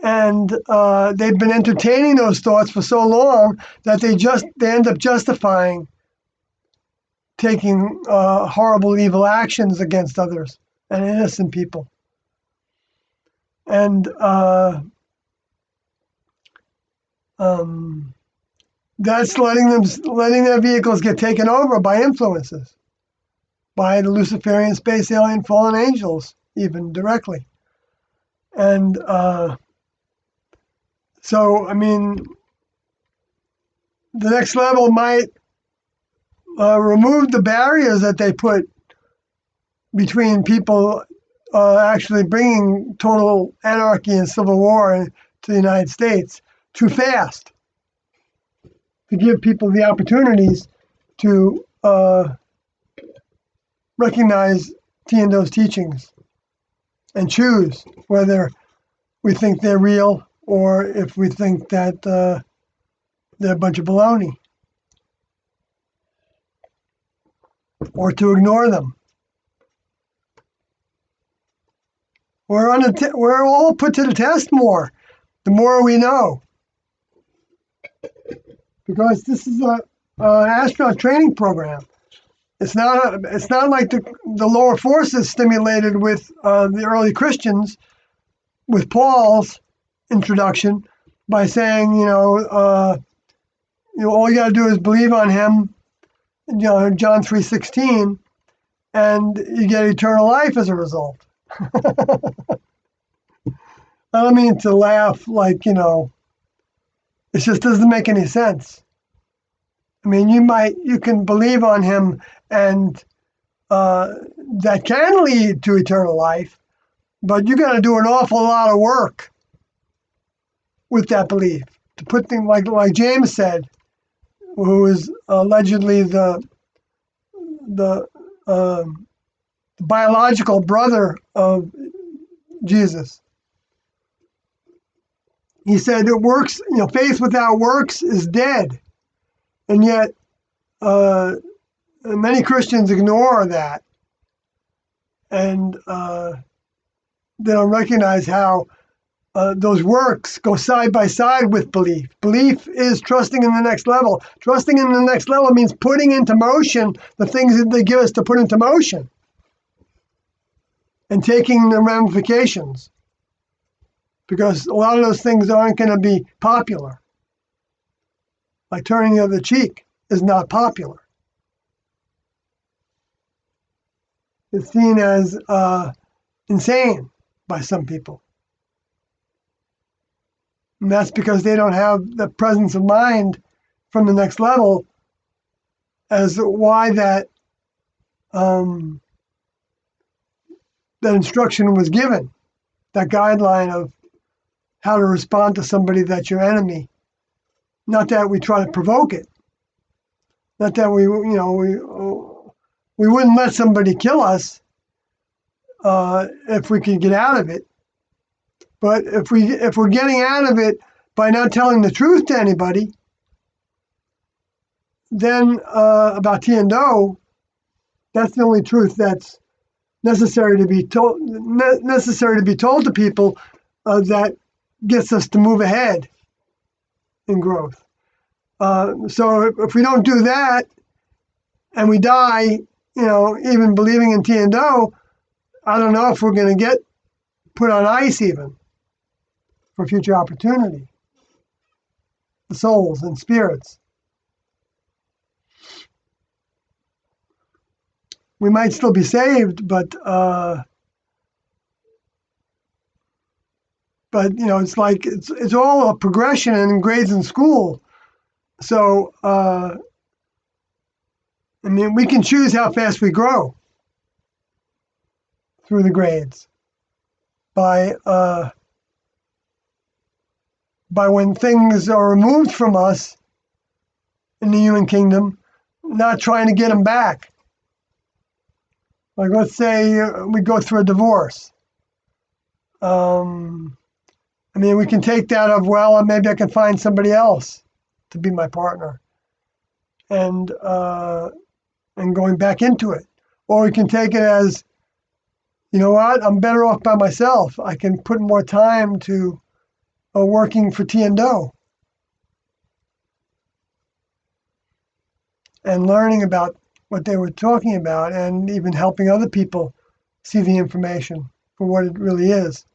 And they've been entertaining those thoughts for so long that they end up justifying taking horrible, evil actions against others and innocent people. And that's letting their vehicles get taken over by influences, by the Luciferian space alien fallen angels, even directly. And so, I mean, the next level might remove the barriers that they put between people actually bringing total anarchy and civil war to the United States too fast, to give people the opportunities to recognize Tiando's teachings and choose whether we think they're real or if we think that they're a bunch of baloney, or to ignore them. We're all put to the test more, the more we know, because this is an astronaut training program. It's not like the lower forces stimulated with the early Christians, with Paul's introduction, by saying, all you got to do is believe on him, John 3:16, and you get eternal life as a result. I don't mean to laugh like, it just doesn't make any sense. I mean, you can believe on him, and that can lead to eternal life, but you got to do an awful lot of work with that belief to put things like James said, who is allegedly the biological brother of Jesus. He said it works, faith without works is dead. And yet many Christians ignore that. And they don't recognize how those works go side by side with belief. Belief is trusting in the next level. Trusting in the next level means putting into motion the things that they give us to put into motion, and taking the ramifications, because a lot of those things aren't going to be popular. Like turning the other cheek is not popular. It's seen as insane by some people. And that's because they don't have the presence of mind from the next level as why that instruction was given, that guideline of how to respond to somebody that's your enemy. Not that we try to provoke it. Not that we wouldn't let somebody kill us if we could get out of it. But if we're getting out of it by not telling the truth to anybody, then about Tiando, that's the only truth that's necessary to be told to people that gets us to move ahead in growth. So if we don't do that and we die, even believing in Tiando, I don't know if we're going to get put on ice even for future opportunity. The souls and spirits. We might still be saved, but it's like it's all a progression in grades in school. So we can choose how fast we grow through the grades by by when things are removed from us in the human kingdom, not trying to get them back. Like, let's say we go through a divorce. We can take that of, well, maybe I can find somebody else to be my partner, and going back into it. Or we can take it as, you know what, I'm better off by myself. I can put more time to working for Tiendo and learning about what they were talking about, and even helping other people see the information for what it really is,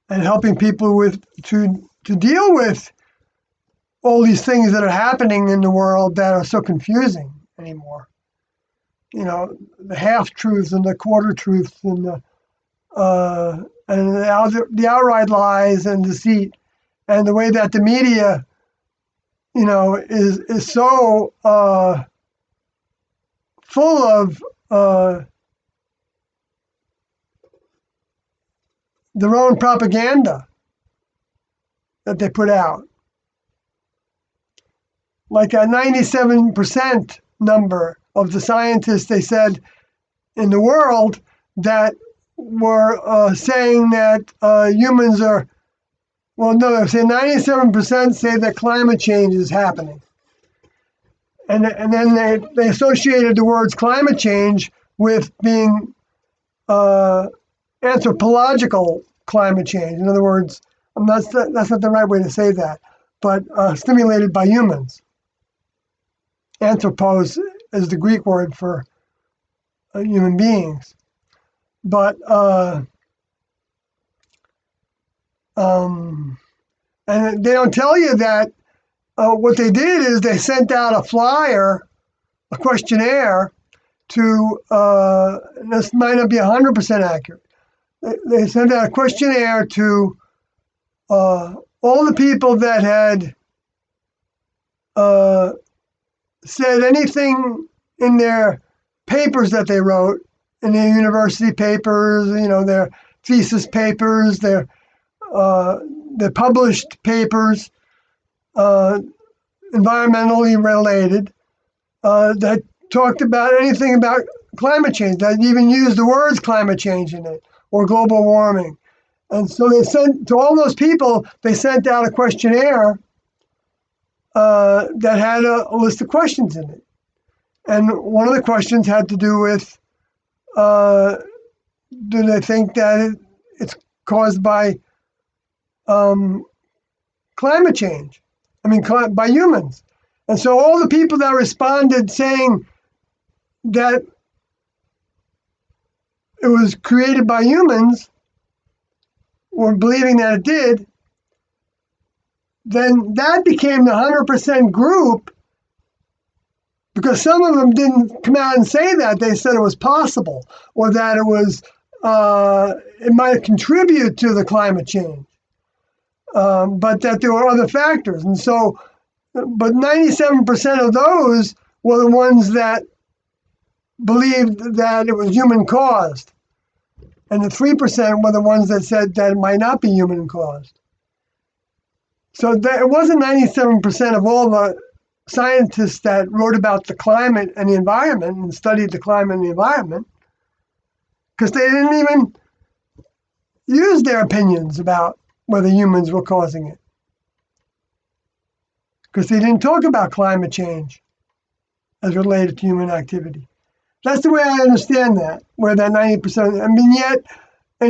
and helping people to deal with all these things that are happening in the world that are so confusing anymore. The half truths and the quarter truths and the outright lies and deceit, and the way that the media, is so full of their own propaganda that they put out. Like a 97% number of the scientists, they said, in the world that were saying that humans are, well, no, they say 97% say that climate change is happening. And then they associated the words climate change with being anthropological climate change. In other words, that's not the right way to say that, but stimulated by humans. Anthropos is the Greek word for human beings. But and they don't tell you that what they did is they sent out a flyer, a questionnaire to, this might not be 100% accurate. They sent out a questionnaire to all the people that had said anything in their papers that they wrote, in their university papers, their thesis papers, their published papers, environmentally related, that talked about anything about climate change, that even used the words climate change in it, or global warming. And so they sent to all those people, they sent out a questionnaire that had a list of questions in it. And one of the questions had to do with, do they think that it's caused by climate change? By humans. And so all the people that responded saying that it was created by humans, or believing that it did, then that became the 100% group, because some of them didn't come out and say that. They said it was possible, or that it was it might contribute to the climate change, but that there were other factors. And so, but 97% of those were the ones that believed that it was human caused, and the 3% were the ones that said that it might not be human caused. So it wasn't 97% of all the scientists that wrote about the climate and the environment and studied the climate and the environment, because they didn't even use their opinions about whether humans were causing it, because they didn't talk about climate change as related to human activity. That's the way I understand that, where that 90%,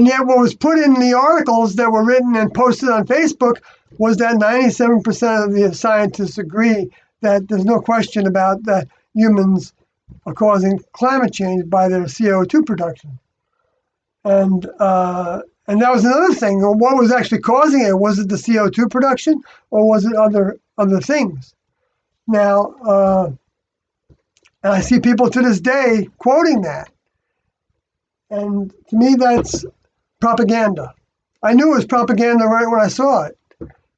yet what was put in the articles that were written and posted on Facebook was that 97% of the scientists agree that there's no question about that humans are causing climate change by their CO2 production. And that was another thing. What was actually causing it? Was it the CO2 production, or was it other things? Now, and I see people to this day quoting that. And to me, that's propaganda. I knew it was propaganda right when I saw it,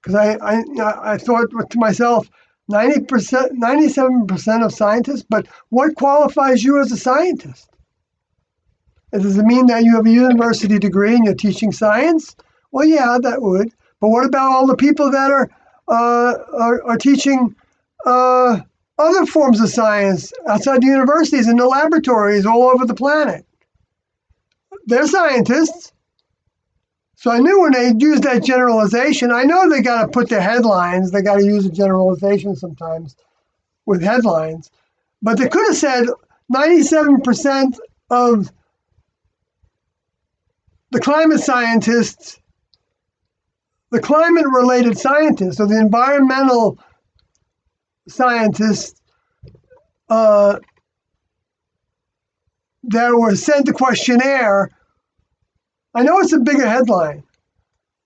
because I thought to myself, 97% of scientists, but what qualifies you as a scientist? Does it mean that you have a university degree and you're teaching science? Well, yeah, that would. But what about all the people that are teaching uh, other forms of science outside the universities and the laboratories all over the planet? They're scientists. So I knew when they used that generalization, I know they got to put their headlines. They got to use a generalization sometimes with headlines. But they could have said 97% of the climate scientists, the climate related scientists, or the environmental scientists uh, that were sent the questionnaire. I know it's a bigger headline,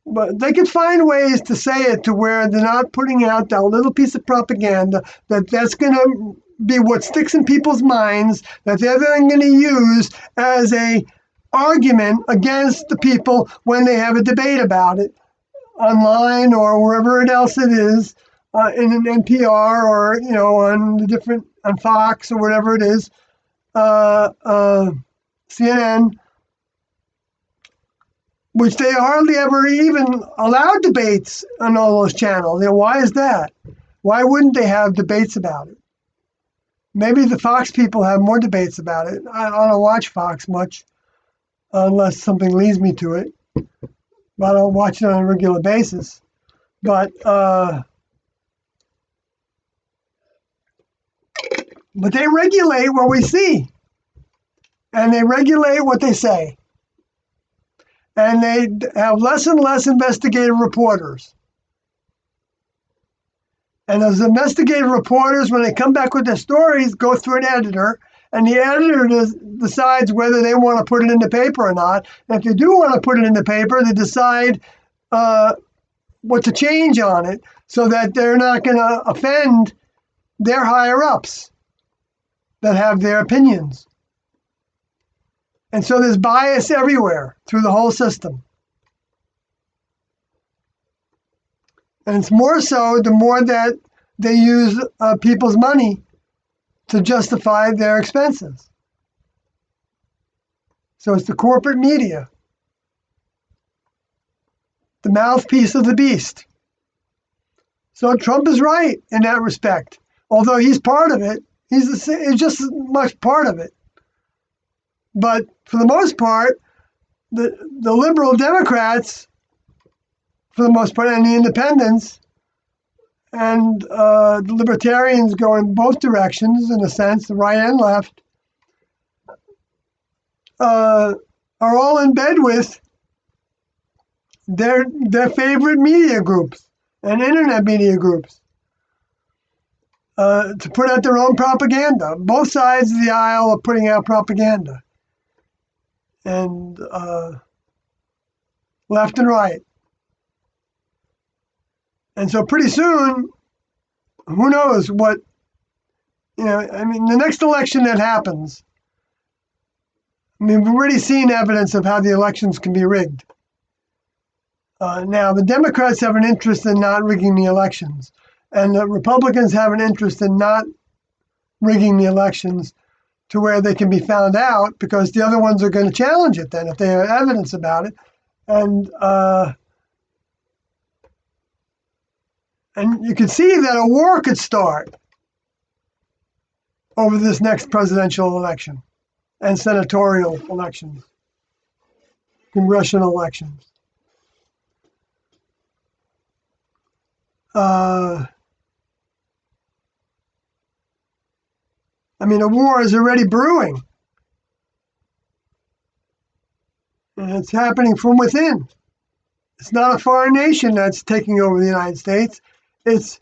but they could find ways to say it to where they're not putting out that little piece of propaganda that's going to be what sticks in people's minds, that they're then going to use as a argument against the people when they have a debate about it online or wherever else it is, in an NPR or on the different on Fox or whatever it is, CNN, which they hardly ever even allow debates on all those channels. Why is that? Why wouldn't they have debates about it? Maybe the Fox people have more debates about it. I don't watch Fox much unless something leads me to it. But I don't watch it on a regular basis. But they regulate what we see, and they regulate what they say, and they have less and less investigative reporters. And those investigative reporters, when they come back with their stories, go through an editor, and the editor decides whether they want to put it in the paper or not. And if they do want to put it in the paper, they decide what to change on it so that they're not going to offend their higher ups that have their opinions. And so there's bias everywhere through the whole system. And it's more so the more that they use people's money to justify their expenses. So it's the corporate media, the mouthpiece of the beast. So Trump is right in that respect. Although he's part of it, he's just as much part of it. But for the most part, the liberal Democrats, for the most part, and the independents, and the libertarians go in both directions, in a sense, the right and left, are all in bed with their favorite media groups and internet media groups to put out their own propaganda. Both sides of the aisle are putting out propaganda, and left and right. And so pretty soon, who knows what, the next election that happens, we've already seen evidence of how the elections can be rigged. Now, the Democrats have an interest in not rigging the elections, and the Republicans have an interest in not rigging the elections to where they can be found out, because the other ones are going to challenge it then if they have evidence about it. And you could see that a war could start over this next presidential election and senatorial elections, congressional elections. A war is already brewing, and it's happening from within. It's not a foreign nation that's taking over the United States. It's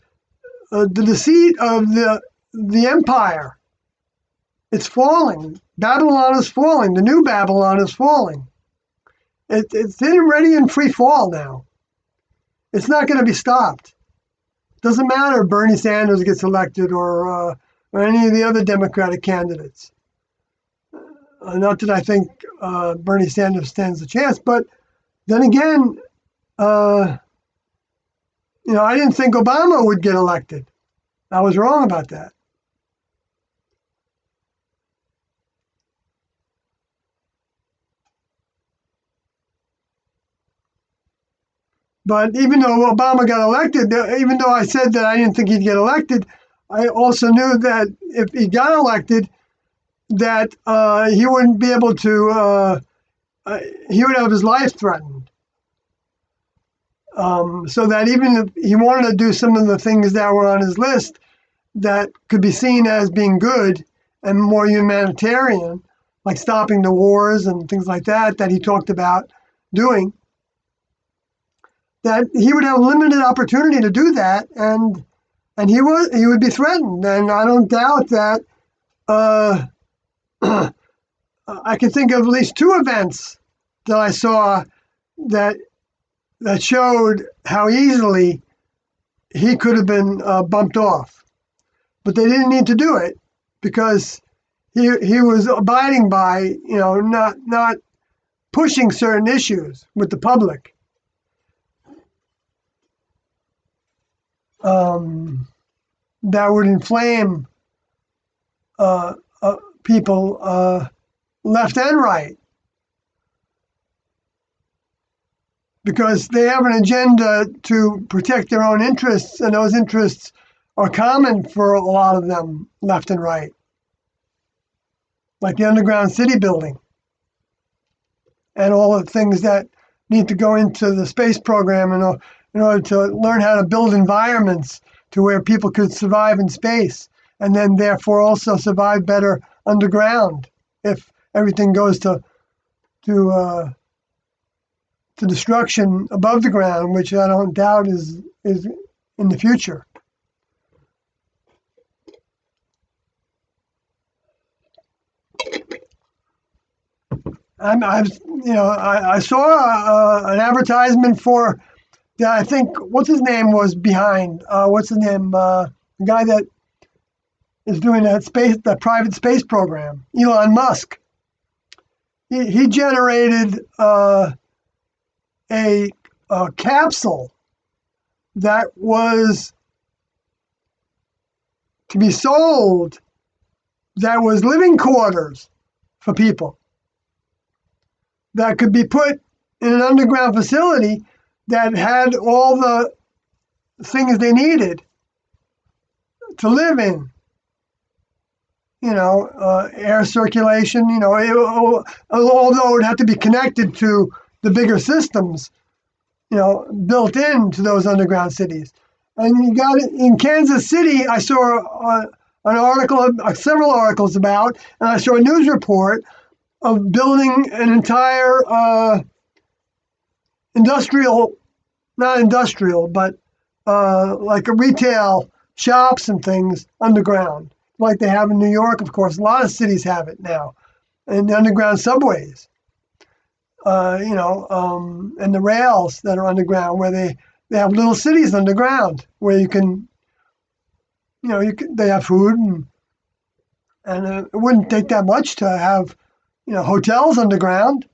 the deceit of the empire. It's falling. Babylon is falling. The new Babylon is falling. It's in ready and free fall now. It's not going to be stopped. Doesn't matter if Bernie Sanders gets elected or any of the other Democratic candidates. Not that I think Bernie Sanders stands a chance, but then again, I didn't think Obama would get elected. I was wrong about that. But even though Obama got elected, even though I said that I didn't think he'd get elected, I also knew that if he got elected, that he wouldn't be able to, he would have his life threatened. So that even if he wanted to do some of the things that were on his list that could be seen as being good and more humanitarian, like stopping the wars and things like that, that he talked about doing, that he would have limited opportunity to do that, and he would be threatened. And I don't doubt that I can think of at least two events that I saw that showed how easily he could have been bumped off, but they didn't need to do it because he was abiding by, not pushing certain issues with the public. That would inflame people left and right, because they have an agenda to protect their own interests, and those interests are common for a lot of them, left and right, like the underground city building and all the things that need to go into the space program in order to learn how to build environments to where people could survive in space, and then therefore also survive better underground if everything goes to destruction above the ground, which I don't doubt is in the future. I saw an advertisement for that. I think what's his name was behind. What's his name? The guy that is doing that private space program, Elon Musk. He generated a capsule that was to be sold, that was living quarters for people, that could be put in an underground facility that had all the things they needed to live in. Air circulation, although it would have to be connected to the bigger systems, built into those underground cities. And you got it in Kansas City. I saw an article, several articles about, and I saw a news report of building an entire not industrial, but like a retail shops and things underground, like they have in New York, of course. A lot of cities have it now, and the underground subways, and the rails that are underground, where they have little cities underground where you can, they have food, and it wouldn't take that much to have, hotels underground.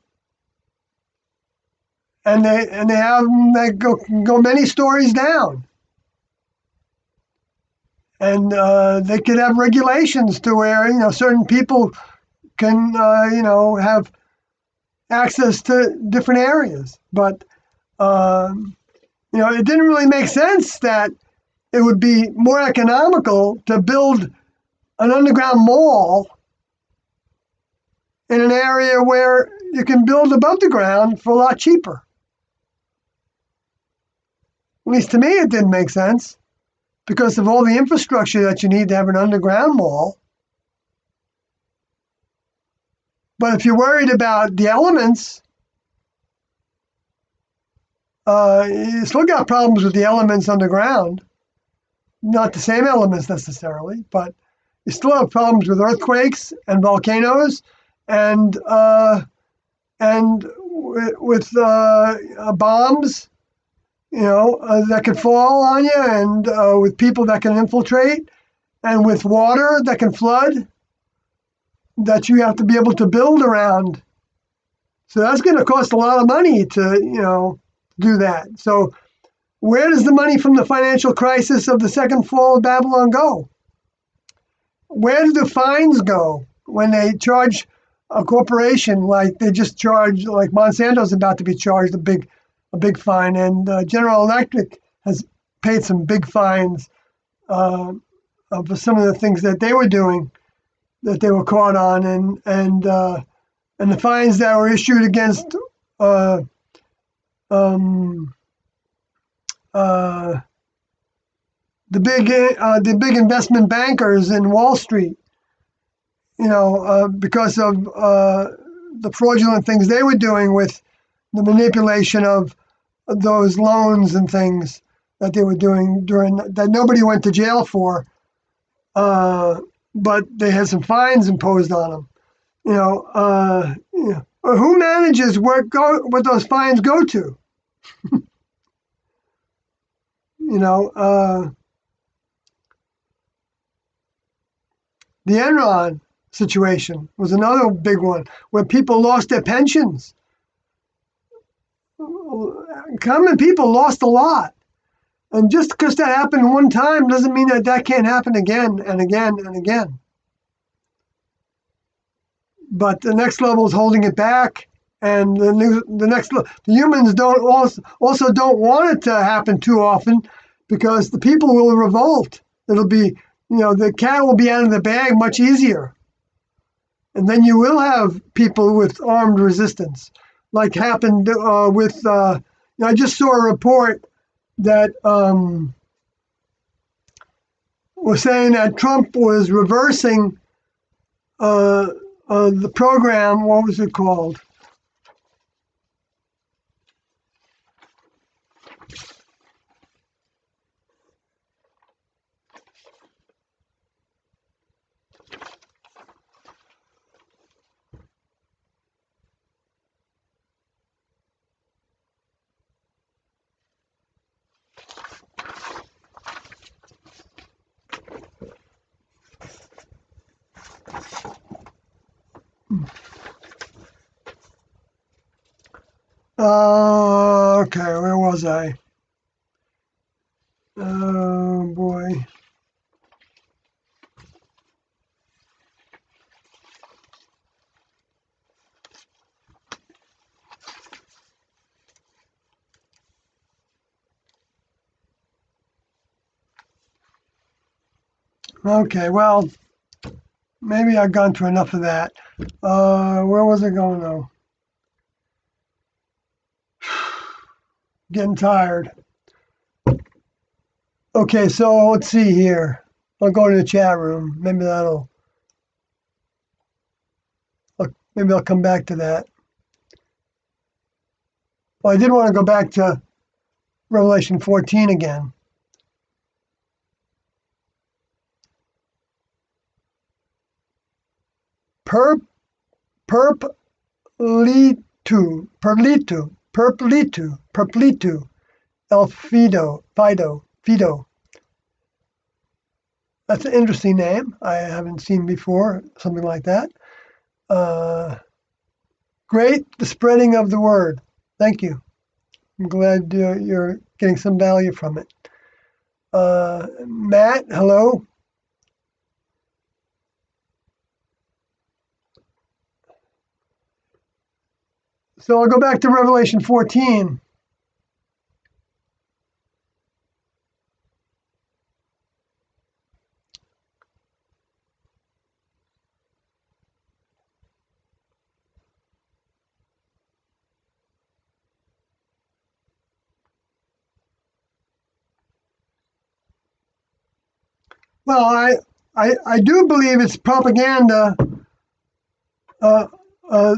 And they have them that go many stories down, and they could have regulations to where certain people can have access to different areas. But it didn't really make sense that it would be more economical to build an underground mall in an area where you can build above the ground for a lot cheaper. At least to me, it didn't make sense because of all the infrastructure that you need to have an underground mall. But if you're worried about the elements, you still got problems with the elements underground. Not the same elements necessarily, but you still have problems with earthquakes and volcanoes, and with bombs, that could fall on you, and with people that can infiltrate, and with water that can flood, that you have to be able to build around. So that's going to cost a lot of money to, do that. So where does the money from the financial crisis of the second fall of Babylon go? Where do the fines go when they charge a corporation like they just charged, like Monsanto's about to be charged a big a big fine, and General Electric has paid some big fines for some of the things that they were doing that they were caught on, and the fines that were issued against uh, um, uh, the big investment bankers in Wall Street, because of the fraudulent things they were doing with the manipulation of those loans and things that they were doing during that nobody went to jail for, but they had some fines imposed on them. Who manages what those fines go to? You know, the Enron situation was another big one where people lost their pensions. Common people lost a lot. And just because that happened one time doesn't mean that that can't happen again and again and again. But the next level is holding it back, and the humans also don't want it to happen too often, because the people will revolt. It'll be, the cat will be out of the bag much easier, and then you will have people with armed resistance, like happened with. I just saw a report that was saying that Trump was reversing the program. What was it called? Okay, where was I? Oh boy. Okay, well, maybe I've gone through enough of that. Where was I going though? Getting tired. Okay, so let's see here. I'll go to the chat room. Maybe I'll come back to that. Well, I did want to go back to Revelation 14 again. Perplitu, el Fido. That's an interesting name. I haven't seen before, something like that. Great, the spreading of the word. Thank you. I'm glad you're getting some value from it. Matt, hello. So I'll go back to Revelation 14. Well, I do believe it's propaganda uh, uh,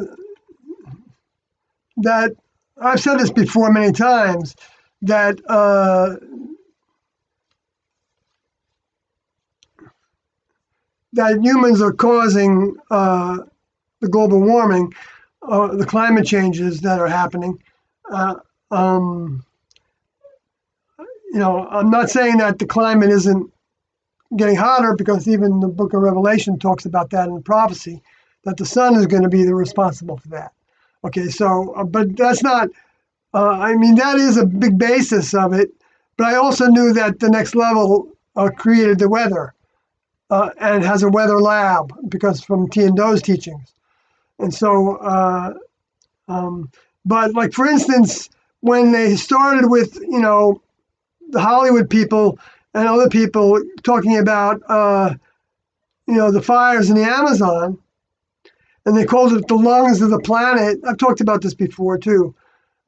that I've said this before many times, that that humans are causing the global warming, the climate changes that are happening. Um, I'm not saying that the climate isn't getting hotter, because even the book of Revelation talks about that in prophecy, that the sun is going to be the responsible for that. Okay, so, but that's not, that is a big basis of it, but I also knew that the next level created the weather and has a weather lab, because from Tiando's teachings. And so, but like, for instance, when they started with, the Hollywood people and other people talking about, the fires in the Amazon, and they called it the lungs of the planet. I've talked about this before too.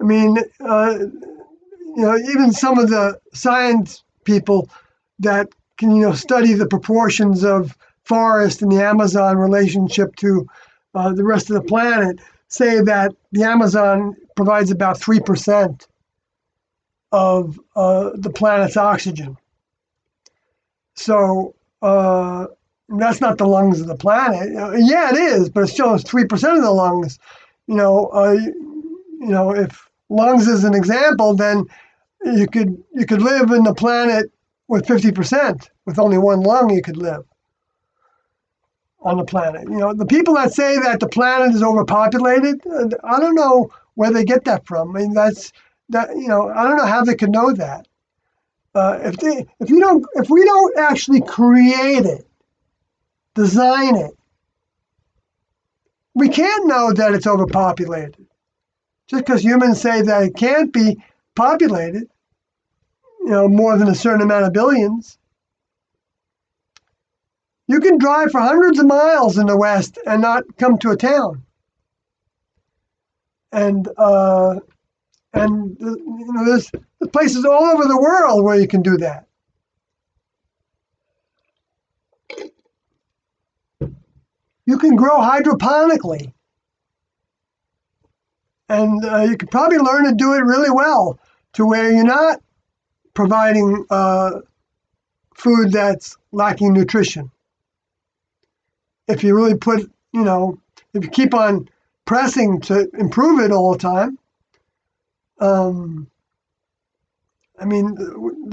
I mean, even some of the science people that can, study the proportions of forest in the Amazon relationship to the rest of the planet say that the Amazon provides about 3% of the planet's oxygen. So that's not the lungs of the planet. Yeah, it is, but it's still 3% of the lungs. If lungs is an example, then you could live in the planet with 50%. With only one lung, you could live on the planet. The people that say that the planet is overpopulated, I don't know where they get that from. I mean, I don't know how they could know that. If we don't actually create it, design it, we can't know that it's overpopulated. Just because humans say that it can't be populated, more than a certain amount of billions. You can drive for hundreds of miles in the West and not come to a town. And there's places all over the world where you can do that. You can grow hydroponically. And you could probably learn to do it really well to where you're not providing food that's lacking nutrition. If you really if you keep on pressing to improve it all the time, the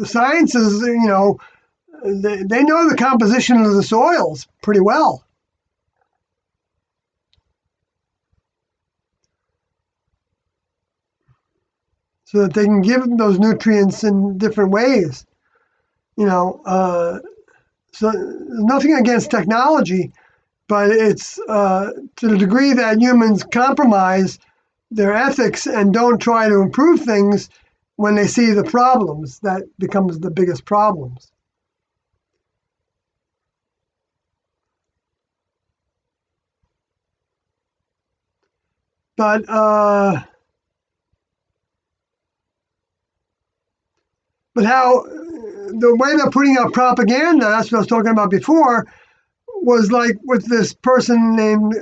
sciences, they know the composition of the soils pretty well. So that they can give those nutrients in different ways. So nothing against technology, but it's to the degree that humans compromise their ethics and don't try to improve things when they see the problems, that becomes the biggest problems. But how the way they're putting out propaganda, that's what I was talking about before, was like with this person named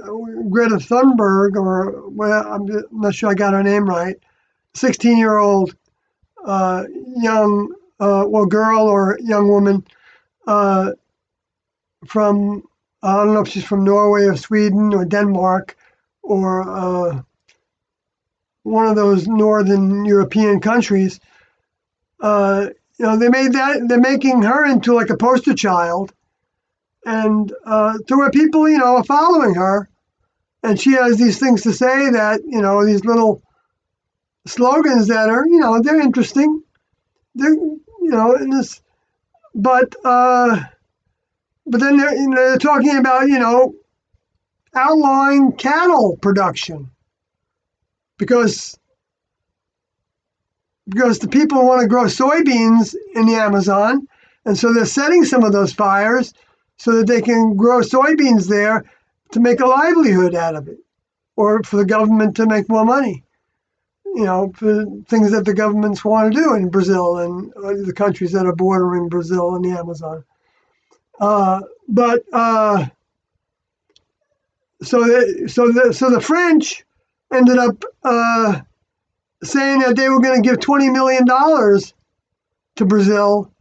Greta Thunberg, I'm not sure I got her name right, 16-year-old young girl or young woman from, I don't know if she's from Norway or Sweden or Denmark or one of those northern European countries. They're making her into like a poster child, and to where people, are following her, and she has these things to say that, these little slogans that are, they're interesting. They're, in this, but then they're talking about, outlawing cattle production because the people want to grow soybeans in the Amazon, and so they're setting some of those fires so that they can grow soybeans there to make a livelihood out of it, or for the government to make more money, for things that the governments want to do in Brazil and the countries that are bordering Brazil and the Amazon. So the French ended up saying that they were going to give $20 million to Brazil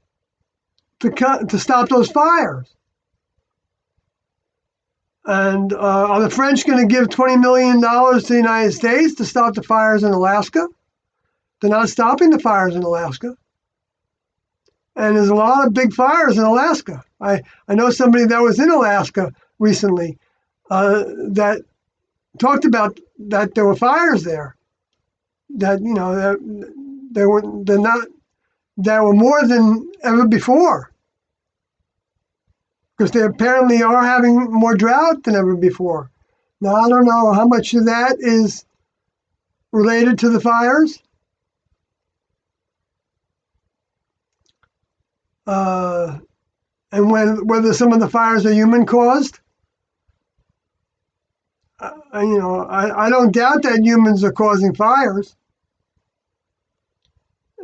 to stop those fires. And are the French going to give $20 million to the United States to stop the fires in Alaska? They're not stopping the fires in Alaska. And there's a lot of big fires in Alaska. I know somebody that was in Alaska recently that talked about that there were fires there. That there were more than ever before, because they apparently are having more drought than ever before. Now I don't know how much of that is related to the fires, uh, and whether some of the fires are human caused. I don't doubt that humans are causing fires,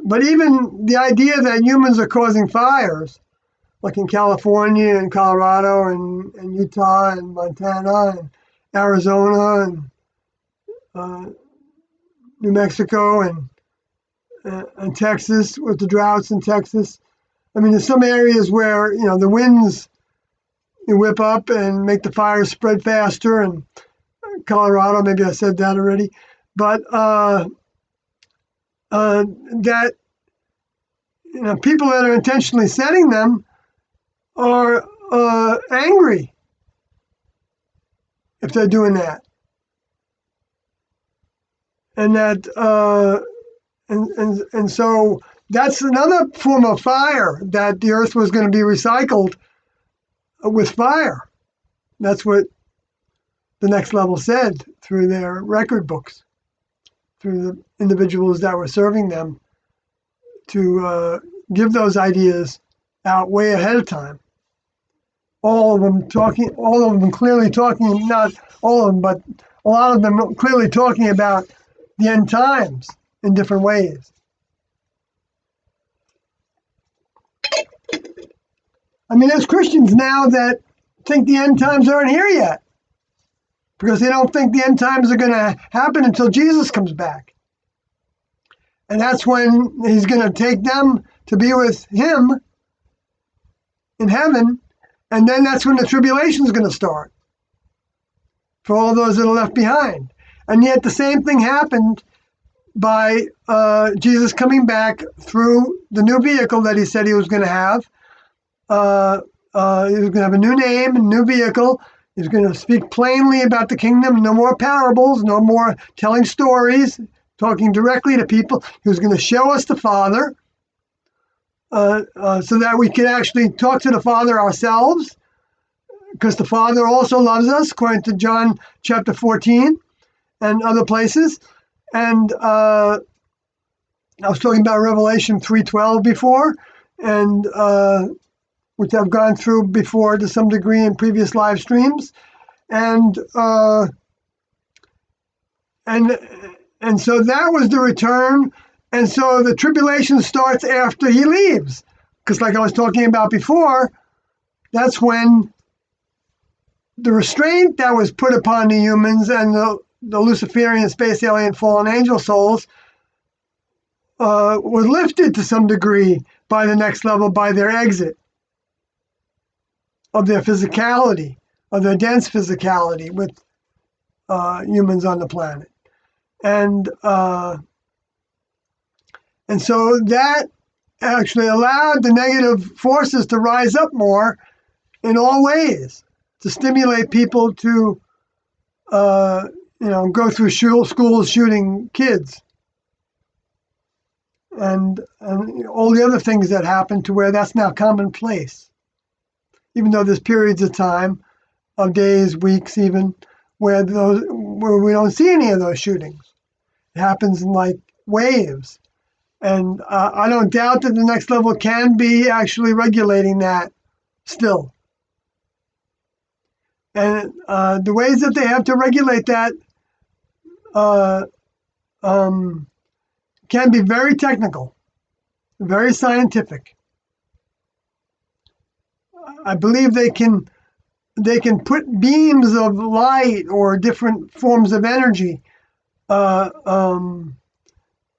but even the idea that humans are causing fires, like in California and Colorado and Utah and Montana and Arizona and uh, New Mexico and Texas with the droughts in Texas. I mean, there's some areas where the winds whip up and make the fires spread faster. And Colorado, maybe I said that already, but that people that are intentionally setting them are angry if they're doing that, and so that's another form of fire, that the earth was going to be recycled with fire. That's what the Next Level said through their record books, through the individuals that were serving them, to give those ideas out way ahead of time. All of them clearly talking, not all of them, but a lot of them clearly talking about the end times in different ways. I mean, there's Christians now that think the end times aren't here yet, because they don't think the end times are going to happen until Jesus comes back. And that's when he's going to take them to be with him in heaven. And then that's when the tribulation is going to start for all those that are left behind. And yet the same thing happened by Jesus coming back through the new vehicle that he said he was going to have. He was going to have a new name, a new vehicle. He's going to speak plainly about the kingdom. No more parables, no more telling stories, talking directly to people. He was going to show us the Father, so that we could actually talk to the Father ourselves, because the Father also loves us, according to John chapter 14 and other places. And I was talking about Revelation 3:12 before, and which I've gone through before to some degree in previous live streams. And so that was the return. And so the tribulation starts after he leaves, because like I was talking about before, that's when the restraint that was put upon the humans and the Luciferian space alien fallen angel souls was lifted to some degree by the Next Level, by their exit of their physicality, of their dense physicality with humans on the planet. And so that actually allowed the negative forces to rise up more in all ways, to stimulate people to, go through schools shooting kids, and all the other things that happen, to where that's now commonplace. Even though there's periods of time, of days, weeks, even where we don't see any of those shootings. It happens in like waves. And I don't doubt that the Next Level can be actually regulating that still. And the ways that they have to regulate that can be very technical, very scientific. I believe they can put beams of light or different forms of energy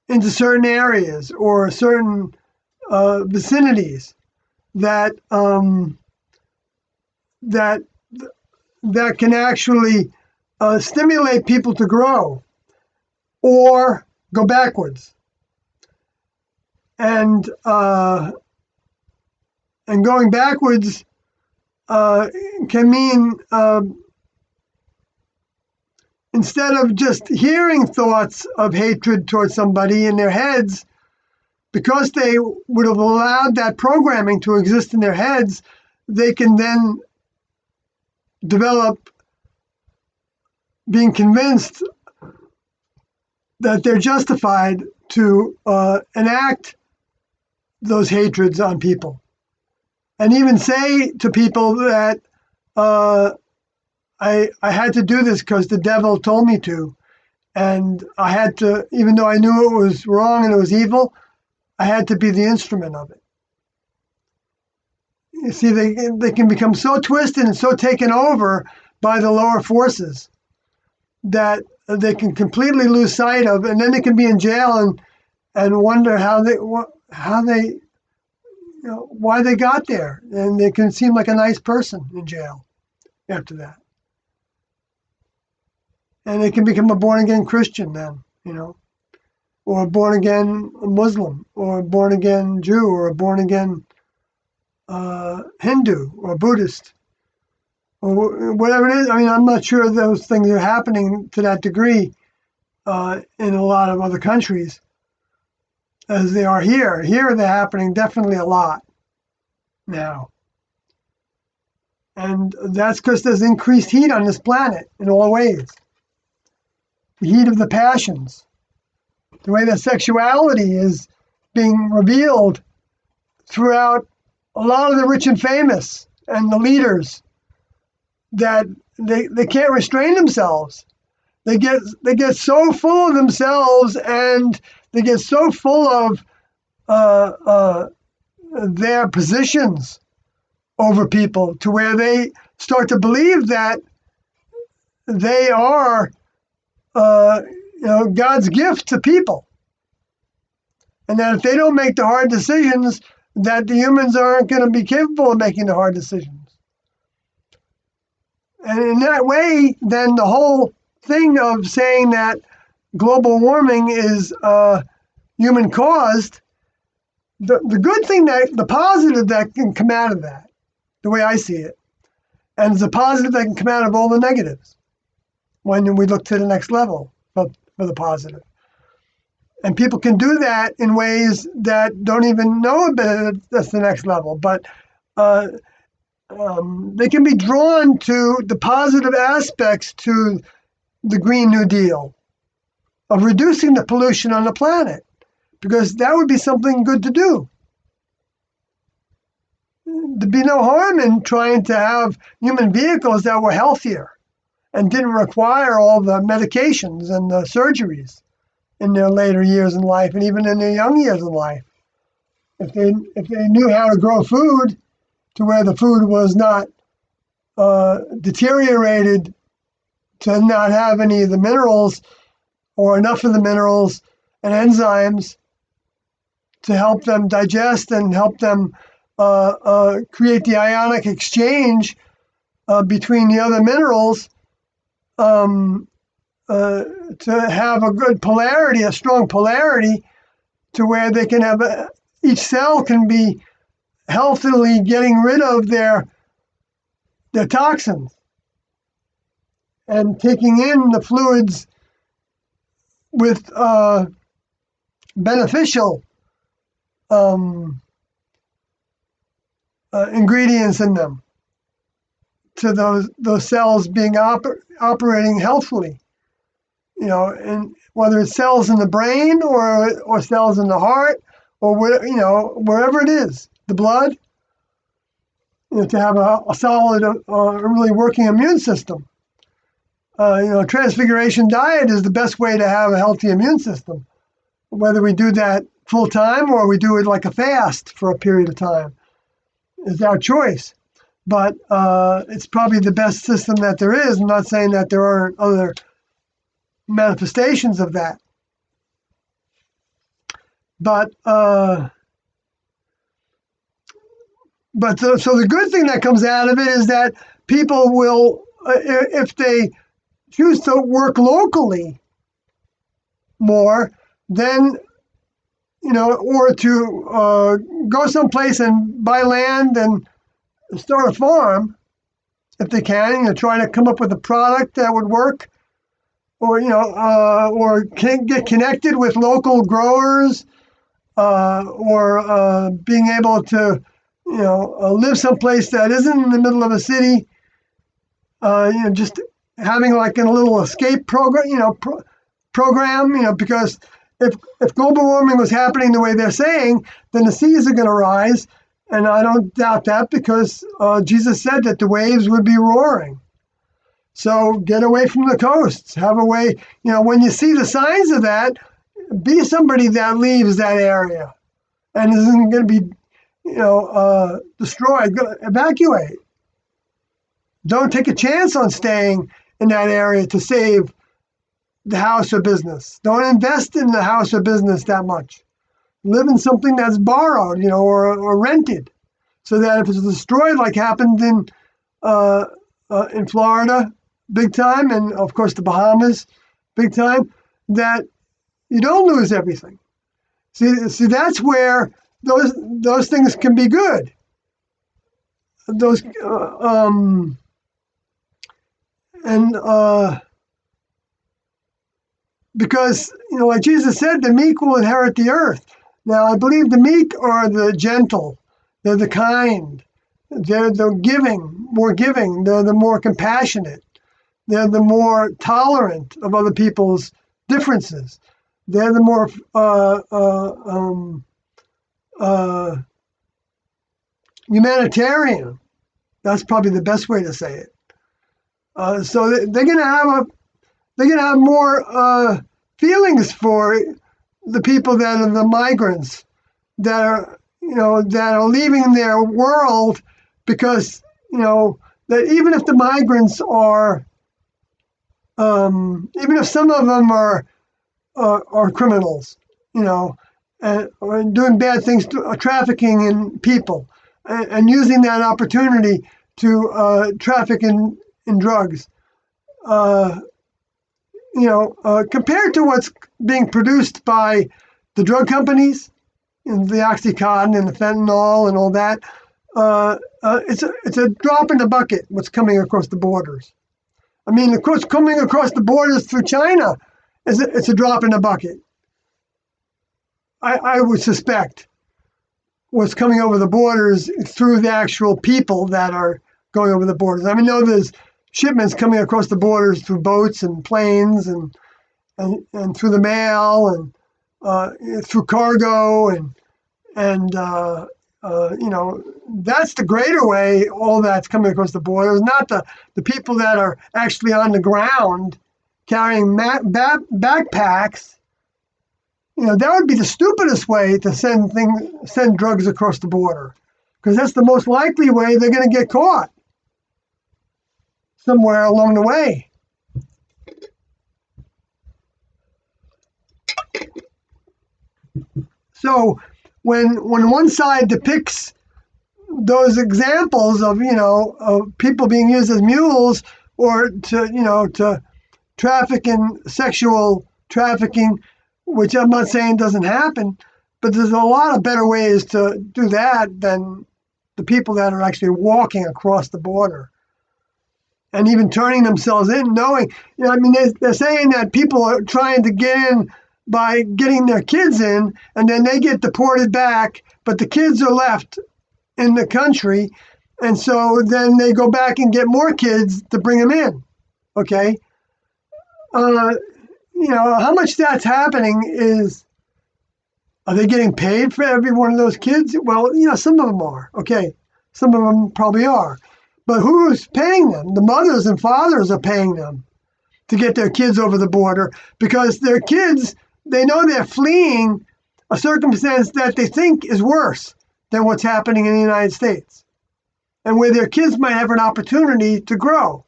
into certain areas or certain vicinities that can actually stimulate people to grow or go backwards. And going backwards can mean, instead of just hearing thoughts of hatred towards somebody in their heads, because they would have allowed that programming to exist in their heads, they can then develop being convinced that they're justified to enact those hatreds on people and even say to people that I had to do this because the devil told me to, and I had to, even though I knew it was wrong and it was evil, I had to be the instrument of it. You see, they can become so twisted and so taken over by the lower forces that they can completely lose sight of, and then they can be in jail and wonder why they got there, and they can seem like a nice person in jail after that, and they can become a born again Christian then, or a born again Muslim, or a born again Jew, or a born again Hindu or Buddhist, or whatever it is. I mean, I'm not sure those things are happening to that degree in a lot of other countries as they are here. Here they're happening definitely a lot now. And that's because there's increased heat on this planet in all ways. The heat of the passions, the way that sexuality is being revealed throughout a lot of the rich and famous and the leaders, that they can't restrain themselves. They get so full of themselves, and they get so full of their positions over people, to where they start to believe that they are God's gift to people, and that if they don't make the hard decisions, that the humans aren't going to be capable of making the hard decisions. And in that way, then the whole thing of saying that global warming is human caused, the good thing, the positive that can come out of that, the way I see it, and the positive that can come out of all the negatives when we look to the next level for the positive. And people can do that in ways that don't even know about it. That's the next level. But they can be drawn to the positive aspects to the Green New Deal of reducing the pollution on the planet, because that would be something good to do. There'd be no harm in trying to have human vehicles that were healthier and didn't require all the medications and the surgeries in their later years in life, and even in their young years in life. If they knew how to grow food to where the food was not deteriorated, to not have any of the minerals or enough of the minerals and enzymes to help them digest and help them create the ionic exchange between the other minerals, to have a good polarity, a strong polarity, to where they can have each cell can be healthily getting rid of their toxins and taking in the fluids with beneficial ingredients in them, to those cells being operating healthily. And whether it's cells in the brain or cells in the heart, or wherever it is, the blood, to have a solid, really working immune system. Transfiguration diet is the best way to have a healthy immune system. Whether we do that full time or we do it like a fast for a period of time is our choice. But it's probably the best system that there is. I'm not saying that there aren't other manifestations of that. But so the good thing that comes out of it is that people will, if they choose to work locally more, then, or to go someplace and buy land and start a farm, if they can, try to come up with a product that would work, or get connected with local growers, or being able to, live someplace that isn't in the middle of a city, just having like a little escape program, because if global warming was happening the way they're saying, then the seas are going to rise, And I don't doubt that because Jesus said that the waves would be roaring. So get away from the coasts. Have a way, when you see the signs of that, be somebody that leaves that area and isn't going to be, destroyed. Evacuate. Don't take a chance on staying in that area to save the house or business. Don't invest in the house or business that much. Live in something that's borrowed, or rented, so that if it's destroyed, like happened in Florida, big time, and of course the Bahamas, big time, that you don't lose everything. See, that's where those things can be good. Those and because like Jesus said, the meek will inherit the earth. Now, I believe the meek are the gentle, they're the kind, they're the more giving, they're the more compassionate, they're the more tolerant of other people's differences, they're the more humanitarian. That's probably the best way to say it. So they're gonna have more feelings for the people that are the migrants that are leaving their world because that even if the migrants are even if some of them are criminals, or doing bad things, trafficking in people, and using that opportunity to traffic in drugs. Uh, Compared to what's being produced by the drug companies, and the Oxycontin and the fentanyl and all that, it's a drop in the bucket. What's coming across the borders? I mean, of course, coming across the borders through China it's a drop in the bucket. I would suspect what's coming over the borders through the actual people that are going over the borders. I mean, know there's shipments coming across the borders through boats and planes and through the mail and through cargo and that's the greater way. All that's coming across the borders, not the people that are actually on the ground carrying backpacks. That would be the stupidest way to send drugs across the border, because that's the most likely way they're going to get caught somewhere along the way. So when one side depicts those examples of people being used as mules or to traffic in sexual trafficking, which I'm not saying doesn't happen, but there's a lot of better ways to do that than the people that are actually walking across the border and even turning themselves in, knowing, they're saying that people are trying to get in by getting their kids in, and then they get deported back, but the kids are left in the country, and so then they go back and get more kids to bring them in. Okay, how much that's happening is, are they getting paid for every one of those kids? Well, some of them are. Okay, some of them probably are, but who's paying them? The mothers and fathers are paying them to get their kids over the border, because their kids, they know they're fleeing a circumstance that they think is worse than what's happening in the United States, and where their kids might have an opportunity to grow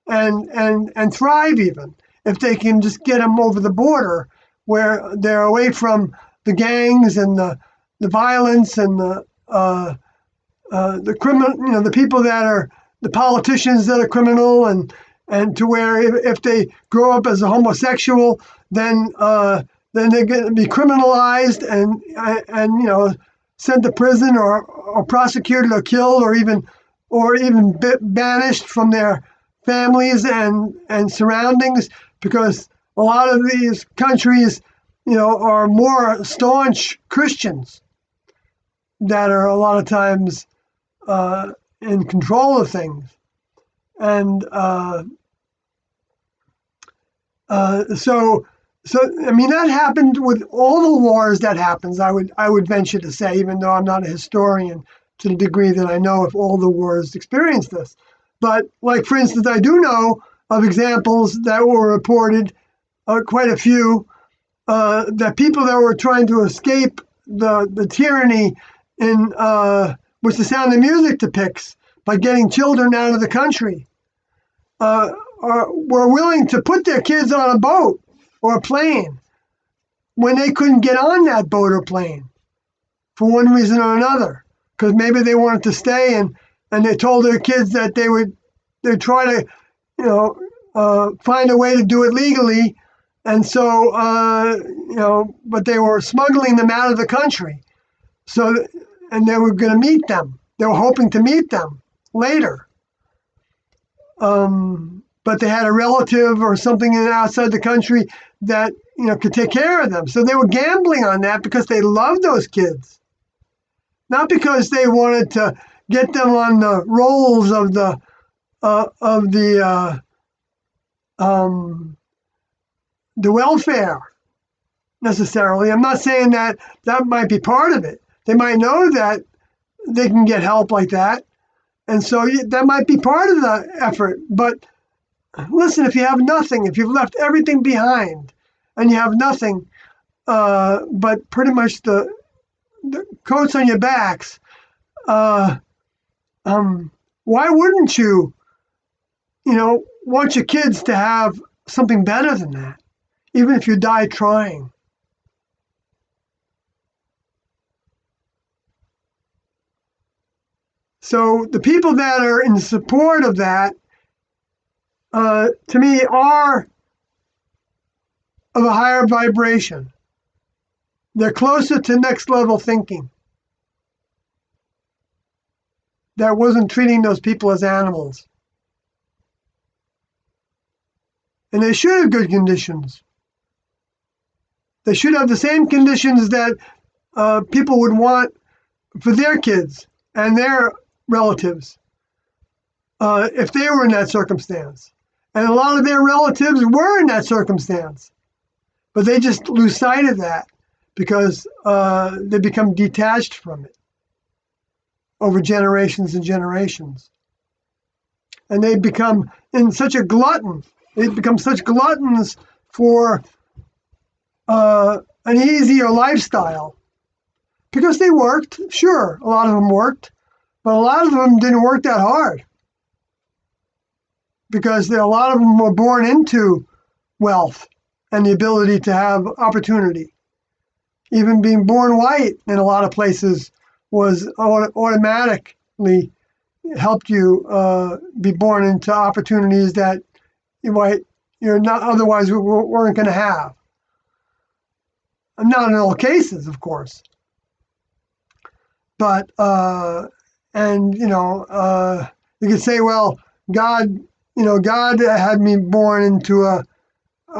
and thrive, even if they can just get them over the border where they're away from the gangs and the violence and the criminal, the people that are the politicians that are criminal, and to where if they grow up as a homosexual, then they're going to be criminalized and sent to prison or prosecuted or killed or even banished from their families and surroundings, because a lot of these countries are more staunch Christians that are a lot of times in control of things. And so So I mean that happened with all the wars that happens. I would venture to say, even though I'm not a historian to the degree that I know if all the wars experienced this. But like for instance, I do know of examples that were reported, quite a few, that people that were trying to escape the tyranny in which the Sound of Music depicts by getting children out of the country, were willing to put their kids on a boat or a plane when they couldn't get on that boat or plane for one reason or another, because maybe they wanted to stay, and they told their kids that they'd try to, find a way to do it legally, and so but they were smuggling them out of the country. So, and they were going to meet them. They were hoping to meet them later. But they had a relative or something outside the country that could take care of them. So they were gambling on that because they loved those kids, not because they wanted to get them on the rolls of the welfare necessarily. I'm not saying that might be part of it. They might know that they can get help like that, and so that might be part of the effort. But listen, if you have nothing, if you've left everything behind, and you have nothing but pretty much the coats on your backs, why wouldn't you, want your kids to have something better than that, even if you die trying? So the people that are in support of that, to me, are of a higher vibration. They're closer to next level thinking. That wasn't treating those people as animals. And they should have good conditions. They should have the same conditions that people would want for their kids and their relatives if they were in that circumstance. And a lot of their relatives were in that circumstance. But they just lose sight of that because they become detached from it over generations and generations. And they become such gluttons for an easier lifestyle. Because they worked, sure, a lot of them worked, but a lot of them didn't work that hard. Because a lot of them were born into wealth and the ability to have opportunity. Even being born white in a lot of places was automatically helped you be born into opportunities that you're not otherwise weren't going to have. Not in all cases, of course, but you could say, well, God had me born into a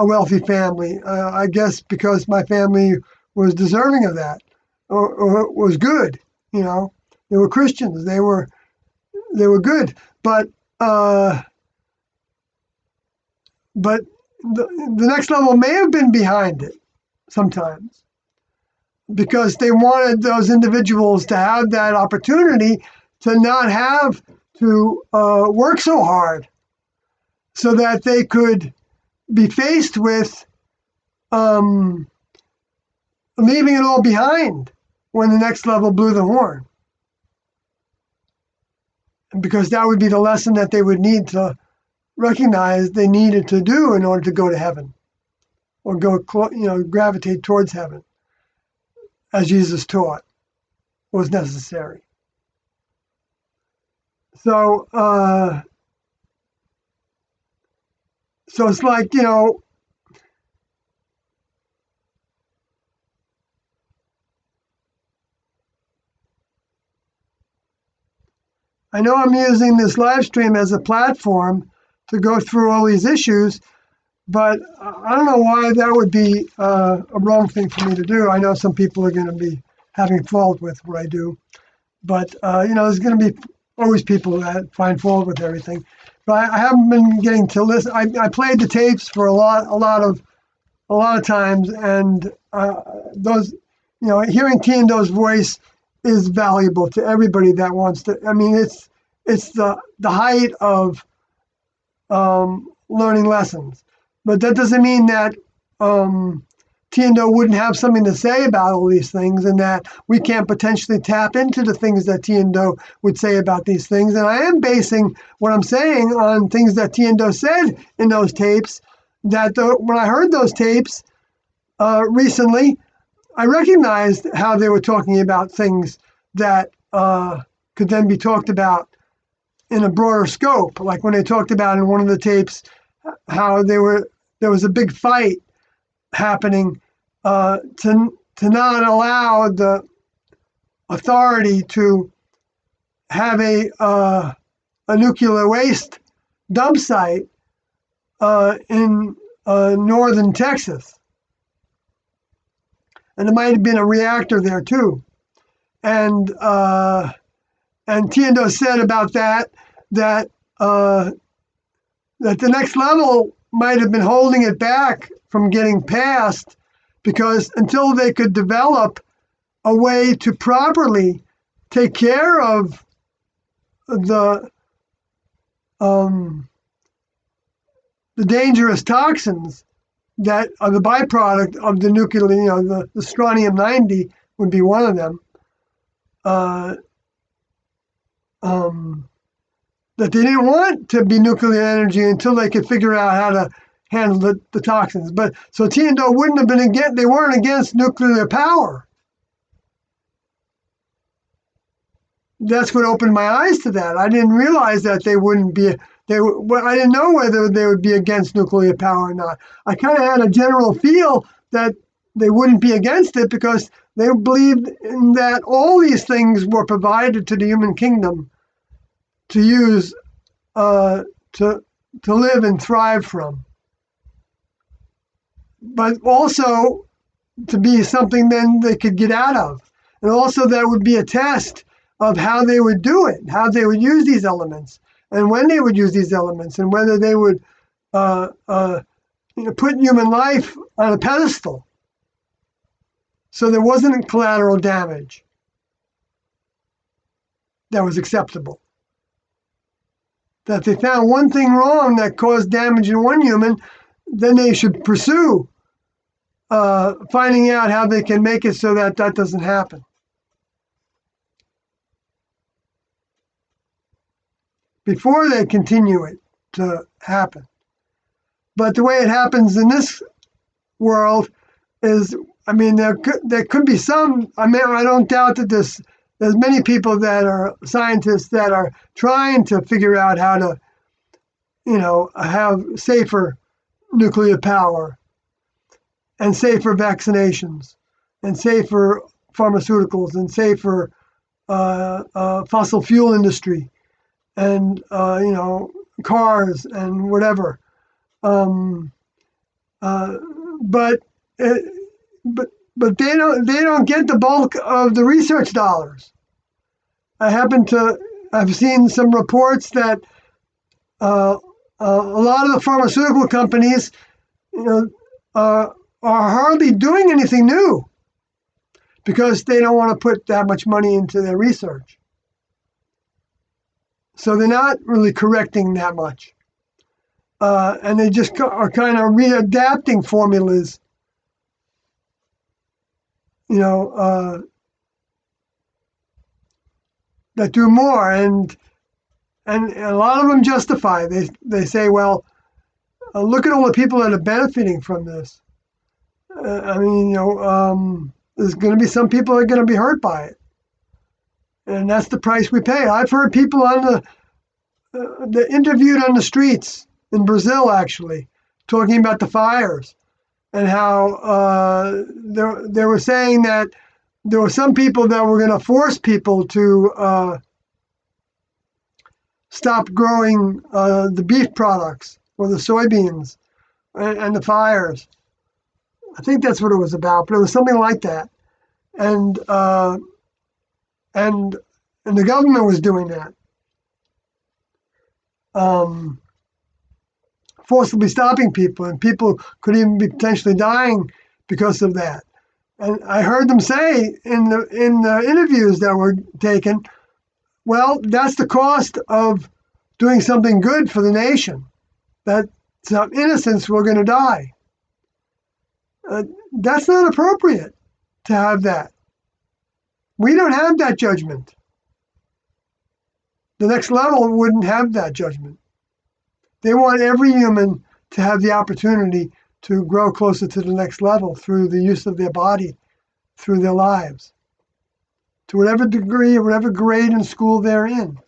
wealthy family. I guess because my family was deserving of that, or was good. They were Christians. They were good, but the next level may have been behind it sometimes, because they wanted those individuals to have that opportunity to not have to work so hard, so that they could be faced with leaving it all behind when the next level blew the horn. Because that would be the lesson that they would need to recognize they needed to do in order to go to heaven, or gravitate towards heaven, as Jesus taught was necessary. So it's like, I know I'm using this live stream as a platform to go through all these issues, but I don't know why that would be a wrong thing for me to do. I know some people are going to be having fault with what I do, but there's going to be always people that find fault with everything. But I haven't been getting to listen. I played the tapes for a lot of a lot of times, and those, hearing Tiendo's voice is valuable to everybody that wants to. I mean, it's the height of learning lessons, but that doesn't mean that Tiendo wouldn't have something to say about all these things, and that we can't potentially tap into the things that Tiendo would say about these things. And I am basing what I'm saying on things that Tiendo said in those tapes. That when I heard those tapes recently, I recognized how they were talking about things that could then be talked about in a broader scope. Like when they talked about in one of the tapes how there was a big fight happening to not allow the authority to have a nuclear waste dump site in northern Texas, and there might have been a reactor there too. And Tiendo said about that that the next level might have been holding it back from getting passed, because until they could develop a way to properly take care of the dangerous toxins that are the byproduct of the nuclear, the strontium-90 would be one of them, that they didn't want to be nuclear energy until they could figure out how to handle the toxins. But so Tiendo wouldn't have been against, they weren't against nuclear power. That's what opened my eyes to that. I didn't realize that they wouldn't be, I didn't know whether they would be against nuclear power or not. I kind of had a general feel that they wouldn't be against it, because they believed in that all these things were provided to the human kingdom to use, to live and thrive from. But also to be something then they could get out of. And also that would be a test of how they would do it, how they would use these elements, and when they would use these elements, and whether they would put human life on a pedestal so there wasn't collateral damage that was acceptable. That they found one thing wrong that caused damage in one human, then they should pursue finding out how they can make it so that that doesn't happen. Before they continue it to happen. But the way it happens in this world is, I mean, there could be some, I mean, I don't doubt that there's many people that are scientists that are trying to figure out how to, have safer nuclear power and safer vaccinations and safer pharmaceuticals and safer fossil fuel industry and, cars and whatever. But they don't get the bulk of the research dollars. I've seen some reports that a lot of the pharmaceutical companies, are hardly doing anything new because they don't want to put that much money into their research. So they're not really correcting that much. And they just are kind of readapting formulas, that do more, and a lot of them justify. They say, well, look at all the people that are benefiting from this. There's going to be some people that are going to be hurt by it, and that's the price we pay. I've heard people on the interviewed on the streets in Brazil, actually, talking about the fires and how they were saying that there were some people that were going to force people to stop growing the beef products or the soybeans and the fires. I think that's what it was about, but it was something like that. And the government was doing that. forcibly stopping people, and people could even be potentially dying because of that. And I heard them say in the interviews that were taken, well, that's the cost of doing something good for the nation. That some innocents were going to die. That's not appropriate to have that. We don't have that judgment. The next level wouldn't have that judgment. They want every human to have the opportunity to grow closer to the next level through the use of their body, through their lives, to whatever degree or whatever grade in school they're in.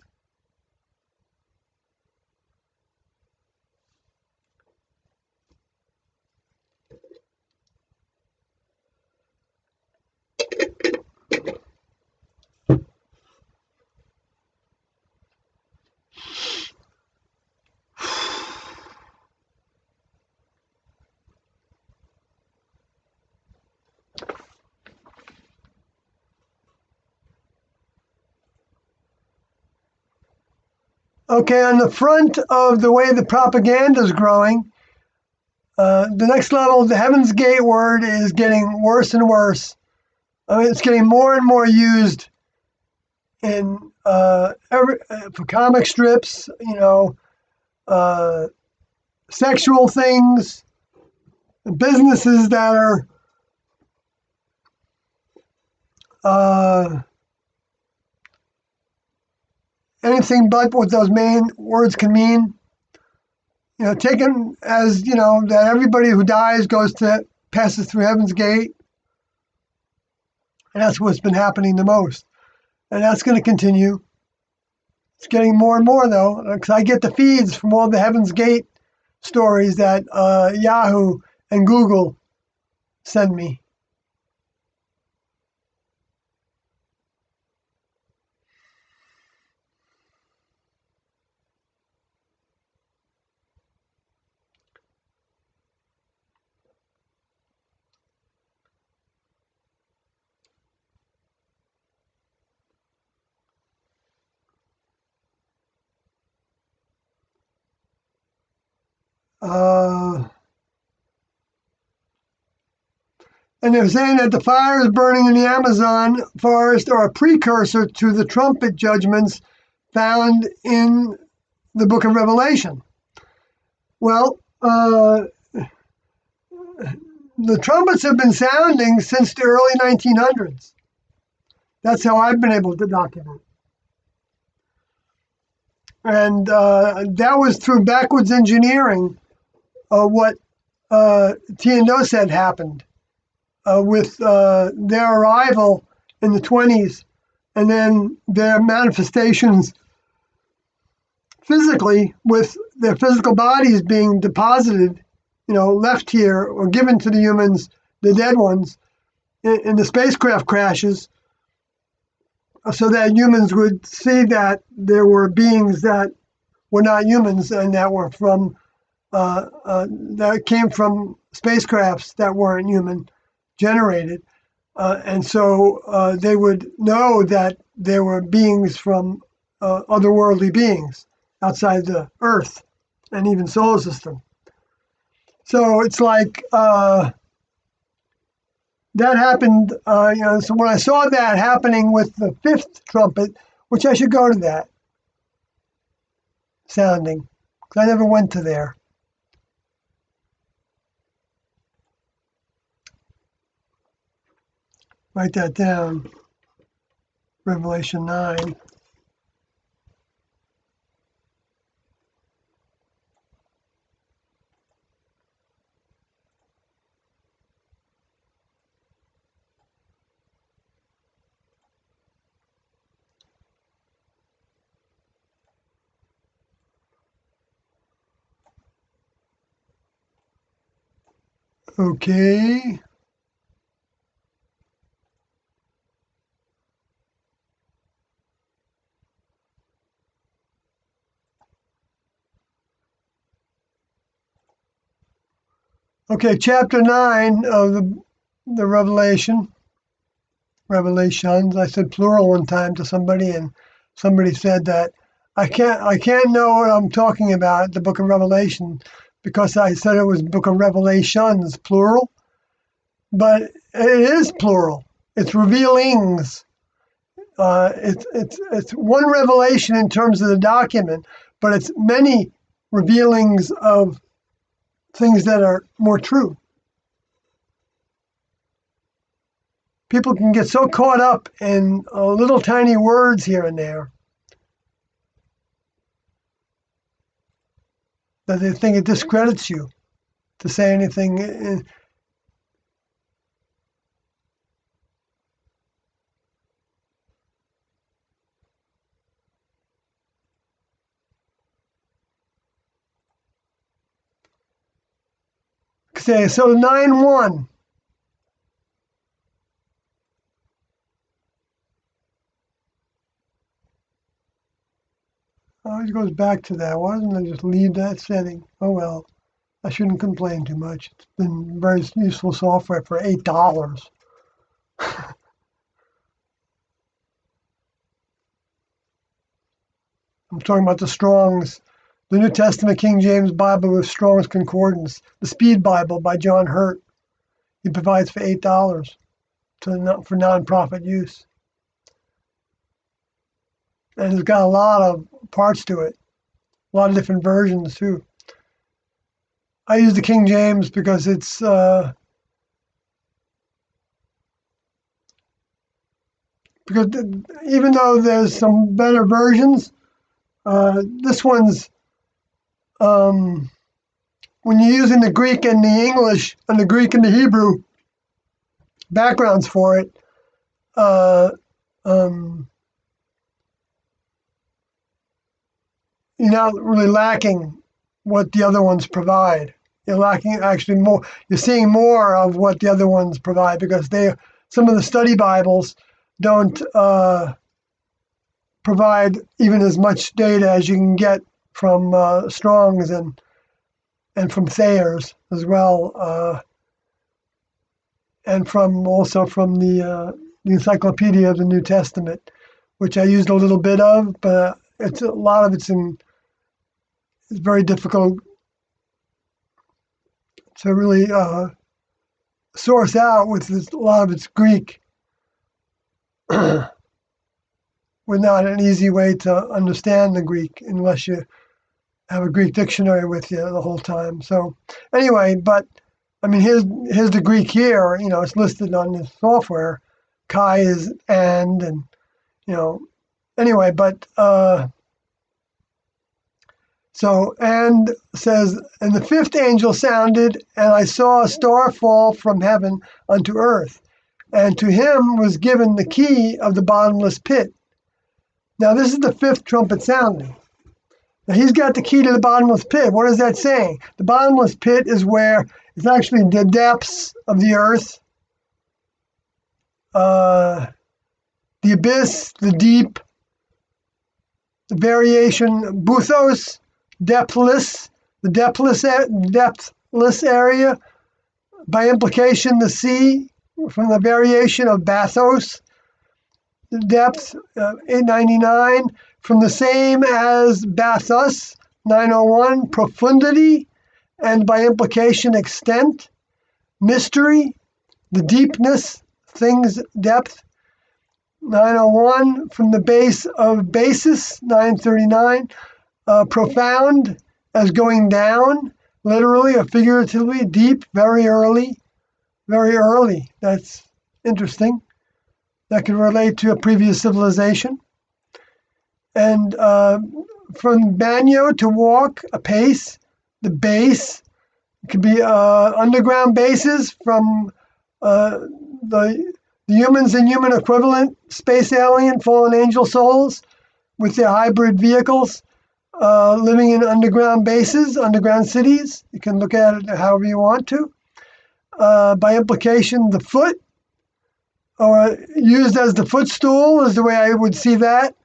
Okay, on the front of the way the propaganda is growing, the next level, the Heaven's Gate word is getting worse and worse. It's getting more and more used in for comic strips, sexual things, businesses that are anything but what those main words can mean. Taken as, that everybody who dies passes through Heaven's Gate. And that's what's been happening the most. And that's going to continue. It's getting more and more, though, because I get the feeds from all the Heaven's Gate stories that Yahoo and Google send me. And they're saying that the fires burning in the Amazon forest are a precursor to the trumpet judgments found in the book of Revelation. Well, the trumpets have been sounding since the early 1900s. That's how I've been able to document. And that was through backwards engineering what Teodos said happened with their arrival in the 20s, and then their manifestations physically with their physical bodies being deposited, left here or given to the humans, the dead ones, in the spacecraft crashes, so that humans would see that there were beings that were not humans and that were from that came from spacecrafts that weren't human generated, and so they would know that there were beings from otherworldly beings outside the Earth and even solar system. So it's like that happened. So when I saw that happening with the fifth trumpet, which I should go to that sounding, because I never went to there. Write that down. Revelation 9. Okay. Okay, chapter 9 of the Revelations. I said plural one time to somebody, and somebody said that I can't know what I'm talking about, the book of Revelation, because I said it was Book of Revelations, plural, but it is plural. It's revealings. It's one revelation in terms of the document, but it's many revealings of things that are more true. People can get so caught up in little tiny words here and there that they think it discredits you to say anything. Say so 9:1. Oh, it goes back to that. Why doesn't I just leave that setting? Oh well, I shouldn't complain too much. It's been very useful software for $8. I'm talking about the Strong's, the New Testament King James Bible with Strong's Concordance, the Speed Bible by John Hurt. He provides for $8 for nonprofit use. And it's got a lot of parts to it, a lot of different versions too. I use the King James because it's because even though there's some better versions, this one's when you're using the Greek and the English and the Greek and the Hebrew backgrounds for it, you're not really lacking what the other ones provide. You're lacking actually more. You're seeing more of what the other ones provide because some of the study Bibles don't provide even as much data as you can get from Strong's and from Thayer's as well, and also from the Encyclopedia of the New Testament, which I used a little bit of, but a lot of it's very difficult to really source out with a lot of its Greek. We're not an easy way to understand the Greek unless you have a Greek dictionary with you the whole time. So anyway, but I mean, here's the Greek here. It's listed on the software. Chi is and anyway, but so and says, and the fifth angel sounded, and I saw a star fall from heaven unto earth, and to him was given the key of the bottomless pit. Now this is the fifth trumpet sounding. Now he's got the key to the bottomless pit. What is that saying? The bottomless pit is where it's actually the depths of the earth, the abyss, the deep, the variation, buthos, depthless, the depthless area, by implication the sea, from the variation of bathos, the depth, 899, from the same as bathos, 901, profundity, and by implication extent, mystery, the deepness, things, depth, 901, from the base of basis, 939, profound as going down, literally or figuratively, deep, very early. That's interesting. That can relate to a previous civilization. And from banyo, to walk, a pace, the base. It could be underground bases from the humans and human equivalent, space alien, fallen angel souls with their hybrid vehicles living in underground bases, underground cities. You can look at it however you want to. By implication, the foot, or used as the footstool is the way I would see that.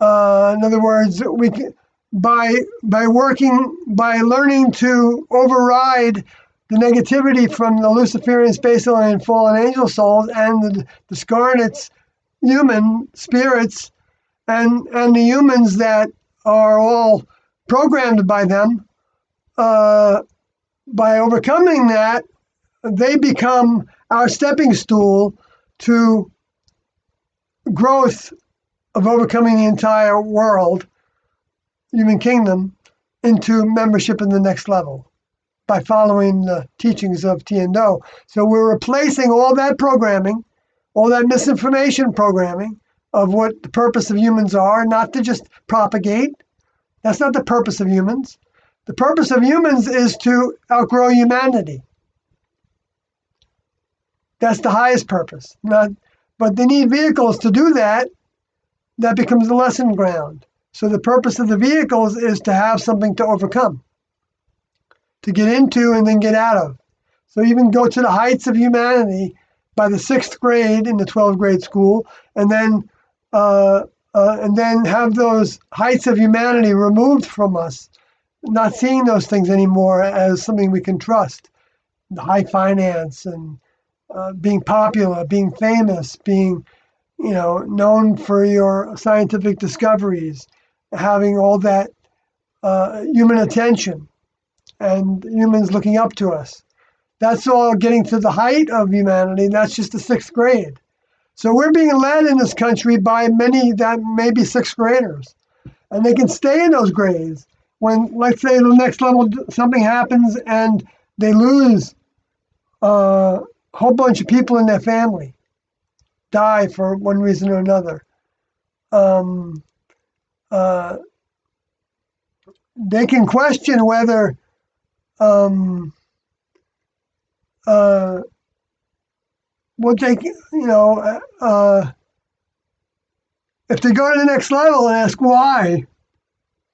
In other words, we can, by learning to override the negativity from the Luciferian space alien fallen angel souls and the discarnates, human spirits, and the humans that are all programmed by them, by overcoming that, they become our stepping stool to growth of overcoming the entire world, human kingdom, into membership in the next level by following the teachings of Tian-Do. So we're replacing all that programming, all that misinformation programming of what the purpose of humans are, not to just propagate. That's not the purpose of humans. The purpose of humans is to outgrow humanity. That's the highest purpose. But they need vehicles to do that. That becomes the lesson ground. So the purpose of the vehicles is to have something to overcome, to get into and then get out of. So even go to the heights of humanity by the 6th grade in the 12th grade school, and then have those heights of humanity removed from us, not seeing those things anymore as something we can trust. High finance and being popular, being famous, being known for your scientific discoveries, having all that human attention and humans looking up to us. That's all getting to the height of humanity. That's just the 6th grade. So we're being led in this country by many that may be 6th graders. And they can stay in those grades. When, let's say, the next level, something happens and they lose a whole bunch of people in their family, die for one reason or another. They can question whether what they, if they go to the next level and ask why,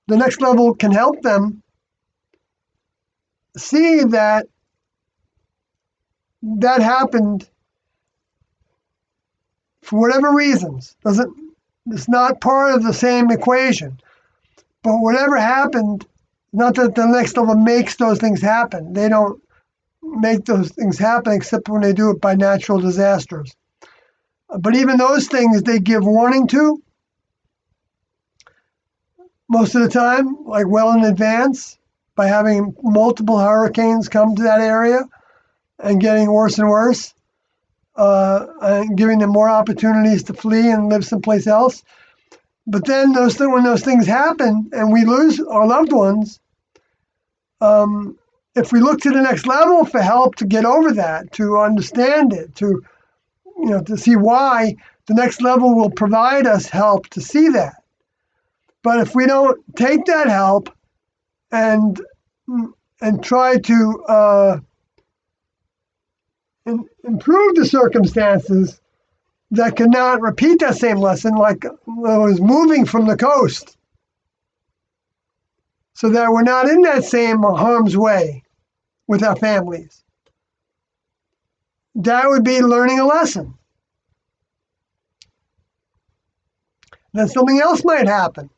the next level can help them see that that happened for whatever reasons. It's not part of the same equation. But whatever happened, not that the next level makes those things happen. They don't make those things happen except when they do it by natural disasters. But even those things they give warning to most of the time, like well in advance, by having multiple hurricanes come to that area and getting worse and worse, and giving them more opportunities to flee and live someplace else. But then when those things happen and we lose our loved ones, if we look to the next level for help to get over that, to understand it, to see why, the next level will provide us help to see that. But if we don't take that help and try to improve the circumstances that cannot repeat that same lesson, like was moving from the coast, so that we're not in that same harm's way with our families. That would be learning a lesson. Then something else might happen,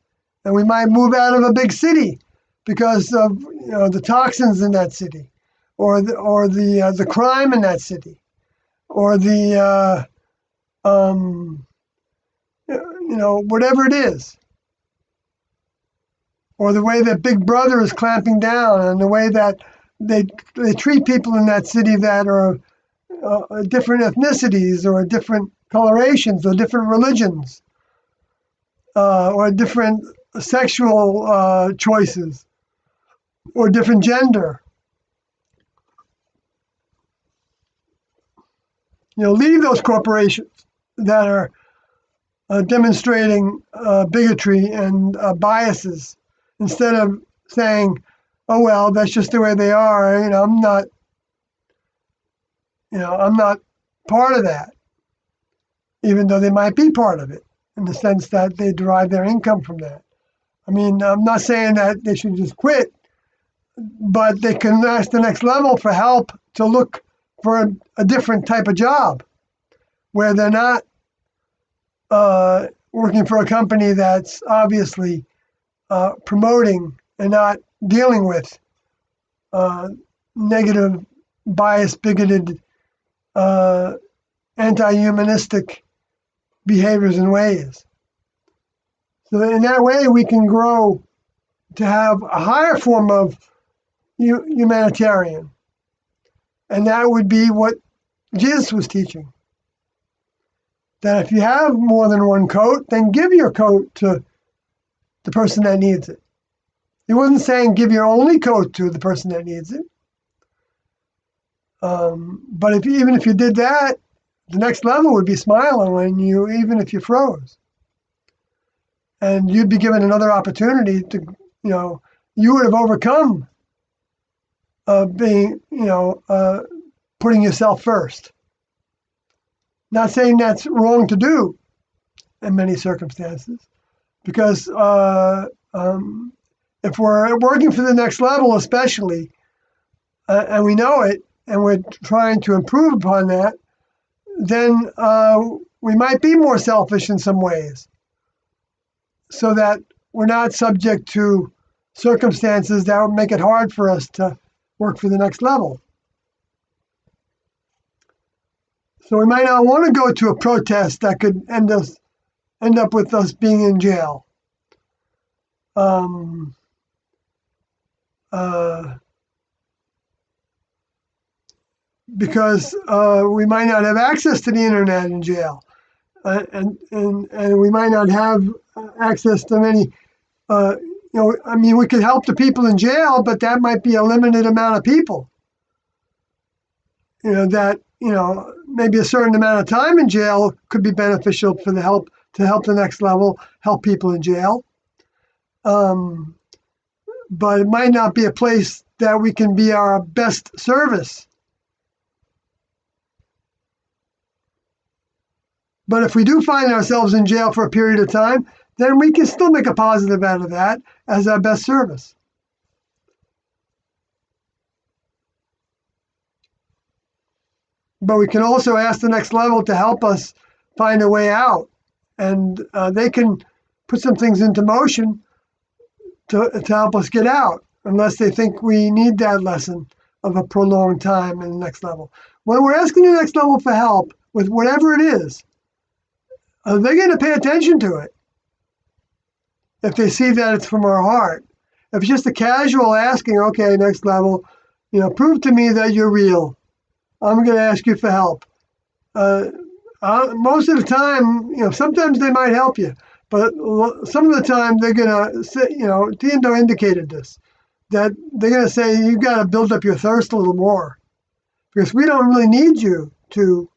and we might move out of a big city because of the toxins in that city, or the crime in that city, or the whatever it is, or the way that Big Brother is clamping down, and the way that they treat people in that city that are different ethnicities or different colorations or different religions or different sexual choices or different gender. Leave those corporations that are demonstrating bigotry and biases, instead of saying, "Oh well, that's just the way they are." I'm not part of that, even though they might be part of it in the sense that they derive their income from that. I mean, I'm not saying that they should just quit, but they can ask the next level for help to look for a different type of job where they're not working for a company that's obviously promoting and not dealing with negative, biased, bigoted, anti-humanistic behaviors and ways. So in that way, we can grow to have a higher form of humanitarian. And that would be what Jesus was teaching. That if you have more than one coat, then give your coat to the person that needs it. He wasn't saying give your only coat to the person that needs it. But even if you did that, the next level would be smiling when you, even if you froze. And you'd be given another opportunity to, you would have overcome being, putting yourself first. Not saying that's wrong to do in many circumstances, because if we're working for the next level, especially, and we know it, and we're trying to improve upon that, then we might be more selfish in some ways, so that we're not subject to circumstances that would make it hard for us to work for the next level. So we might not want to go to a protest that could end up with us being in jail. Because we might not have access to the internet in jail, and we might not have access to many. We could help the people in jail, but that might be a limited amount of people. Maybe a certain amount of time in jail could be beneficial for to help the next level, help people in jail. But it might not be a place that we can be our best service. But if we do find ourselves in jail for a period of time, then we can still make a positive out of that as our best service. But we can also ask the next level to help us find a way out. And they can put some things into motion to help us get out, unless they think we need that lesson of a prolonged time in the next level. When we're asking the next level for help with whatever it is, they're going to pay attention to it if they see that it's from our heart. If it's just a casual asking, okay, next level, prove to me that you're real. I'm going to ask you for help. Most of the time, sometimes they might help you, but some of the time they're going to say, Tiendo indicated this, that they're going to say, you've got to build up your thirst a little more, because we don't really need you to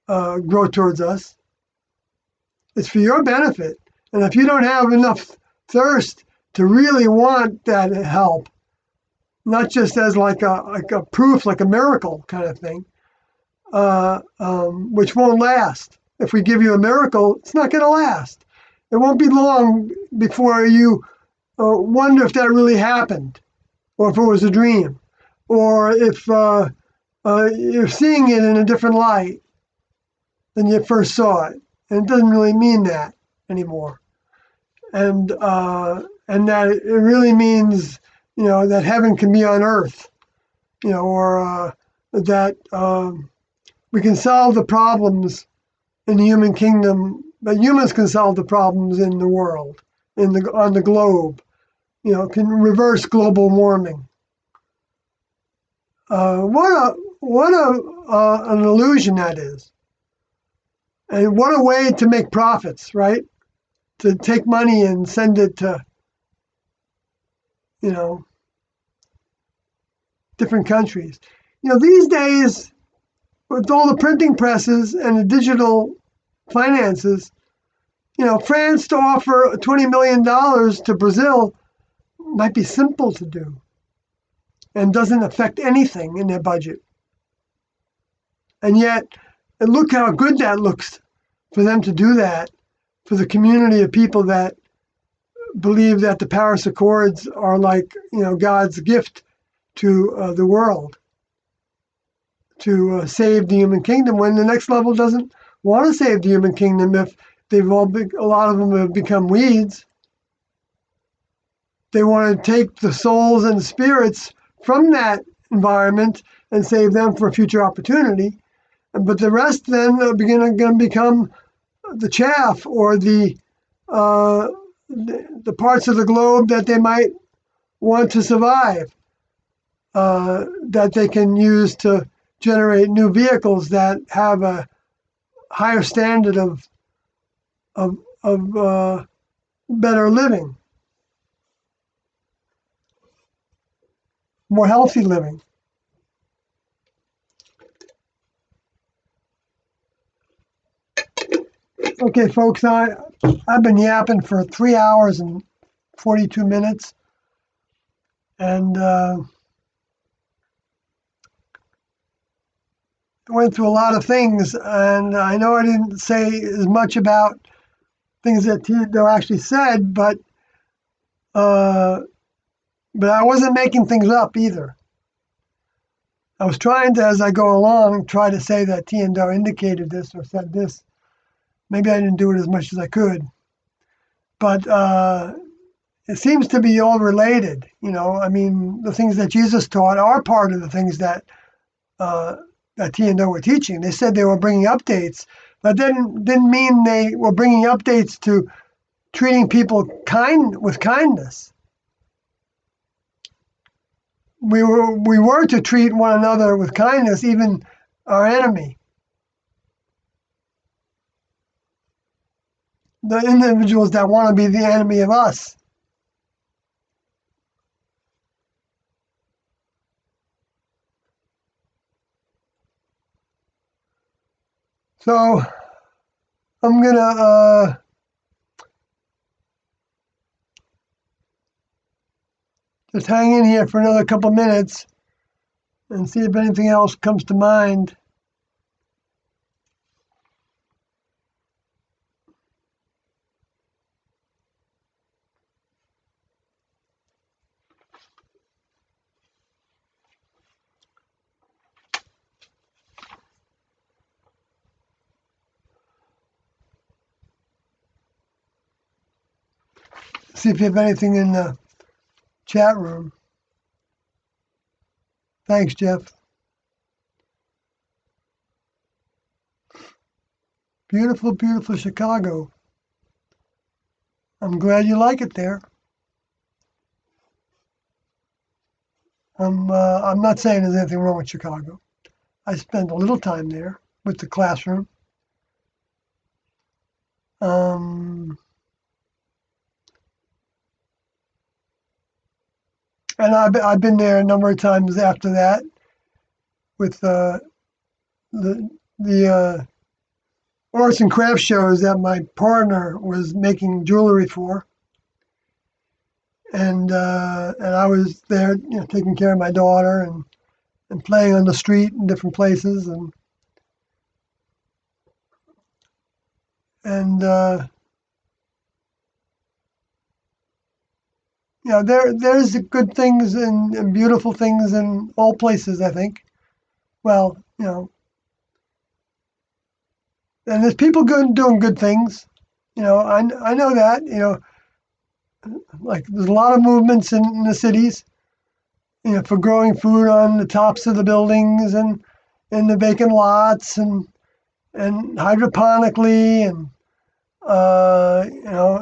grow towards us. It's for your benefit. And if you don't have enough thirst to really want that help, not just as like a proof, like a miracle kind of thing, which won't last. If we give you a miracle, it's not going to last. It won't be long before you wonder if that really happened, or if it was a dream, or if you're seeing it in a different light than you first saw it. And it doesn't really mean that anymore. And that it really means, that heaven can be on earth, or that we can solve the problems in the human kingdom, that humans can solve the problems in the world, on the globe, can reverse global warming. What an illusion that is. And what a way to make profits, right? To take money and send it to, different countries. These days, with all the printing presses and the digital finances, France to offer $20 million to Brazil might be simple to do and doesn't affect anything in their budget. And yet, and look how good that looks for them to do that, for the community of people that believe that the Paris Accords are like, God's gift to the world to save the human kingdom, when the next level doesn't want to save the human kingdom if a lot of them have become weeds. They want to take the souls and spirits from that environment and save them for a future opportunity. But the rest then are going to become the chaff, or the parts of the globe that they might want to survive. that they can use to generate new vehicles that have a higher standard of better living, more healthy living. Okay, folks, I've been yapping for 3 hours and 42 minutes, and went through a lot of things, and I know I didn't say as much about things that Theodore actually said, but I wasn't making things up either. I was trying to, as I go along, try to say that Theodore indicated this or said this. Maybe I didn't do it as much as I could, but it seems to be all related. I mean, the things that Jesus taught are part of the things that T&O were teaching. They said they were bringing updates, but didn't mean they were bringing updates to treating people with kindness. We were to treat one another with kindness, even our enemy. The individuals that want to be the enemy of us. So I'm gonna just hang in here for another couple minutes and see if anything else comes to mind. See if you have anything in the chat room. Thanks, Jeff. Beautiful, beautiful Chicago. I'm glad you like it there. I'm not saying there's anything wrong with Chicago. I spent a little time there with the classroom. And I've been there a number of times after that with the arts and crafts shows that my partner was making jewelry for, and I was there, taking care of my daughter and playing on the street in different places, and there's good things and beautiful things in all places, I think. Well, and there's people doing good things. I know that. Like there's a lot of movements in the cities, for growing food on the tops of the buildings and in the vacant lots and hydroponically and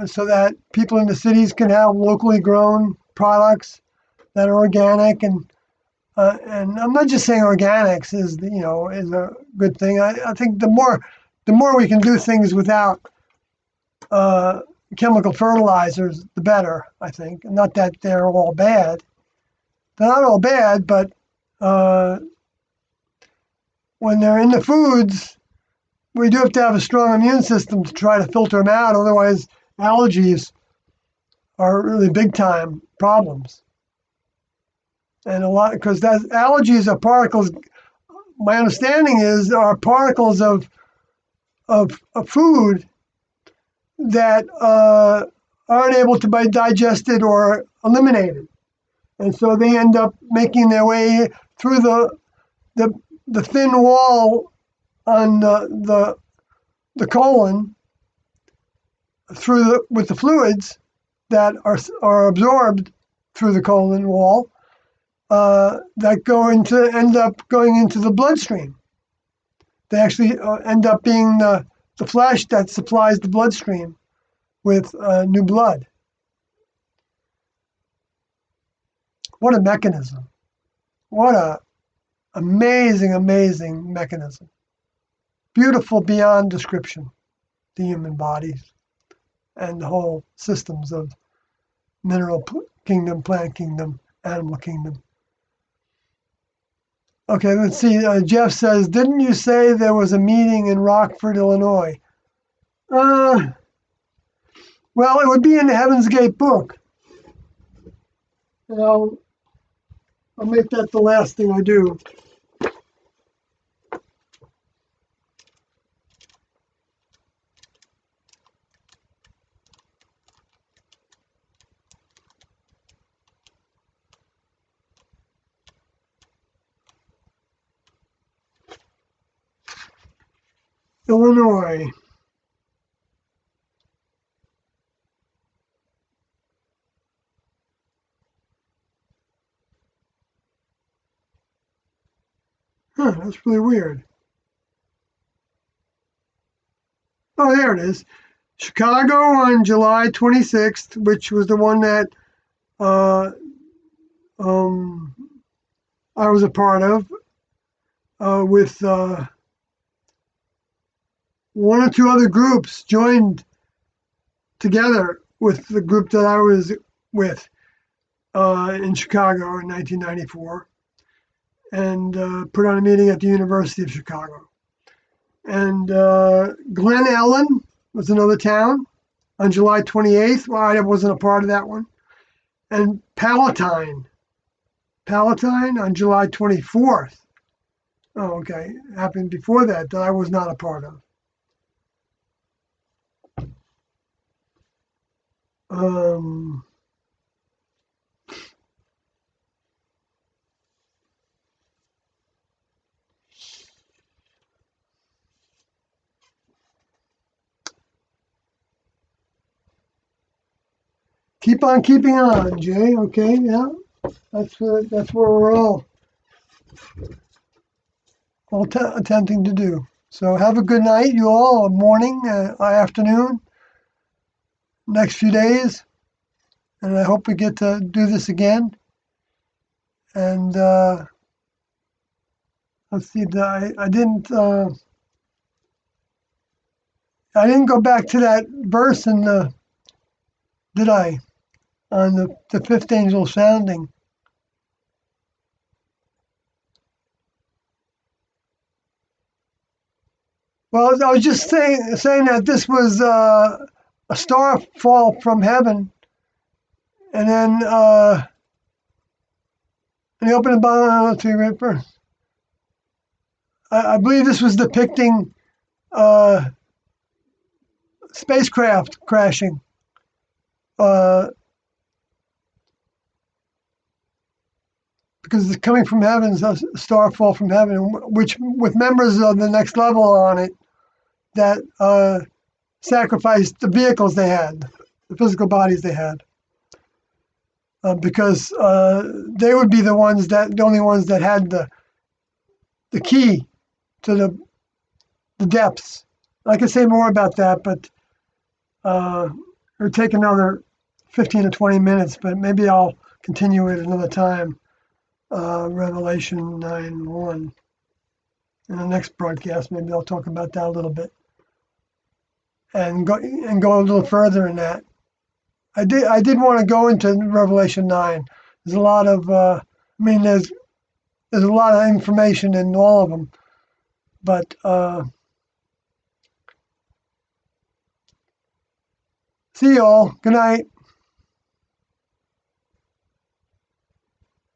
so that people in the cities can have locally grown products that are organic and I'm not just saying organics is a good thing. I think the more we can do things without chemical fertilizers, the better, I think. Not that they're all bad. They're not all bad, but when they're in the foods, we do have to have a strong immune system to try to filter them out. Otherwise, allergies are really big time problems. And because allergies are particles. My understanding is are particles of food that aren't able to be digested or eliminated, and so they end up making their way through the thin wall on the colon with the fluids that are absorbed through the colon wall that end up going into the bloodstream. They actually end up being the flesh that supplies the bloodstream with new blood. What a mechanism. What a amazing, amazing mechanism. Beautiful beyond description, the human bodies and the whole systems of kingdom, plant kingdom, animal kingdom. Okay, let's see. Jeff says, didn't you say there was a meeting in Rockford, Illinois? Uh, well, it would be in the Heaven's Gate book. And I'll make that the last thing I do. Illinois. Huh, that's really weird. Oh, there it is. Chicago on July 26th, which was the one that uh, um, I was a part of, with one or two other groups joined together with the group that I was with in Chicago in 1994, and put on a meeting at the University of Chicago. And Glen Ellen was another town on July 28th. Well, I wasn't a part of that one. And Palatine on July 24th. Oh, okay. It happened before that I was not a part of. Um, keep on keeping on, Jay. Okay, yeah, that's where we're all attempting to do. So have a good night, you all, or morning, afternoon, next few days, and I hope we get to do this again. And let's see, I didn't go back to that verse in the did I on the fifth angel sounding. Well, I was just saying that this was a star fall from heaven, and then in the opening bottom I believe this was depicting uh, spacecraft crashing. Uh, because it's coming from heaven, it's a star fall from heaven, which with members of the next level on it that sacrificed the vehicles they had, the physical bodies they had, because they would be the only ones that had the key to the depths. I could say more about that, but it would take another 15 or 20 minutes, but maybe I'll continue it another time. Revelation 9:1. In the next broadcast, maybe I'll talk about that a little bit and go a little further in that. I did want to go into Revelation 9. There's a lot of there's a lot of information in all of them, but see y'all. Good night.